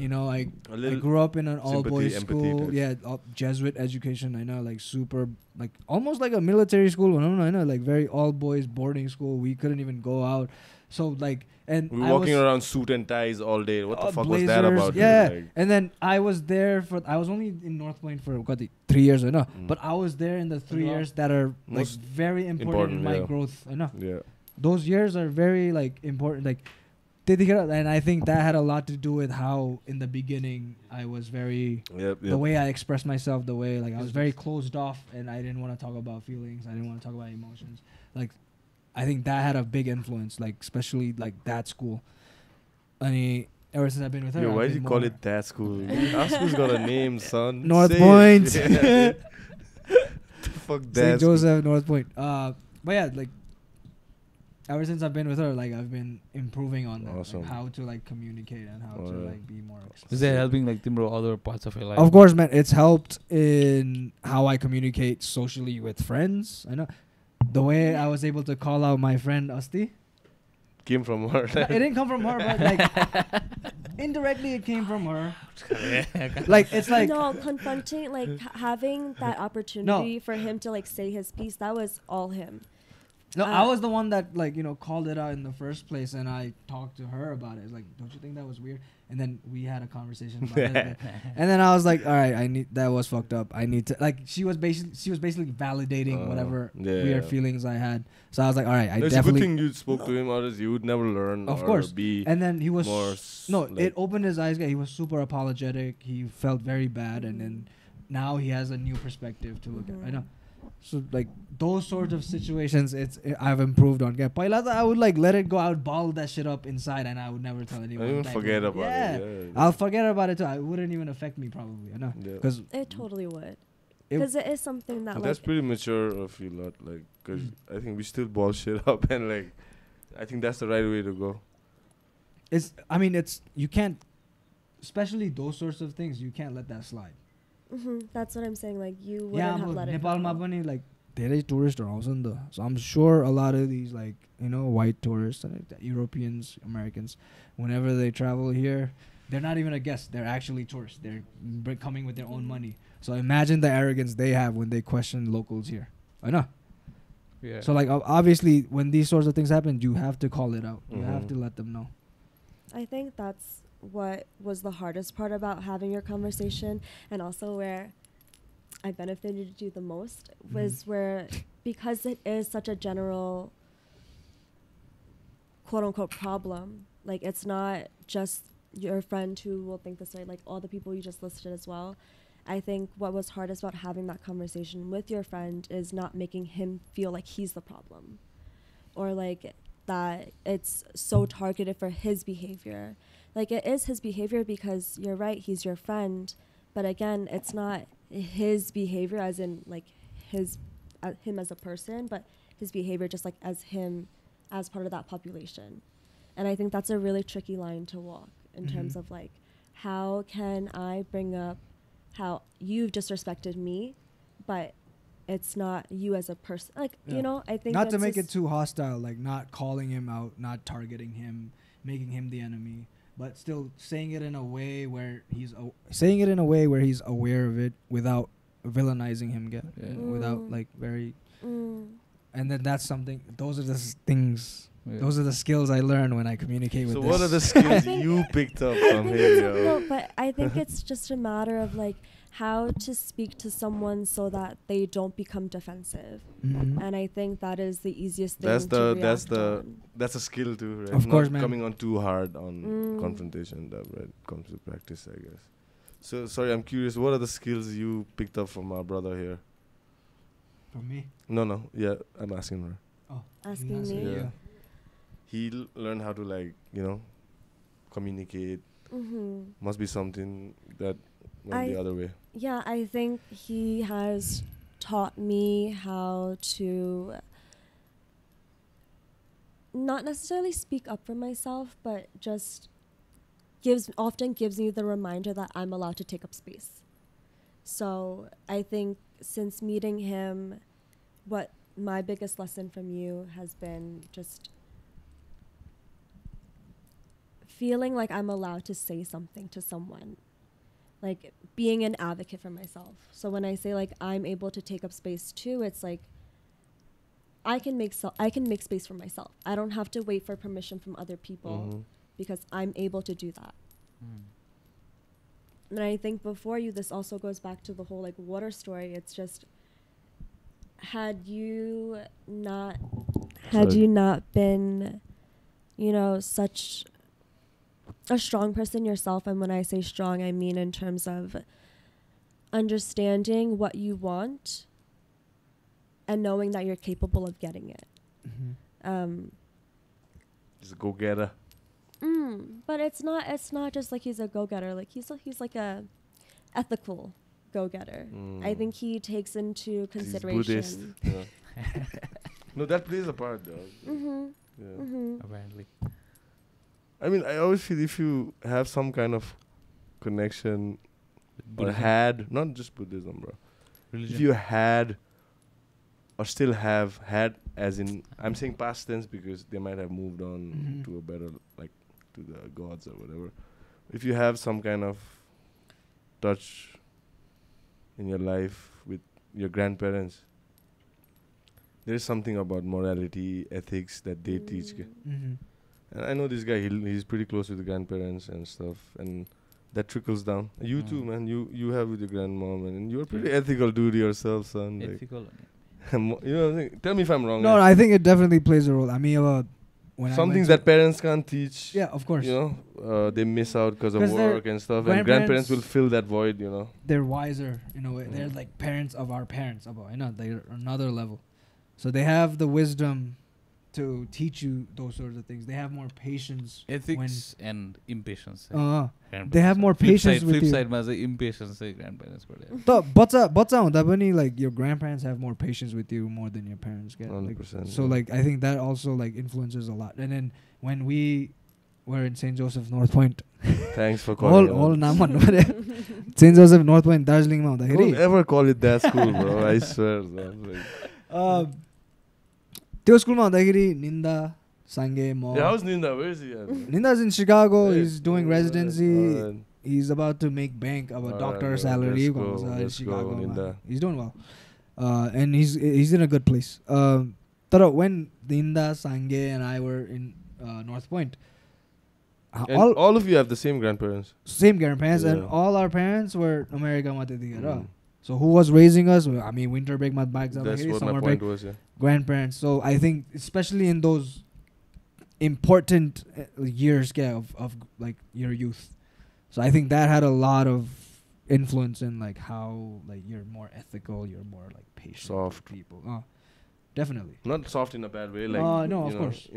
A little grew up in an all boys sympathy, empathy school. type. Yeah, Jesuit education. I know, like super, like almost like a military school. I know, like very all boys boarding school. We couldn't even go out. So like, and we were I walking was, around suit and ties all day. What the fuck was blazers, that about? Yeah, dude? Like, and then I was there I was only in North Point for 3 years, I know. Mm. But I was there in the 3 Yeah. years that are like Most very important in my yeah. growth, I know. yeah. Those years are very like important, like and I think that had a lot to do with how in the beginning I was very Yep. the way I expressed myself, the way like I was very closed off, and I didn't want to talk about feelings, I didn't want to talk about emotions. Like I think that had a big influence, like especially like that school. And ever since I've been with her. Yo, I've why been do you call more- it that school? Our school's got a name, son. North Say Point. It. Fuck that. St. Joseph, North Point. But yeah, like ever since I've been with her, like I've been improving on that, Awesome. like, how to like communicate and how to like be more. Is that helping like Timro other parts of your life? Of course, man. It's helped in how I communicate socially with friends. I know the way I was able to call out my friend Asti. Came from her. It didn't come from her, but like indirectly it came from her. Like it's like no, confronting, like having that opportunity for him to like say his piece, that was all him. no, I was the one that like called it out in the first place, and I talked to her about it. It's like, don't you think that was weird? And then we had a conversation about it, and then I was like, all right, that was fucked up. I need to like she was basically validating whatever weird feelings I had. So I was like, all right, It's definitely. a good thing you spoke to him, or else you would never learn. Of or course. Be And then he was more it opened his eyes. He was super apologetic. He felt very bad, and then now he has a new perspective to look at. I know. So like those sorts of situations, I've improved on. Yeah, I would like let it go. I would bottle that shit up inside, and I would never tell anyone. I even like, forget about yeah. it. I'll forget about it too. It wouldn't even affect me probably. I know, because It totally would. Because it is something that that's pretty mature of you lot, like, because I think we still ball shit up, and like, I think that's the right way to go. you can't, especially those sorts of things, you can't let that slide. That's what I'm saying. Like you wouldn't have let it Nepal go. ma pani like धेरै tourists aroउँछ नि त. So I'm sure a lot of these like white tourists, like Europeans, Americans, whenever they travel here, they're not even a guest. They're actually tourists. They're coming with their own money. So imagine the arrogance they have when they question locals here. I know. Yeah. So like obviously when these sorts of things happen, you have to call it out. You have to let them know. I think that's what was the hardest part about having your conversation, and also where I benefited you the most was where, because it is such a general quote unquote problem, like it's not just your friend who will think this way, like all the people you just listed as well. I think what was hardest about having that conversation with your friend is not making him feel like he's the problem, or like that it's so targeted for his behavior. Like it is his behavior because you're right, he's your friend, but again, it's not his behavior as in like him as a person, but his behavior just like as him as part of that population. And I think that's a really tricky line to walk in terms of like, how can I bring up how you've disrespected me, but it's not you as a person. Like, I think not to make it too hostile, like not calling him out, not targeting him, making him the enemy, but still saying it in a way where he's aware of it without villainizing him without like very. And then that's something. Those are the things. Yeah. Those are the skills I learned when I communicate with. So this. what are the skills you picked up from him, yo? No, but I think it's just a matter of like how to speak to someone so that they don't become defensive. And I think that is the easiest thing that's a skill too, right? Of course, not man. Coming on too hard on confrontation, that right comes with practice, I guess. So sorry, I'm curious. What are the skills you picked up from our brother here? From me? No. Yeah, I'm asking her. Oh, asking me. Yeah. He learned how to communicate. Must be something that went the other way. Yeah, I think he has taught me how to not necessarily speak up for myself, but just often gives me the reminder that I'm allowed to take up space. So I think since meeting him, what my biggest lesson from you has been just feeling like I'm allowed to say something to someone, like being an advocate for myself. So when I say like I'm able to take up space too, it's like I can make space for myself. I don't have to wait for permission from other people because I'm able to do that. And I think before you, this also goes back to the whole like water story. It's just had you not been, such a strong person yourself, and when I say strong, I mean in terms of understanding what you want and knowing that you're capable of getting it. Just a go-getter. But it's not just like he's a go-getter. Like he's like a ethical go-getter. I think he takes into consideration. He's Buddhist. Yeah. No, that plays a part, dog. Yeah. Apparently. I mean, I always feel if you have some kind of connection or Buddhism. had, not just Buddhism, bro. Religion. If you had or still have had, as in, I'm saying past tense because they might have moved on to a better, like, to the gods or whatever. If you have some kind of touch in your life with your grandparents, there is something about morality, ethics that they teach. And I know this guy, he's pretty close with the grandparents and stuff, and that trickles down. You too, man. You have with your grandmom, and you're a pretty ethical dude yourself, son. Ethical. Like, you know what I'm saying? Tell me if I'm wrong. No, I think it definitely plays a role. I mean, when some things that parents can't teach. Yeah, of course. You know, they miss out because of work and stuff, and grandparents grandparents will fill that void. You know, they're wiser in a way. They're like parents of our parents. They're another level. So they have the wisdom to teach you those sorts of things. They have more patience. Ethics and impatience. They have more patience with flip you. side ma impatience grandparents ko So bachcha hunda pani, like your grandparents have more patience with you more than your parents get. 100%. So like I think that also like influences a lot. And then when we were in St. Joseph North Point, thanks for calling. all naam भन्नु पर्यो. St. Joseph North Point Darjeeling मा हुँदाखेरि Don't ever call it that school, bro. I swear. त्यो स्कुलमा हुँदाखेरि निन्दा Sange, Yeah, how's Ninda? Where is he at? Ninda's in Chicago. Hey, He's doing residency. alright. He's about to make bank of a Alright, doctor bro. salary. Let's go, Ninda. He's doing well. And he's in a good place. But when Ninda, Sange, and I were in North Point, And all of you have the same grandparents. Same grandparents, and all our parents were America. So who was raising us? I mean, winter break, my bags. That's what my point was. Yeah. Grandparents. So I think, especially in those important years of like your youth, so I think that had a lot of influence in like how like you're more ethical, you're more like patient, Soft with people. Definitely. Not soft in a bad way. Like no, of course.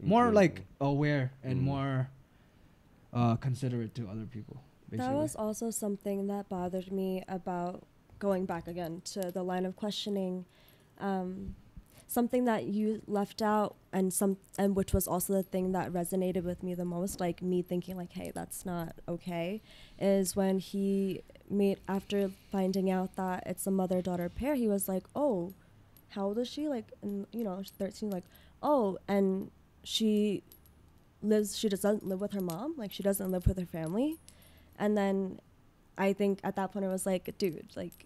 More like aware and more considerate to other people. Basically. That was also something that bothered me about going back again to the line of questioning. Something that you left out and which was also the thing that resonated with me the most, like me thinking like, hey, that's not okay, is when he made, after finding out that it's a mother-daughter pair, he was like, oh, how old is she? Like, and, 13, like, oh, and she doesn't live with her mom, like she doesn't live with her family. And then I think at that point I was like, dude, like,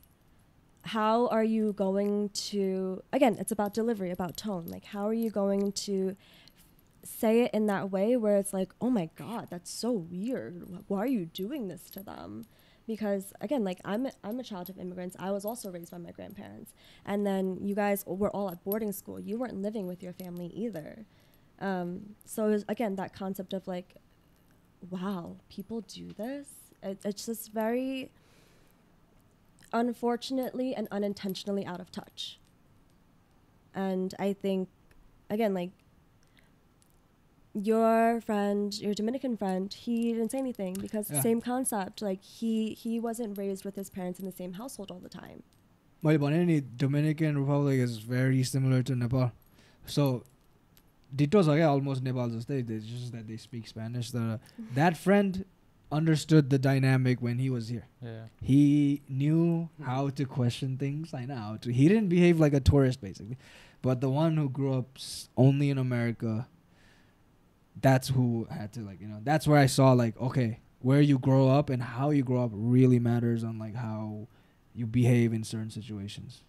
how are you going to, again, it's about delivery, about tone. Like, how are you going to say it in that way where it's like, oh my God, that's so weird. Why are you doing this to them? Because again, like I'm a child of immigrants. I was also raised by my grandparents. And then you guys were all at boarding school. You weren't living with your family either. So it was, again, that concept of like, wow, people do this? It's just very, unfortunately and unintentionally out of touch. And I think, again, like, your Dominican friend, he didn't say anything because same concept. Like, he wasn't raised with his parents in the same household all the time. Well, Dominican Republic is very similar to Nepal. So, ditto sa almost Nepal jastै. It's just that they speak Spanish. That friend understood the dynamic when he was here. Yeah. He knew how to question things. I know how to. He didn't behave like a tourist, basically. But the one who grew up only in America, that's who had to, like, that's where I saw, like, okay, where you grow up and how you grow up really matters on, like, how you behave in certain situations.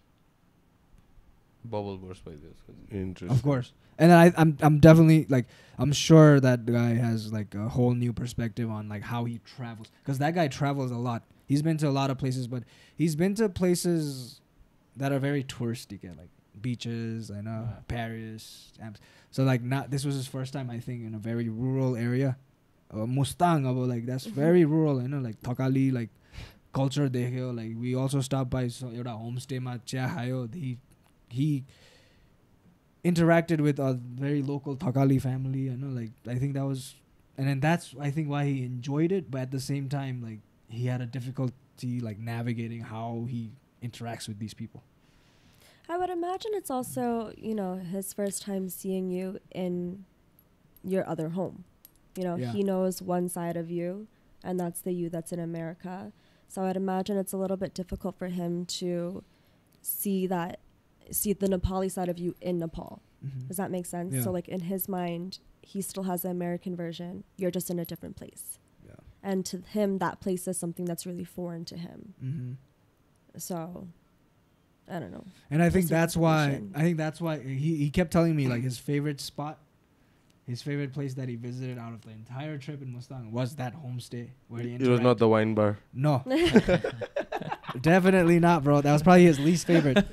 Bubble burst by this. Interesting. Of course. And then I'm definitely, like, I'm sure that guy has, like, a whole new perspective on, like, how he travels. Because that guy travels a lot. He's been to a lot of places, but he's been to places that are very touristy, like beaches, Paris. So, like, this was his first time, I think, in a very rural area. Mustang, like, that's very rural, like, Thakali, like, culture dekhyo. Like, we also stopped by एउटा homestay ma chia khayo. He interacted with a very local Thakali family, like, I think that was and then that's I think why he enjoyed it, but at the same time, like he had a difficulty like navigating how he interacts with these people. I would imagine it's also, his first time seeing you in your other home. He knows one side of you, and that's the you that's in America. So I'd imagine it's a little bit difficult for him to see the Nepali side of you in Nepal. Mm-hmm. Does that make sense? Yeah. So like in his mind, he still has the American version. You're just in a different place. Yeah. And to him, that place is something that's really foreign to him. Mm-hmm. So I don't know. And I think that's why information. he kept telling me like his favorite spot, his favorite place that he visited out of the entire trip in Mustang was that homestay where he It was not the wine bar. No. Definitely not, bro. That was probably his least favorite.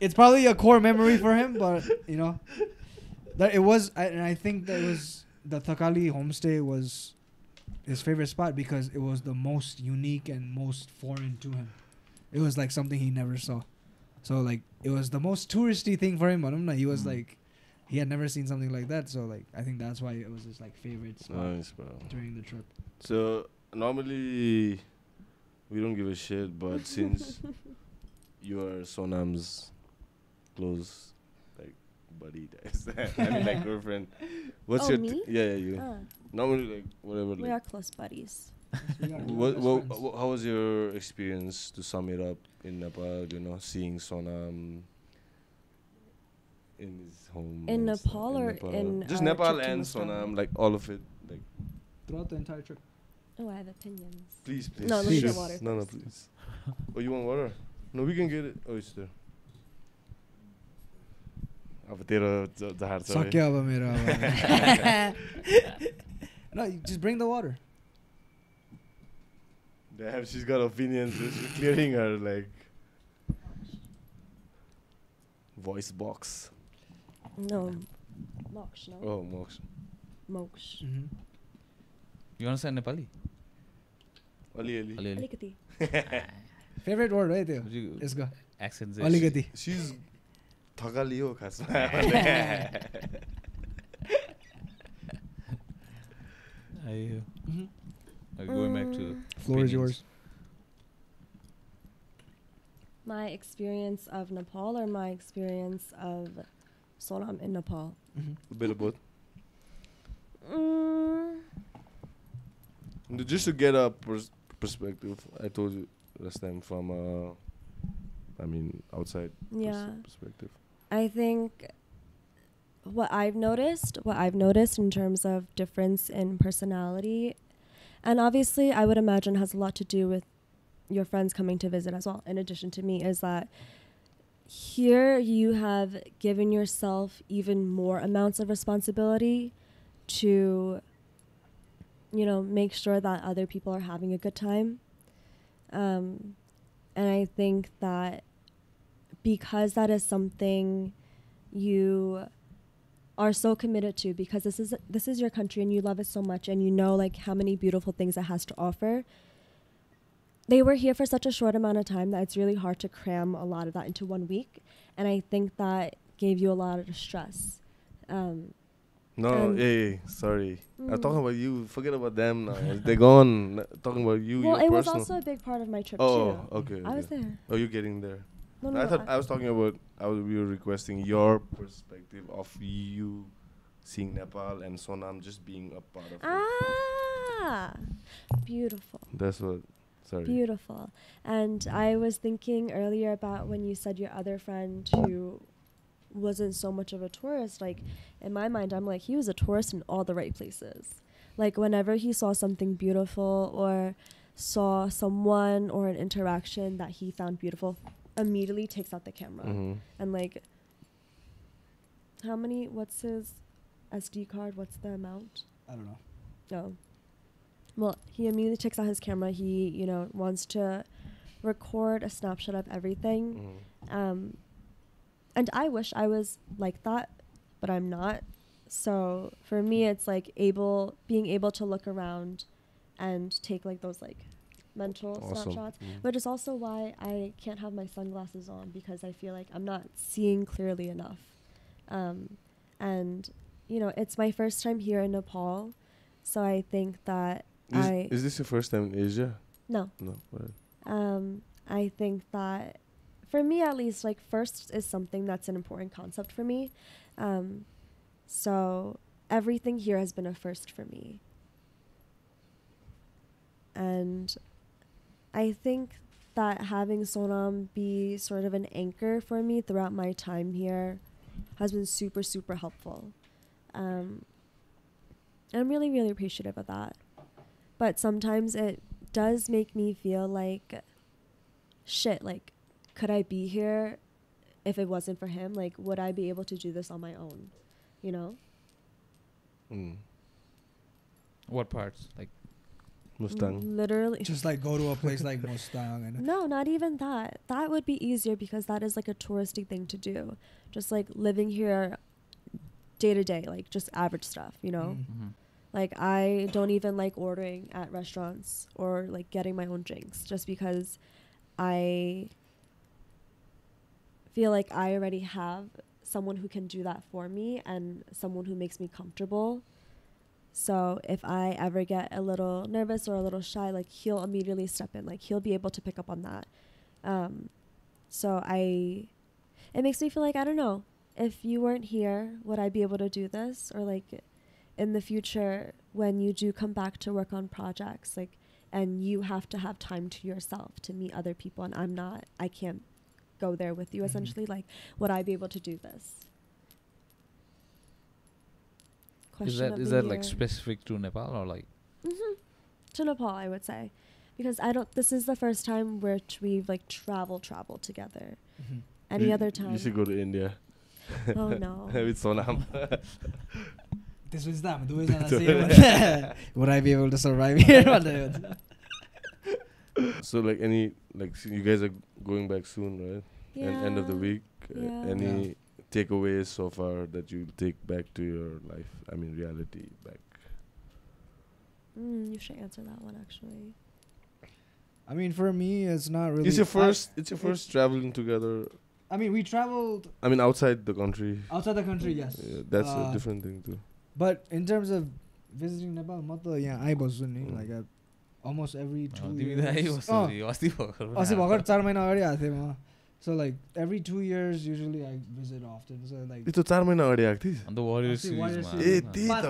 It's probably a core memory for him, but that it was, and I think that was the Thakali homestay was his favorite spot because it was the most unique and most foreign to him. It was like something he never saw. So like it was the most touristy thing for him. But he was like, he had never seen something like that. So like I think that's why it was his like favorite spot during the trip. So normally we don't give a shit, but since you are Sonam's close like buddy, I mean like girlfriend. What's your me? you? Normally like whatever. We are close buddies. How was your experience, to sum it up, in Nepal? Seeing Sonam in his home. In Nepal or in just our Nepal trip to and Mustang? Sonam, like all of it, like Throughout the entire trip. Oh, I have opinions. please. No, let me get water. No, first. please. Oh, you want water? No, we can get it. Oh, it's there. अब तेरो जहार छ सक्यो अब मेरो No, you just bring the water. Damn, she's got opinions. She's clearing her like voice box. No. Moksh, no? Oh, Mox. Moksh. Mm-hmm. You understand Nepali? Ali. Alikati. Favorite word, right there. You- Let's go. Accent. Aligati. She's Thakali हो खासमा. Mm-hmm. Going back to Floor is opinions. yours. My experience of Nepal or my experience of Sonam in Nepal? Mm-hmm. A bit of both. Just to get a perspective, I told you last time from outside perspective. I think what I've noticed in terms of difference in personality, and obviously I would imagine has a lot to do with your friends coming to visit as well, in addition to me, is that here you have given yourself even more amounts of responsibility to, make sure that other people are having a good time. And I think that because that is something you are so committed to, because this is your country and you love it so much and you know like how many beautiful things it has to offer. They were here for such a short amount of time that it's really hard to cram a lot of that into 1 week, and I think that gave you a lot of stress. Sorry. I'm talking about you. Forget about them now. They're gone. Talking about you. Well, your it was personal. also a big part of my trip Oh, too. okay. I was there. Oh, you're getting there. No, I thought I was talking about. We were requesting your perspective of you seeing Nepal and Sonam just being a part of it. Ah, beautiful. That's what. Sorry. Beautiful. And I was thinking earlier about when you said your other friend who wasn't so much of a tourist. Like, in my mind, I'm like, he was a tourist in all the right places. Like, whenever he saw something beautiful or saw someone or an interaction that he found beautiful, immediately takes out the camera. Mm-hmm. And, like, what's his SD card? What's the amount? I don't know. No. Well, he immediately takes out his camera. He, wants to record a snapshot of everything. Mm-hmm. And I wish I was like that, but I'm not. So for me, it's like being able to look around and take like those like mental snapshots, which is also why I can't have my sunglasses on, because I feel like I'm not seeing clearly enough. And it's my first time here in Nepal, so I think that Is this your first time in Asia? No. Right. I think that, for me at least, like, first is something that's an important concept for me. So everything here has been a first for me. And I think that having Sonam be sort of an anchor for me throughout my time here has been super, super helpful. I'm really, really appreciative of that. But sometimes it does make me feel like, shit, like, could I be here if it wasn't for him? Like, would I be able to do this on my own? You know? What parts? Like Mustang. Literally. Just like go to a place like Mustang. And No, not even that. That would be easier because that is like a touristy thing to do. Just like living here day to day, like just average stuff, you know? Mm-hmm. Like, I don't even like ordering at restaurants or like getting my own drinks just because I feel like I already have someone who can do that for me and someone who makes me comfortable. So if I ever get a little nervous or a little shy, like, he'll immediately step in. Like, he'll be able to pick up on that. It makes me feel like, I don't know, if you weren't here, would I be able to do this? Or like, in the future, when you do come back to work on projects, like, and you have to have time to yourself to meet other people, and I can't go there with you, essentially, like, would I be able to do this? Is that like specific to Nepal or like? To Nepal, I would say, because this is the first time which we've like traveled together. Any other time? You should go to India. Oh no. With Sonam. this was them. Would I be able to survive here? So like you guys are going back soon, right? Yeah. End of the week. Yeah. Any takeaways so far that you take back to your life? I mean, reality back. You should answer that one, actually. I mean, for me, it's not really. It's your first traveling together. I mean, we traveled. I mean, outside the country. Outside the country, yes. Yeah, that's a different thing too. But in terms of visiting Nepal, like almost every 2 years. So like every 2 years, usually I visit often. So like. It's 4 महिना अगाडि आएको थिइस् And the Warrior series ma. ए त्यही त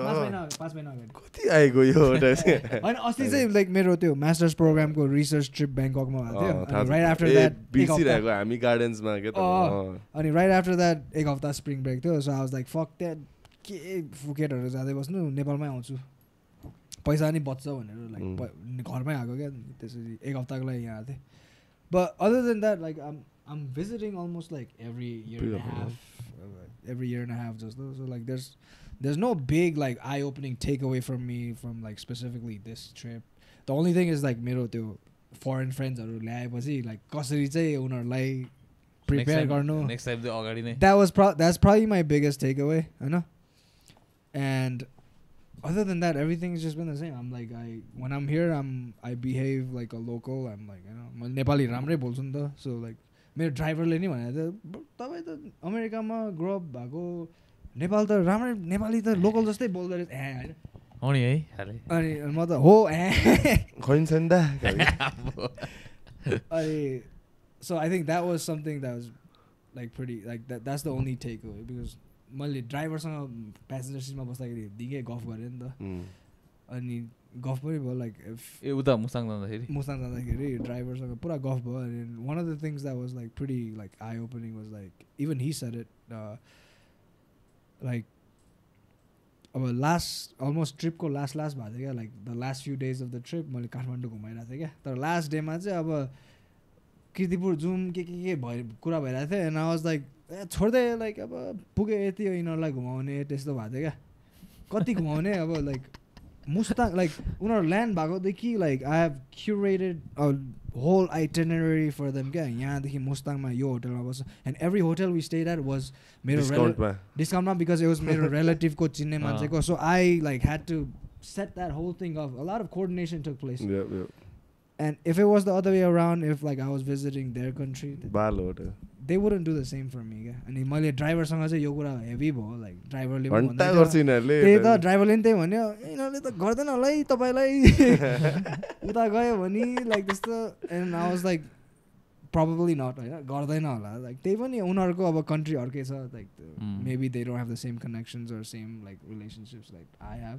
5 महिना अगाडि कति आएको यो होइन अस्ति चाहिँ लाइक मेरो त्यो मास्टर्स प्रोग्रामको रिसर्च ट्रिप ब्याङ्ककमा भएको थियो राइट आफ्टर द्याट बिर्सिरहेको हामी गार्डन्समा के त अनि राइट आफ्टर द्याट एक हप्ता स्प्रिङ ब्रेक थियो so I was like fuck that के फुकेटहरू जाँदै बस्नु नेपालमै आउँछु पैसा नि बच्छ भनेर लाइक घरमै आएको क्या त्यसरी एक हप्ताको लागि यहाँ आएको थिएँ but other than that like I'm visiting almost like every year and a half just though. So like there's no big like eye-opening takeaway from me from like specifically this trip. The only thing is like मेरो त्यो foreign friends हरू ल्याएपछि like कसरी चाहिँ उनीहरूलाई prepare गर्नु next time the अगाडि नै that's probably my biggest takeaway, you know. And other than that, everything's just been the same. I'm like when I'm here I behave like a local. I'm like, you know, म नेपाली राम्रै बोल्छु नि त. So like मेरो ड्राइभरले नि भने तपाईँ त अमेरिकामा ग्रो अप भएको नेपाल त राम्रै नेपाली त लोकल जस्तै बोल्दो रहेछ होइन अनि म त हो खैन्छ नि त अनि so I think that was something that was like pretty like that's the only takeaway because मैले ड्राइभरसँग प्यासेन्जर सिटमा बस्दाखेरि दिगै गफ गरेँ नि त अनि गफ पनि भयो लाइक ए उता मुस्ताङ जाँदाखेरि ड्राइभरसँग पुरा गफ भयो अनि one of the things that was like pretty like eye opening was like even he said it like अब almost ट्रिपको लास्ट भएको थियो क्या like the last few days of the trip मैले काठमाडौँ घुमाइरहेको थिएँ क्या तर लास्ट डेमा चाहिँ अब किर्तिपुर जाउँ के कुरा भइरहेको थियो एन्ड आई वाज लाइक छोड्दै लाइक अब पुग्यो यति हो यिनीहरूलाई घुमाउने त्यस्तो भएको थियो क्या कति घुमाउने अब लाइक मुस्ताङ लाइक उनीहरू ल्यान्ड भएकोदेखि like I have curated a whole itinerary for them क्या यहाँदेखि मुस्ताङमा यो होटलमा बस्छ and every hotel we stayed at was मेरो डिस्काउन्टमा बिकज इट वाज मेरो रिलेटिभको चिन्ने मान्छेको so I like had to set that whole thing of a lot of coordination took place And if it was the other way around, if like I was visiting their country, they wouldn't do the same for me क्या अनि मैले ड्राइभरसँग चाहिँ यो कुरा heavy भयो like ड्राइभरले घन्टा गर्छ यिनीहरूले त्यही त ड्राइभरले नि त्यही भन्यो यिनीहरूले त गर्दैन होला है तपाईँलाई उता गयो भने लाइक त्यस्तो and I was like probably not होइन गर्दैन होला लाइक त्यही पनि उनीहरूको अब कन्ट्री अर्कै छ like maybe they don't have the same connections or same like relationships like I have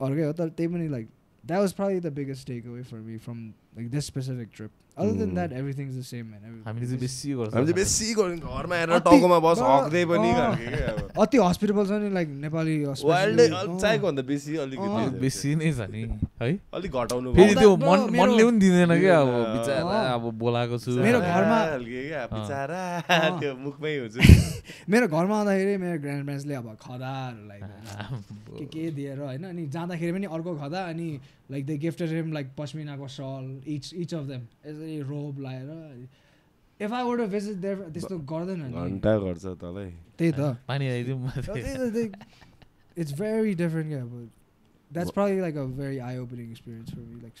अर्कै हो तर त्यही पनि like that was probably the biggest takeaway for me from like this specific trip. Other than that, everything's the same, man. हामीले चाहिँ बेसी गर्छ हामीले बेसी गर्नु घरमा हेरेर टाउकोमा बस हक्दै पनि खालके के अब अति हस्पिटल छ नि लाइक नेपाली वाइल्डै चाहिएको भन्दा बेसी अलिकति बेसी नै छ नि है अलिक घटाउनु फेरि त्यो मनले पनि दिँदैन क्या अब बिचारा अब बोलाएको छु मेरो घरमा खालके क्या बिचारा त्यो मुखमै हुन्छ मेरो घरमा आउँदाखेरि मेरो ग्रान्ड प्यारेन्ट्सले अब खदाहरूलाई के दिएर होइन अनि जाँदाखेरि पनि अर्को खदा अनि like they gifted him like पश्मिनाको सल इच अफ देम यसरी रोब लाएर if I were to visit there त्यस्तो गर्दैन नि घन्टा गर्छ तँलाई त्यही त पानी आइदिउँ इट्स भेरी डिफरेन्ट क्या अब that's probably like a very eye-opening experience for me like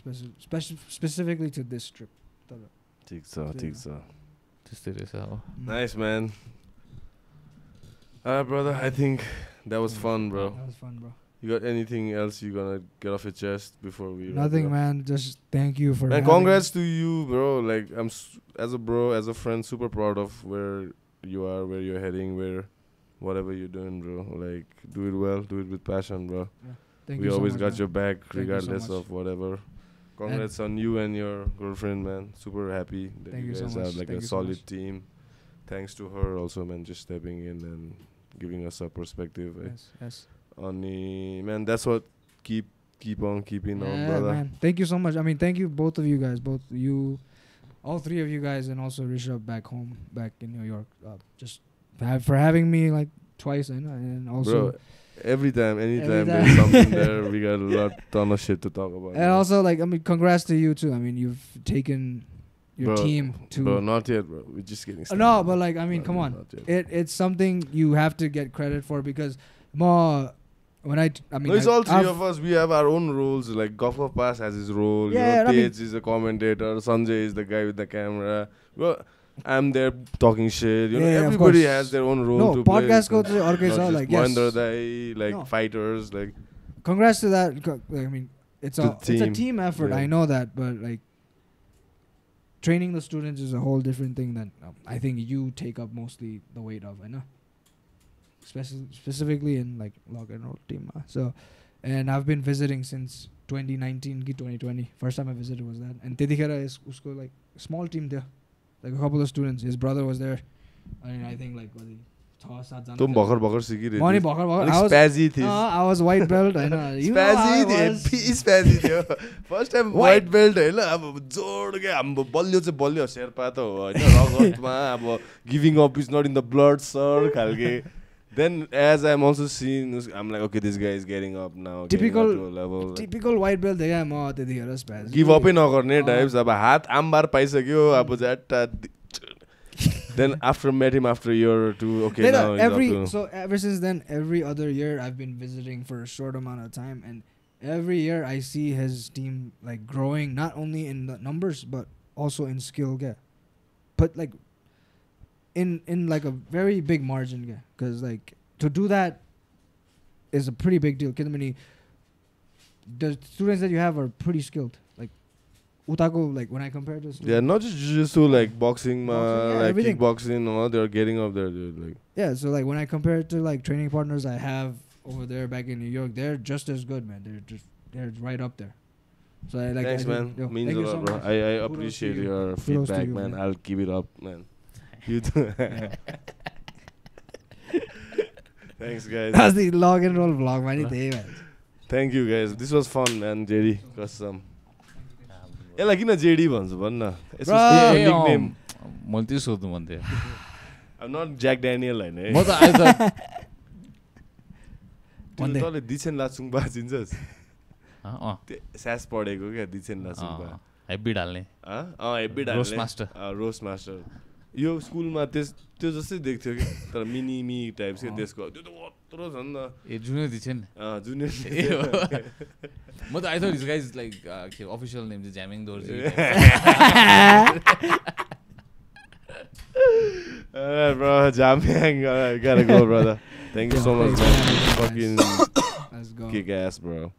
specifically to this trip तर ठीक छ त्यस्तै रहेछ अब nice man brother I think that was fun bro you got anything else you gonna get off your chest before we nothing man just thank you for and congrats to you bro like I'm as a bro as a friend super proud of where you are where you're heading where whatever you're doing bro like do it well do it with passion bro thank we you always so much, got your back thank regardless you so of whatever congrats on you and your girlfriend man super happy that thank you guys so much. have like thank a solid team thanks to her also man just stepping in and giving us a perspective yes man that's what keep on keeping on brother man. Thank you so much. I mean thank you both of you guys both you all three of you guys and also Rishabh back home back in New York just for having me like twice and also bro, anytime there's something there we got a ton of shit to talk about and also like I mean congrats to you too I mean you've taken your team to bro not yet bro we're just getting started. no but like I mean come on it's something you have to get credit for because when I mean no, it's all three of us we have our own roles like Guff Guff Pass has his role Tej is a commentator Sanjay is the guy with the camera well I'm there talking shit you know everybody has their own role to play podcast ko chai arkai cha like yes Mahendra Dai like fighters like congrats to that I mean it's a team effort I know that but like training the students is a whole different thing than I think you take up mostly the weight of I know specifically in like log and roll team so and I've been visiting since 2019 ki 2020 first time I visited was that and tedikhera is usko like small team there like a couple of students his brother was there I mean I think like 6-7 jana तुम भर्खर सिकिरहेथ्यौ money भर्खर I was white belt हैन स्प्याजी थियो first time white belt हैन अब जोड के हाम्रो बलियो चाहिँ बलियो शेर्पा त हो हैन रगतमा अब giving up is not in the blood sir खालके then as I'm also seeing I'm like okay this guy is getting up now typical white belt देगा म त्यतिखेर स्प्याज गिभ अप नै नगर्ने टाइप्स अब हात आमबार पाइसक्यो अब ज्याटा then after met him after a year or two okay now so ever since then every other year I've been visiting for a short amount of time and every year I see his team like growing not only in the numbers but also in skill but like in like a very big margin because like to do that is a pretty big deal the students that you have are pretty skilled like utako like when I compare to not just jiu-jitsu like boxing like kickboxing they're getting up there dude like so like when I compare it to like training partners I have over there back in New York they're just as good man they're right up there so I like thanks man means a lot bro I appreciate your feedback man I'll keep it up man you too thanks guys that's the log and roll vlog man thank you guys this was fun man JD custom यसलाई किन JD भन्छ भन्न यसको nickname मैले त्यो सोध्नु मन थियो I'm not Jack Daniel हैन म त आइ त तले दिछेन लाचुङ बाजिन्छस् सास पढेको क्या दिछेन लाचुङ बा हेब्बी डाल्ने हेब्बी डाल्ने रोस्ट मास्टर यो स्कुलमा त्यो जस्तै देख्थ्यो कि तर मिनी मी टाइप्स के त्यसको त्यो त कत्रो छ नि त ए जुनियर दिछेन जुनियर म त I thought this guys like के अफिशियल नेम चाहिँ ज्यामिङ Dorji Alright, bro. Jamming. Alright, gotta go, brother. Thank you so much, man. Fucking Let's go. kick ass, bro.